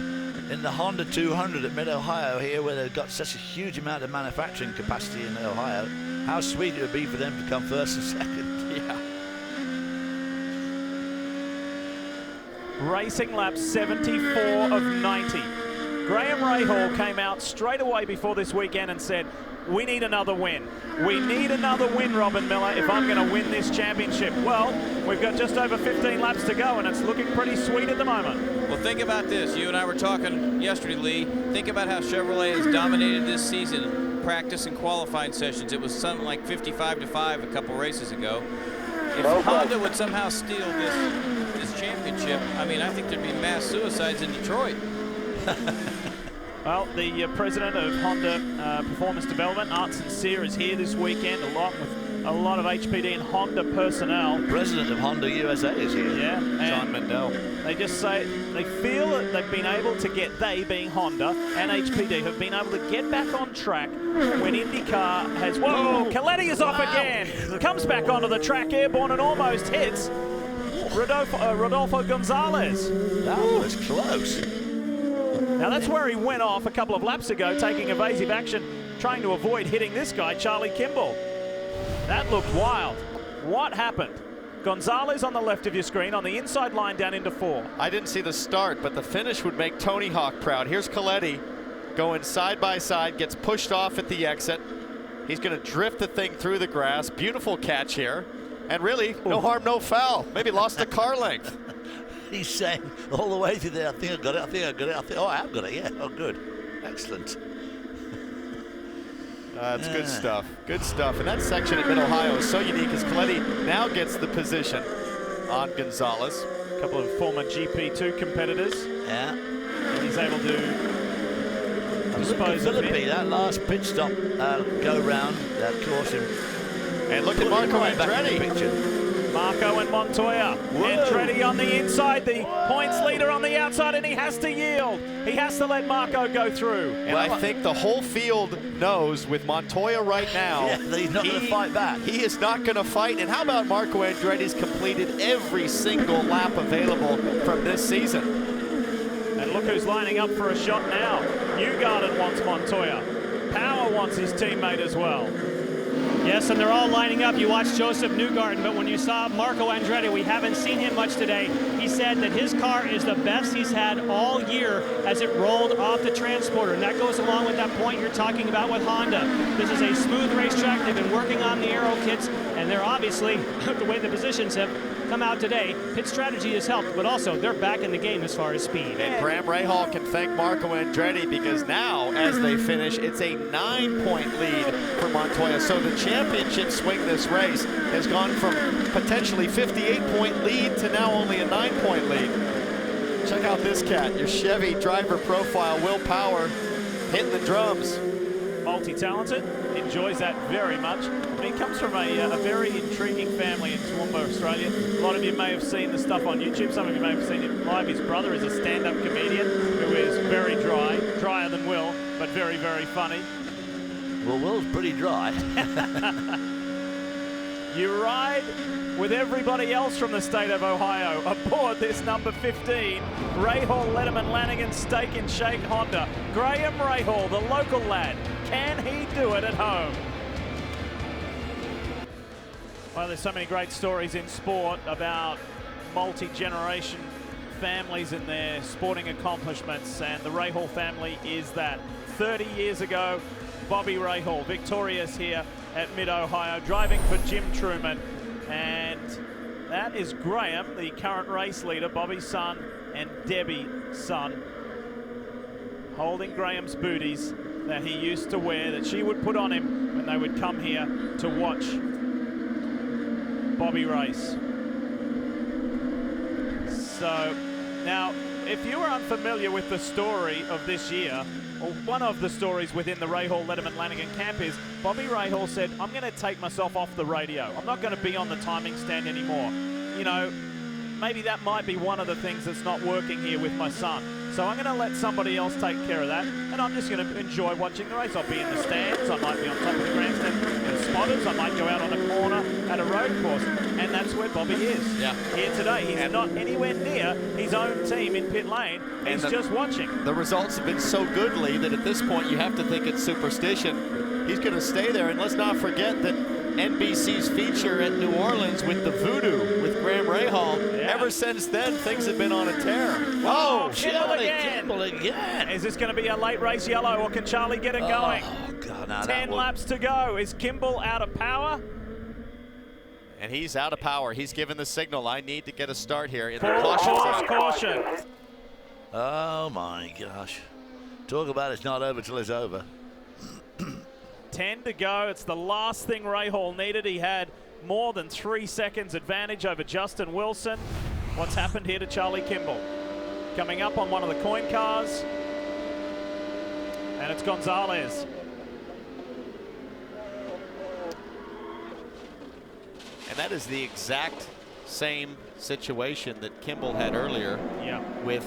in the Honda 200 at Mid-Ohio here, where they've got such a huge amount of manufacturing capacity in Ohio. How sweet it would be for them to come first and second. Yeah. Racing lap 74 of 90. Graham Rahal came out straight away before this weekend and said, we need another win. We need another win, Robin Miller, if I'm going to win this championship. Well, we've got just over 15 laps to go, and it's looking pretty sweet at the moment. Well, think about this. You and I were talking yesterday, Lee. Think about how Chevrolet has dominated this season in practice and qualifying sessions. It was something like 55-5 a couple races ago. If Honda would somehow steal this championship, I mean, I think there'd be mass suicides in Detroit. Well, the president of Honda Performance Development, Art Sincere, is here this weekend, along with a lot of HPD and Honda personnel. President of Honda USA is here. Yeah, John Mendel. They just say they feel that they've been able to get, they being Honda and HPD, have been able to get back on track when IndyCar has. Whoa, Coletti is off again. Comes back onto the track, airborne, and almost hits Rodolfo Gonzalez. That was close. Now that's where he went off a couple of laps ago, taking evasive action, trying to avoid hitting this guy, Charlie Kimball. That looked wild. What happened? Gonzalez on the left of your screen, on the inside line down into 4. I didn't see the start, but the finish would make Tony Hawk proud. Here's Coletti going side by side, gets pushed off at the exit. He's going to drift the thing through the grass. Beautiful catch here. And really, no harm, no foul. Maybe lost a car length. He's saying all the way through there, I think I got it, I think I got it, I think, oh, I have got it, yeah, oh, good. Excellent. That's good stuff, good stuff. And that section at Mid-Ohio is so unique as Coletti now gets the position on Gonzalez. A couple of former GP2 competitors. Yeah. And he's able to dispose of it. That last pit stop go round, that caution. And look at Marco Andretti. Marco and Montoya. Andretti on the inside, the points leader on the outside, and he has to yield. He has to let Marco go through. And I think the whole field knows with Montoya right now, that he's not going to fight back. He is not going to fight. And how about Marco Andretti's completed every single lap available from this season? And look who's lining up for a shot now. Newgarden wants Montoya. Power wants his teammate as well. Yes, and they're all lining up. You watched Joseph Newgarden, but when you saw Marco Andretti, we haven't seen him much today. He said that his car is the best he's had all year as it rolled off the transporter, and that goes along with that point you're talking about with Honda. This is a smooth racetrack. They've been working on the aero kits, and they're obviously, the way the positions have come out today, pit strategy has helped, but also they're back in the game as far as speed. And Graham Rahal can thank Marco Andretti because now, as they finish, it's a 9-point lead for Montoya. So the championship swing this race has gone from potentially 58-point lead to now only a 9-point lead. Check out this cat, your Chevy driver profile, Will Power, hitting the drums. Multi-talented, enjoys that very much. I mean, he comes from a very intriguing family in Toowoomba, Australia. A lot of you may have seen the stuff on YouTube. Some of you may have seen him live. His brother is a stand-up comedian who is very dry, drier than Will, but very, very funny. Well, Will's pretty dry. You ride with everybody else from the state of Ohio aboard this number 15, Rahal, Letterman, Lanigan, Steak and Shake Honda. Graham Rahal, the local lad. Can he do it at home? Well, there's so many great stories in sport about multi-generation families and their sporting accomplishments, and the Rahal family is that. 30 years ago, Bobby Rahal, victorious here at Mid-Ohio, driving for Jim Truman. And that is Graham, the current race leader, Bobby's son and Debbie's son, holding Graham's booties that he used to wear, that she would put on him when they would come here to watch Bobby race. So now, if you are unfamiliar with the story of this year, or one of the stories within the Rahal, Letterman, Lanigan camp is Bobby Rahal said, I'm going to take myself off the radio. I'm not going to be on the timing stand anymore. You know, maybe that might be one of the things that's not working here with my son. So I'm going to let somebody else take care of that, and I'm just going to enjoy watching the race. I'll be in the stands, I might be on top of the grandstand with spotters, I might go out on a corner at a road course, and that's where Bobby is here today. He's not anywhere near his own team in pit lane, he's just watching. The results have been so good, Lee, that at this point you have to think it's superstition. He's going to stay there, and let's not forget that NBC's feature at New Orleans with the Voodoo with Graham Rahal. Ever since then, things have been on a tear. Oh, Kimball again. Is this going to be a late race yellow, or can Charlie get it going? Oh, God, no, 10 laps to go. Is Kimball out of power? And he's out of power. He's given the signal. I need to get a start here. In the caution. Oh, my gosh. Talk about it's not over till it's over. 10 to go. It's the last thing Rahal needed. He had more than 3 seconds advantage over Justin Wilson. What's happened here to Charlie Kimball? Coming up on one of the coin cars. And it's Gonzalez. And that is the exact same situation that Kimball had earlier with,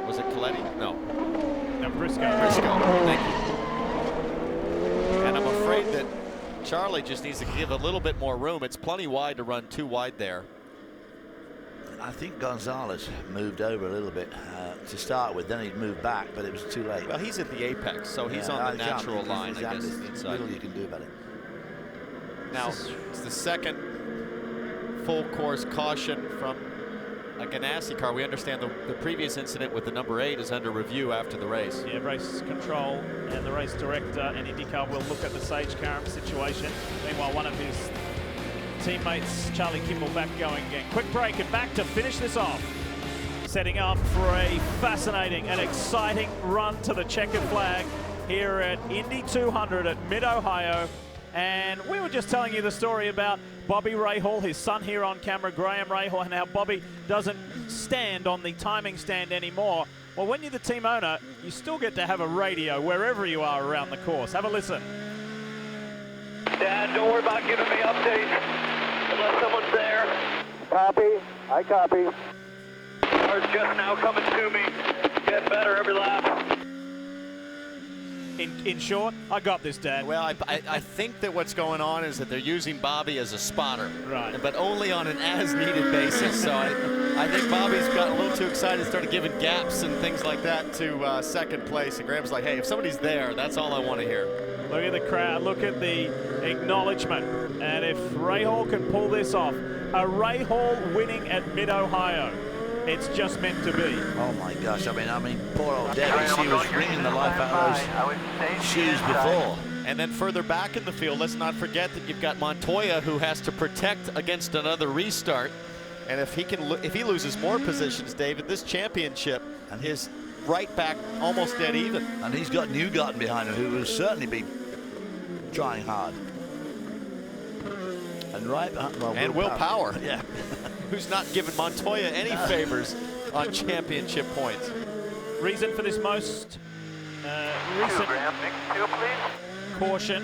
was it Coletti? No, Briscoe. Thank you. And I'm afraid that Charlie just needs to give a little bit more room. It's plenty wide to run too wide there. I think Gonzalez moved over a little bit to start with, then he moved back, but it was too late. Well, he's at the apex, so he's on the natural line, I guess, inside. Little you can do about it. Now, it's the second full course caution from a Ganassi car. We understand the previous incident with the number 8 is under review after the race. Yeah, race control and the race director and IndyCar will look at the Sage Karam situation. Meanwhile, one of his teammates, Charlie Kimball, back going again. Quick break and back to finish this off. Setting up for a fascinating and exciting run to the checkered flag here at Indy 200 at Mid-Ohio. And we were just telling you the story about Bobby Rahal, his son here on camera, Graham Rahal, and how Bobby doesn't stand on the timing stand anymore. Well, when you're the team owner, you still get to have a radio wherever you are around the course. Have a listen. Dad, don't worry about giving me updates unless someone's there. clear. Copy. I copy. Car's just now coming to me. Getting better every lap. In short, I got this, Dad. Well, I think that what's going on is that they're using Bobby as a spotter. Right. But only on an as-needed basis. So I think Bobby's got a little too excited, started giving gaps and things like that to second place. And Graham's like, hey, if somebody's there, that's all I want to hear. Look at the crowd. Look at the acknowledgement. And if Rahal can pull this off, a Rahal winning at Mid-Ohio. It's just meant to be. Oh my gosh, I mean, poor old Debbie, she was wringing the life out of those shoes before. And then further back in the field, let's not forget that you've got Montoya, who has to protect against another restart. And if he loses more positions, David, this championship is right back almost dead even. And he's got Newgarden behind him, who will certainly be trying hard. And Will Power. Yeah. Who's not giving Montoya any favors on championship points. Reason for this most recent caution,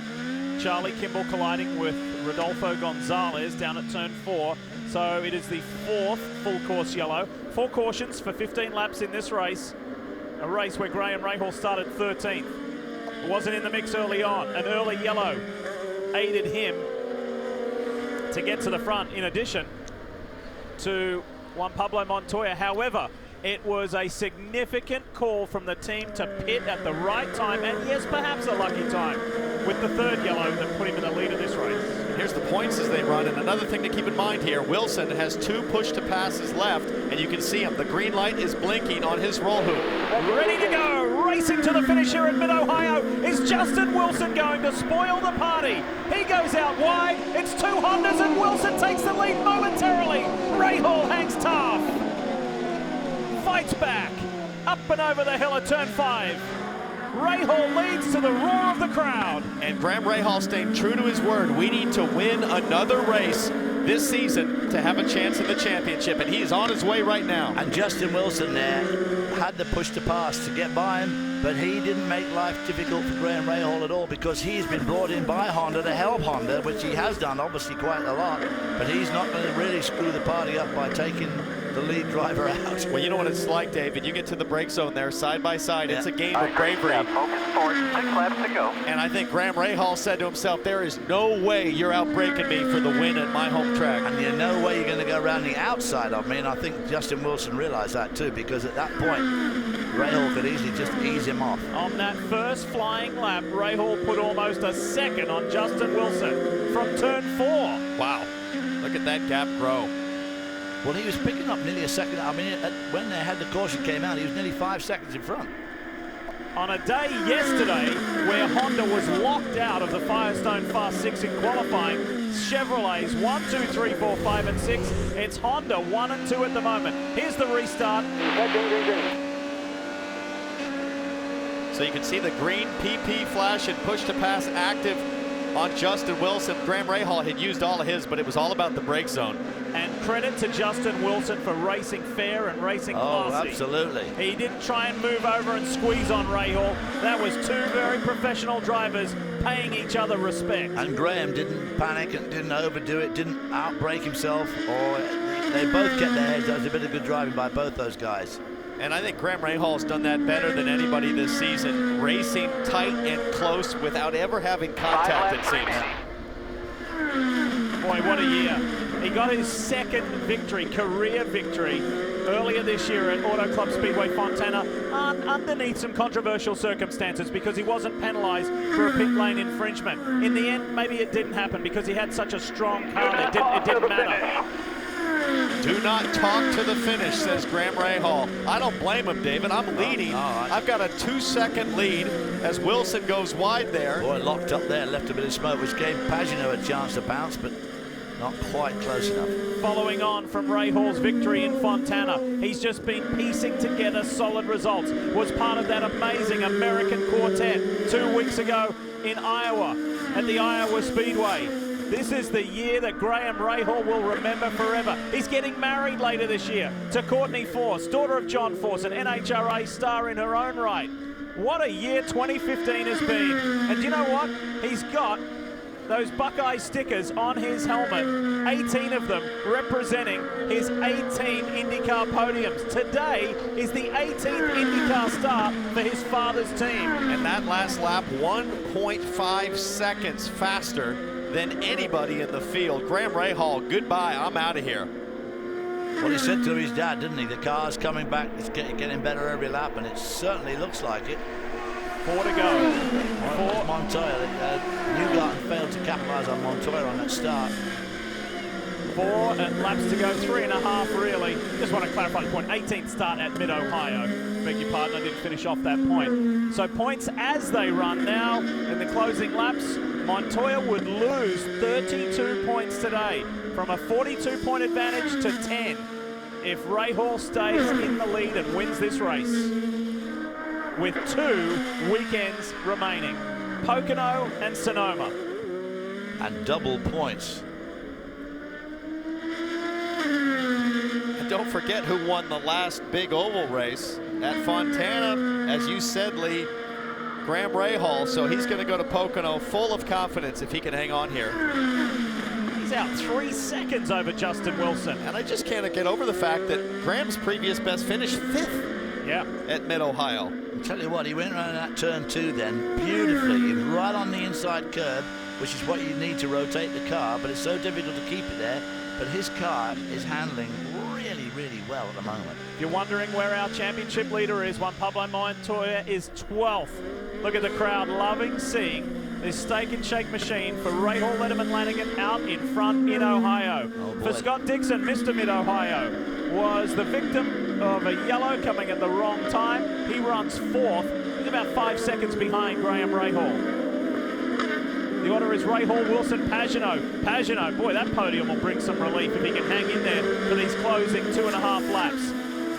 Charlie Kimball colliding with Rodolfo Gonzalez down at turn 4. So it is the 4th full course yellow. 4 cautions for 15 laps in this race. A race where Graham Rahal started 13th. Wasn't in the mix early on. An early yellow aided him to get to the front, in addition to Juan Pablo Montoya. However, it was a significant call from the team to pit at the right time, and yes, perhaps a lucky time, with the 3rd yellow that put him in the lead of this race. And here's the points as they run, and another thing to keep in mind here, Wilson has 2 push-to-passes left, and you can see him. The green light is blinking on his roll hoop. Ready to go, racing to the finish here at Mid-Ohio is Justin Wilson going to spoil the party. He goes out wide, it's 2 Hondas, and Wilson takes the lead momentarily. Rahal hangs tough. Fights back, up and over the hill at turn 5. Rahal leads to the roar of the crowd. And Graham Rahal staying true to his word. We need to win another race this season to have a chance in the championship, and he is on his way right now. And Justin Wilson there had the push to pass to get by him, but he didn't make life difficult for Graham Rahal at all, because he's been brought in by Honda to help Honda, which he has done obviously quite a lot, but he's not going to really screw the party up by taking the lead driver out. Well, you know what it's like, David. You get to the brake zone there, side by side. Yeah. It's a game of bravery. Focus forward, 6 laps to go. And I think Graham Rahal said to himself, there is no way you're out-braking me for the win at my home track. And there's no way you're going to go around the outside of me, and I think Justin Wilson realized that too, because at that point, Rahal could easily just ease him off. On that first flying lap, Rahal put almost a second on Justin Wilson from turn 4. Wow, look at that gap grow. Well, he was picking up nearly a second. I mean, when they had the caution came out, he was nearly 5 seconds in front. On a day yesterday where Honda was locked out of the Firestone Fast 6 in qualifying, Chevrolets 1, 2, 3, 4, 5, and 6. It's Honda 1 and 2 at the moment. Here's the restart. So you can see the green PP flash and push to pass active on Justin Wilson. Graham Rahal had used all of his, but it was all about the brake zone. And credit to Justin Wilson for racing fair and racing classy. Oh, absolutely. He didn't try and move over and squeeze on Rahal. That was 2 very professional drivers paying each other respect. And Graham didn't panic and didn't overdo it, didn't outbrake himself, or they both kept their heads. That was a bit of good driving by both those guys. And I think Graham Rahal's done that better than anybody this season, racing tight and close without ever having contact, it seems. Boy, what a year. He got his 2nd victory, career victory, earlier this year at Auto Club Speedway Fontana, underneath some controversial circumstances because he wasn't penalized for a pit lane infringement. In the end, maybe it didn't happen because he had such a strong car that it didn't matter. Do not talk to the finish, says Graham Rahal. I don't blame him, David. I'm leading. I've got a 2-second lead as Wilson goes wide there. Boy, locked up there, left a bit of smoke, which gave Pagino a chance to bounce, but not quite close enough. Following on from Rahal's victory in Fontana, he's just been piecing together solid results. Was part of that amazing American quartet 2 weeks ago in Iowa at the Iowa Speedway. This is the year that Graham Rahal will remember forever. He's getting married later this year to Courtney Force, daughter of John Force, an NHRA star in her own right. What a year 2015 has been. And you know what? He's got those Buckeye stickers on his helmet, 18 of them representing his 18 IndyCar podiums. Today is the 18th IndyCar start for his father's team. And that last lap, 1.5 seconds faster than anybody in the field. Graham Rahal, goodbye, I'm out of here. Well, he said to his dad, didn't he? The car's coming back, it's getting better every lap, and it certainly looks like it. 4 to go. Well, Montoya, Newgarden failed to capitalize on Montoya on that start. 4 laps to go, 3.5 really. Just want to clarify the point, 18th start at Mid-Ohio. Beg your pardon, I didn't finish off that point. So points as they run now in the closing laps. Montoya would lose 32 points today from a 42-point advantage to 10 if Rahal stays in the lead and wins this race. With 2 weekends remaining, Pocono and Sonoma. And double points. And don't forget who won the last big oval race at Fontana, as you said, Lee, Graham Rahal. So he's going to go to Pocono full of confidence if he can hang on here. He's out 3 seconds over Justin Wilson. And I just can't get over the fact that Graham's previous best finish 5th at Mid-Ohio. I'll tell you what, he went around that turn 2 then beautifully. He was right on the inside curb, which is what you need to rotate the car, but it's so difficult to keep it there. But his car is handling really, really well at the moment. If you're wondering where our championship leader is, Juan Pablo Montoya is 12th. Look at the crowd loving seeing this steak and shake machine for Rahal, Letterman, Lanigan out in front in Ohio. For Scott Dixon, Mr. Mid-Ohio was the victim of a yellow coming at the wrong time. He runs 4th. He's about 5 seconds behind Graham Rahal. The order is Rahal, Wilson, Pagenaud. Pagenaud, boy, that podium will bring some relief if he can hang in there for these closing 2.5 laps.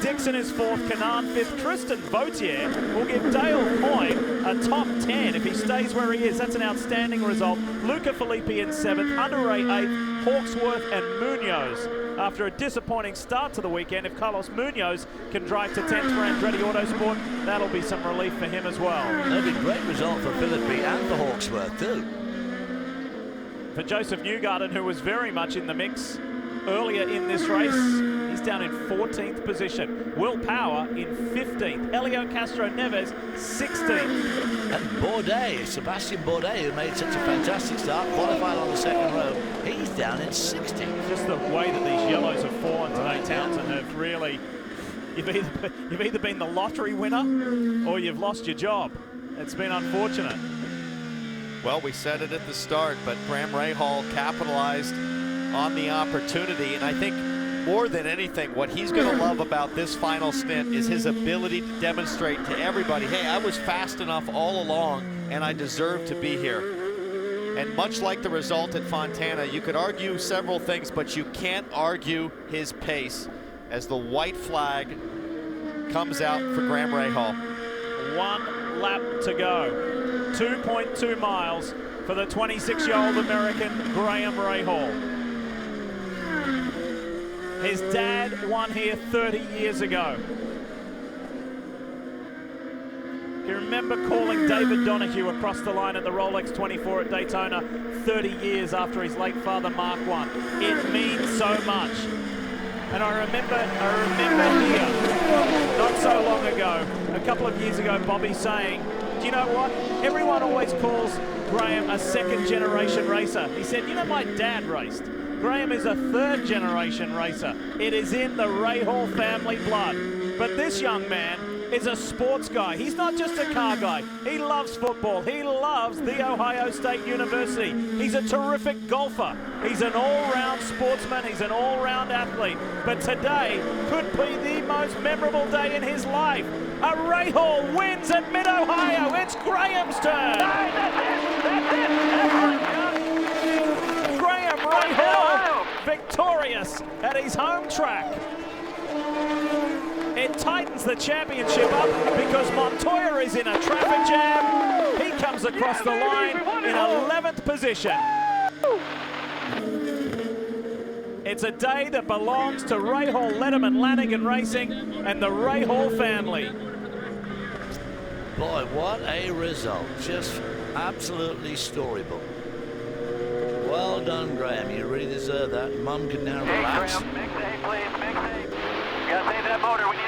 Dixon is 4th, Kanaan 5th. Tristan Vautier will give Dale Coyne a top 10 if he stays where he is. That's an outstanding result. Luca Filippi in 7th, Hunter-Reay 8th, Hawksworth and Munoz. After a disappointing start to the weekend, if Carlos Munoz can drive to 10th for Andretti Autosport, that'll be some relief for him as well. That'll be a great result for Filippi and for Hawksworth too. For Joseph Newgarden, who was very much in the mix earlier in this race, he's down in 14th position. Will Power in 15th. Elio Castro Neves 16th. And Bourdais, Sebastian Bourdais, who made such a fantastic start, qualified on the second row, he's down in 16th. Just the way that these yellows have fallen today, Townsend, have really, you've either been the lottery winner or you've lost your job. It's been unfortunate. Well, we said it at the start, but Graham Rahal capitalized on the opportunity. And I think more than anything, what he's going to love about this final stint is his ability to demonstrate to everybody, hey, I was fast enough all along and I deserve to be here. And much like the result at Fontana, you could argue several things, but you can't argue his pace as the white flag comes out for Graham Rahal. 1 lap to go. 2.2 miles for the 26-year-old American Graham Rahal. His dad won here 30 years ago. You remember calling David Donahue across the line at the Rolex 24 at Daytona 30 years after his late father Mark won. It means so much. And I remember here, not so long ago, a couple of years ago, Bobby saying, do you know what? Everyone always calls Graham a second-generation racer. He said, you know, my dad raced. Graham is a third-generation racer. It is in the Rahal family blood. But this young man is a sports guy. He's not just a car guy. He loves football. He loves The Ohio State University. He's a terrific golfer. He's an all-round sportsman. He's an all-round athlete. But today could be the most memorable day in his life. A Rahal wins at Mid-Ohio. It's Graham's turn. Graham Rahal victorious at his home track. It tightens the championship up because Montoya is in a traffic jam. He comes across the line in 11th position. It's a day that belongs to Rahal, Letterman, Lanigan Racing and the Rahal family. Boy, what a result. Just absolutely storybook. Well done, Graham. You really deserve that. Mum can now relax. Graham, mix A, please, mix A. You gotta save that motor. We need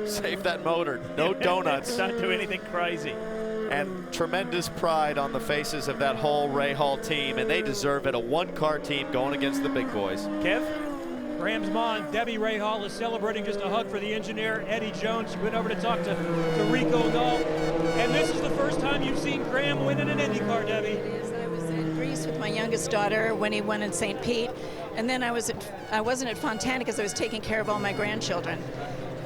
it. Save that motor. No donuts. Don't do anything crazy. And tremendous pride on the faces of that whole Ray Hall team, and they deserve it. A one-car team going against the big boys. Kev? Graham's mom, Debbie Ray Hall, is celebrating. Just a hug for the engineer, Eddie Jones. She went over to talk to Rico Dahl. And this is the first time you've seen Graham win in an IndyCar, Debbie. It is. I was in Greece with my youngest daughter when he won in St. Pete. And then I wasn't at Fontana because I was taking care of all my grandchildren.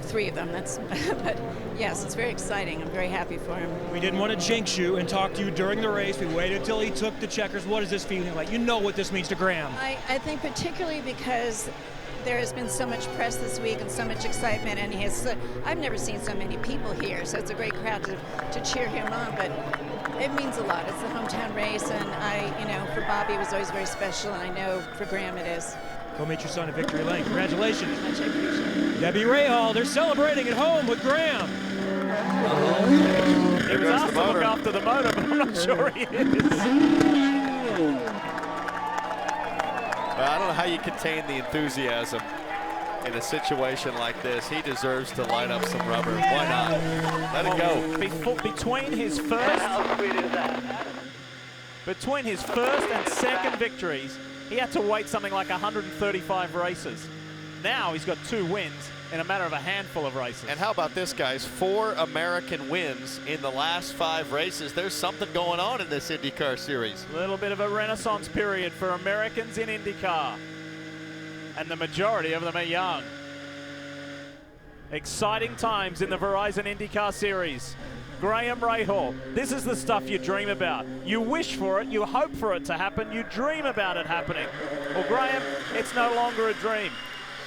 3 of them. But yes, it's very exciting. I'm very happy for him. We didn't want to jinx you and talk to you during the race. We waited till he took the checkers. What is this feeling like? You know what this means to Graham. I think particularly because there has been so much press this week and so much excitement, and I've never seen so many people here, so it's a great crowd to cheer him on, but it means a lot. It's a hometown race, and for Bobby it was always very special, and I know for Graham it is. Go meet your son at Victory Lane. Congratulations. Much I appreciate it. Debbie Ray Hall, they're celebrating at home with Graham. He was asked to look after the motor, but I'm not sure he is. I don't know how you contain the enthusiasm in a situation like this. He deserves to light up some rubber. Why not? Let it go. Between his first and second victories, he had to wait something like 135 races. Now he's got 2 wins in a matter of a handful of races. And how about this, guys? 4 American wins in the last 5 races. There's something going on in this IndyCar series. A little bit of a renaissance period for Americans in IndyCar. And the majority of them are young. Exciting times in the Verizon IndyCar series. Graham Rahal, this is the stuff you dream about. You wish for it, you hope for it to happen, you dream about it happening. Well, Graham, it's no longer a dream.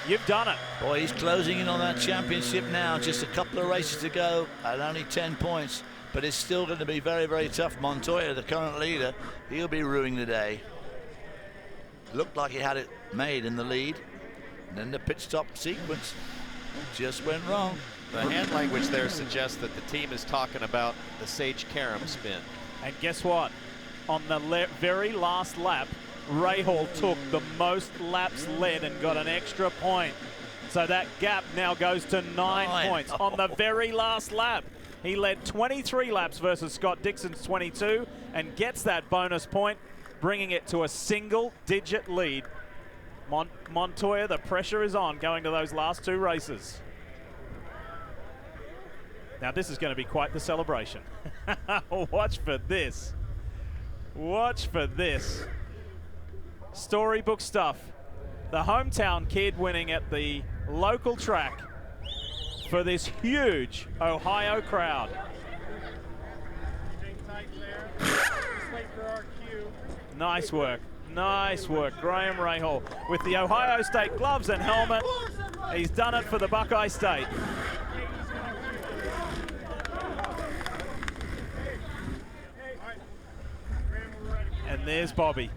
You've done it. Boy, he's closing in on that championship now. Just a couple of races to go at only 10 points. But it's still going to be very, very tough. Montoya, the current leader, he'll be ruining the day. Looked like he had it made in the lead. And then the pit stop sequence just went wrong. The hand language there suggests that the team is talking about the Sage Karam spin. And guess what? On the very last lap, Rahal took the most laps led and got an extra point. So that gap now goes to 9 points. On the very last lap, he led 23 laps versus Scott Dixon's 22 and gets that bonus point, bringing it to a single-digit lead. Montoya, the pressure is on going to those last 2 races. Now this is going to be quite the celebration. Watch for this. Watch for this. Storybook stuff. The hometown kid winning at the local track for this huge Ohio crowd. Nice work. Nice work. Graham Rahal with the Ohio State gloves and helmet. He's done it for the Buckeye State. And there's Bobby.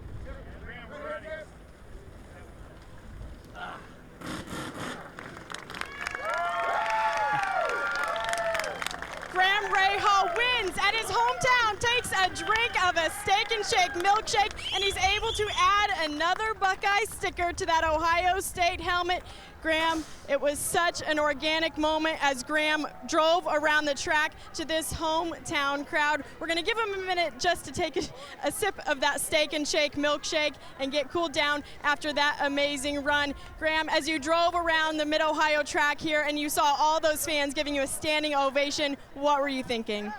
Graham Rahal wins at his hometown, takes a drink of a Steak and Shake milkshake, and he's able to add another Buckeye sticker to that Ohio State helmet. Graham, it was such an organic moment as Graham drove around the track to this hometown crowd. We're going to give him a minute just to take a sip of that Steak and Shake milkshake and get cooled down after that amazing run. Graham, as you drove around the Mid-Ohio track here and you saw all those fans giving you a standing ovation, what were you thinking?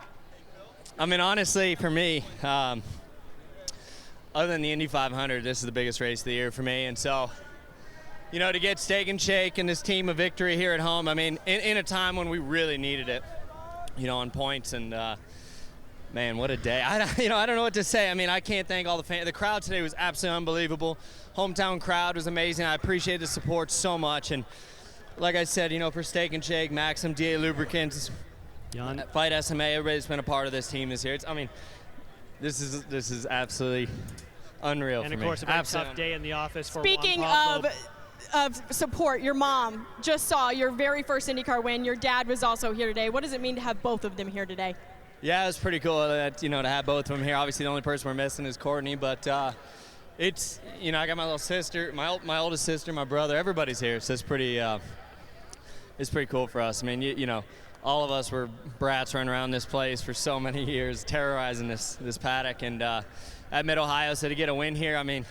I mean, honestly, for me, other than the Indy 500, this is the biggest race of the year for me. And so, you know, to get Steak and Shake and this team a victory here at home, I mean, in a time when we really needed it, you know, on points. And, man, what a day. I don't know what to say. I mean, I can't thank all the fans. The crowd today was absolutely unbelievable. Hometown crowd was amazing. I appreciate the support so much. And like I said, you know, for Steak and Shake, Maxim, DA Lubricants, Fight SMA, everybody's been a part of this team this year. I mean, this is absolutely unreal for me. And, of course, a very tough day in the office for Speaking of support, your mom just saw your very first IndyCar win. Your dad was also here today. What does it mean to have both of them here today? Yeah, it's pretty cool that, to have both of them here. Obviously, the only person we're missing is Courtney, but it's, I got my little sister, my oldest sister, my brother, everybody's here, so it's pretty cool for us. I mean, all of us were brats running around this place for so many years, terrorizing this paddock, and at Mid-Ohio, so to get a win here, I mean,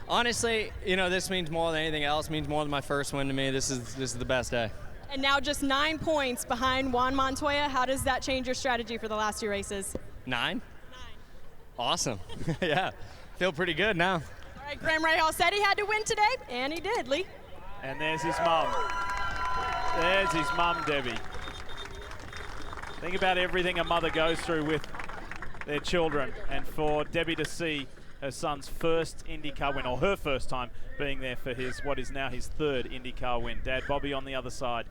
honestly, this means more than anything else, means more than my first win to me. This is the best day. And now just 9 points behind Juan Montoya. How does that change your strategy for the last 2 races? 9? Awesome. Yeah, feel pretty good now. All right, Graham Rahal said he had to win today, and he did, Lee. And there's his mum. There's his mum, Debbie. Think about everything a mother goes through with their children, and for Debbie to see her son's first IndyCar win, or her first time being there for what is now his 3rd IndyCar win. Dad Bobby on the other side.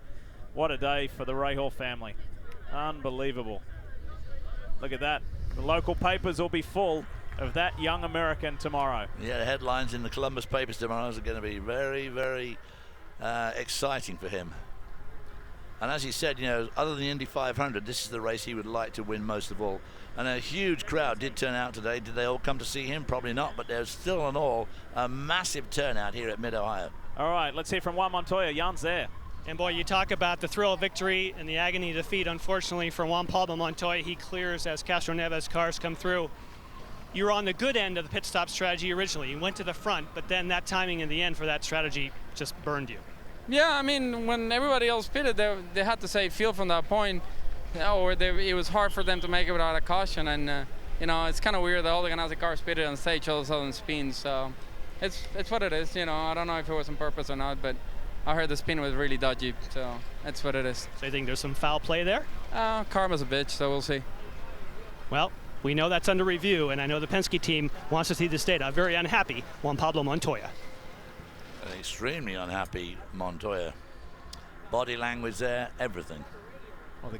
What a day for the Rahal family. Unbelievable. Look at that. The local papers will be full of that young American tomorrow. Yeah, the headlines in the Columbus papers tomorrow are going to be very, very exciting for him. And as he said, other than the Indy 500, this is the race he would like to win most of all. And a huge crowd did turn out today. Did they all come to see him? Probably not, but there's still in all a massive turnout here at Mid-Ohio. All right, let's hear from Juan Montoya. Jan's there. And boy, you talk about the thrill of victory and the agony of defeat. Unfortunately for Juan Pablo Montoya, he clears as Castro Neves cars come through. You were on the good end of the pit stop strategy originally. You went to the front, but then that timing in the end for that strategy just burned you. Yeah, I mean, when everybody else pitted, they had to say field from that point, or it was hard for them to make it without a caution. And, it's kind of weird that all the Ganassi cars pitted on stage all of a sudden spin. So it's what it is. I don't know if it was on purpose or not, but I heard the spin was really dodgy. So that's what it is. So you think there's some foul play there? Karma's a bitch, so we'll see. Well, we know that's under review, and I know the Penske team wants to see this data. Very unhappy, Juan Pablo Montoya. An extremely unhappy Montoya. Body language there, everything. Well,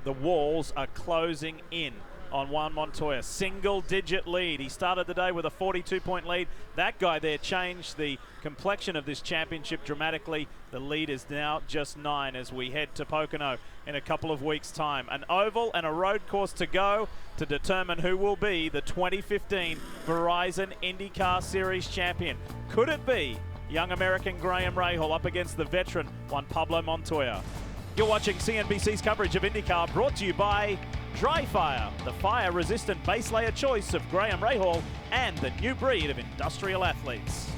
the walls are closing in on Juan Montoya. Single-digit lead. He started the day with a 42-point lead. That guy there changed the complexion of this championship dramatically. The lead is now just 9 as we head to Pocono in a couple of weeks' time. An oval and a road course to go to determine who will be the 2015 Verizon IndyCar Series champion. Could it be young American Graham Rahal up against the veteran Juan Pablo Montoya? You're watching CNBC's coverage of IndyCar, brought to you by Dry Fire, the fire-resistant base layer choice of Graham Rahal and the new breed of industrial athletes.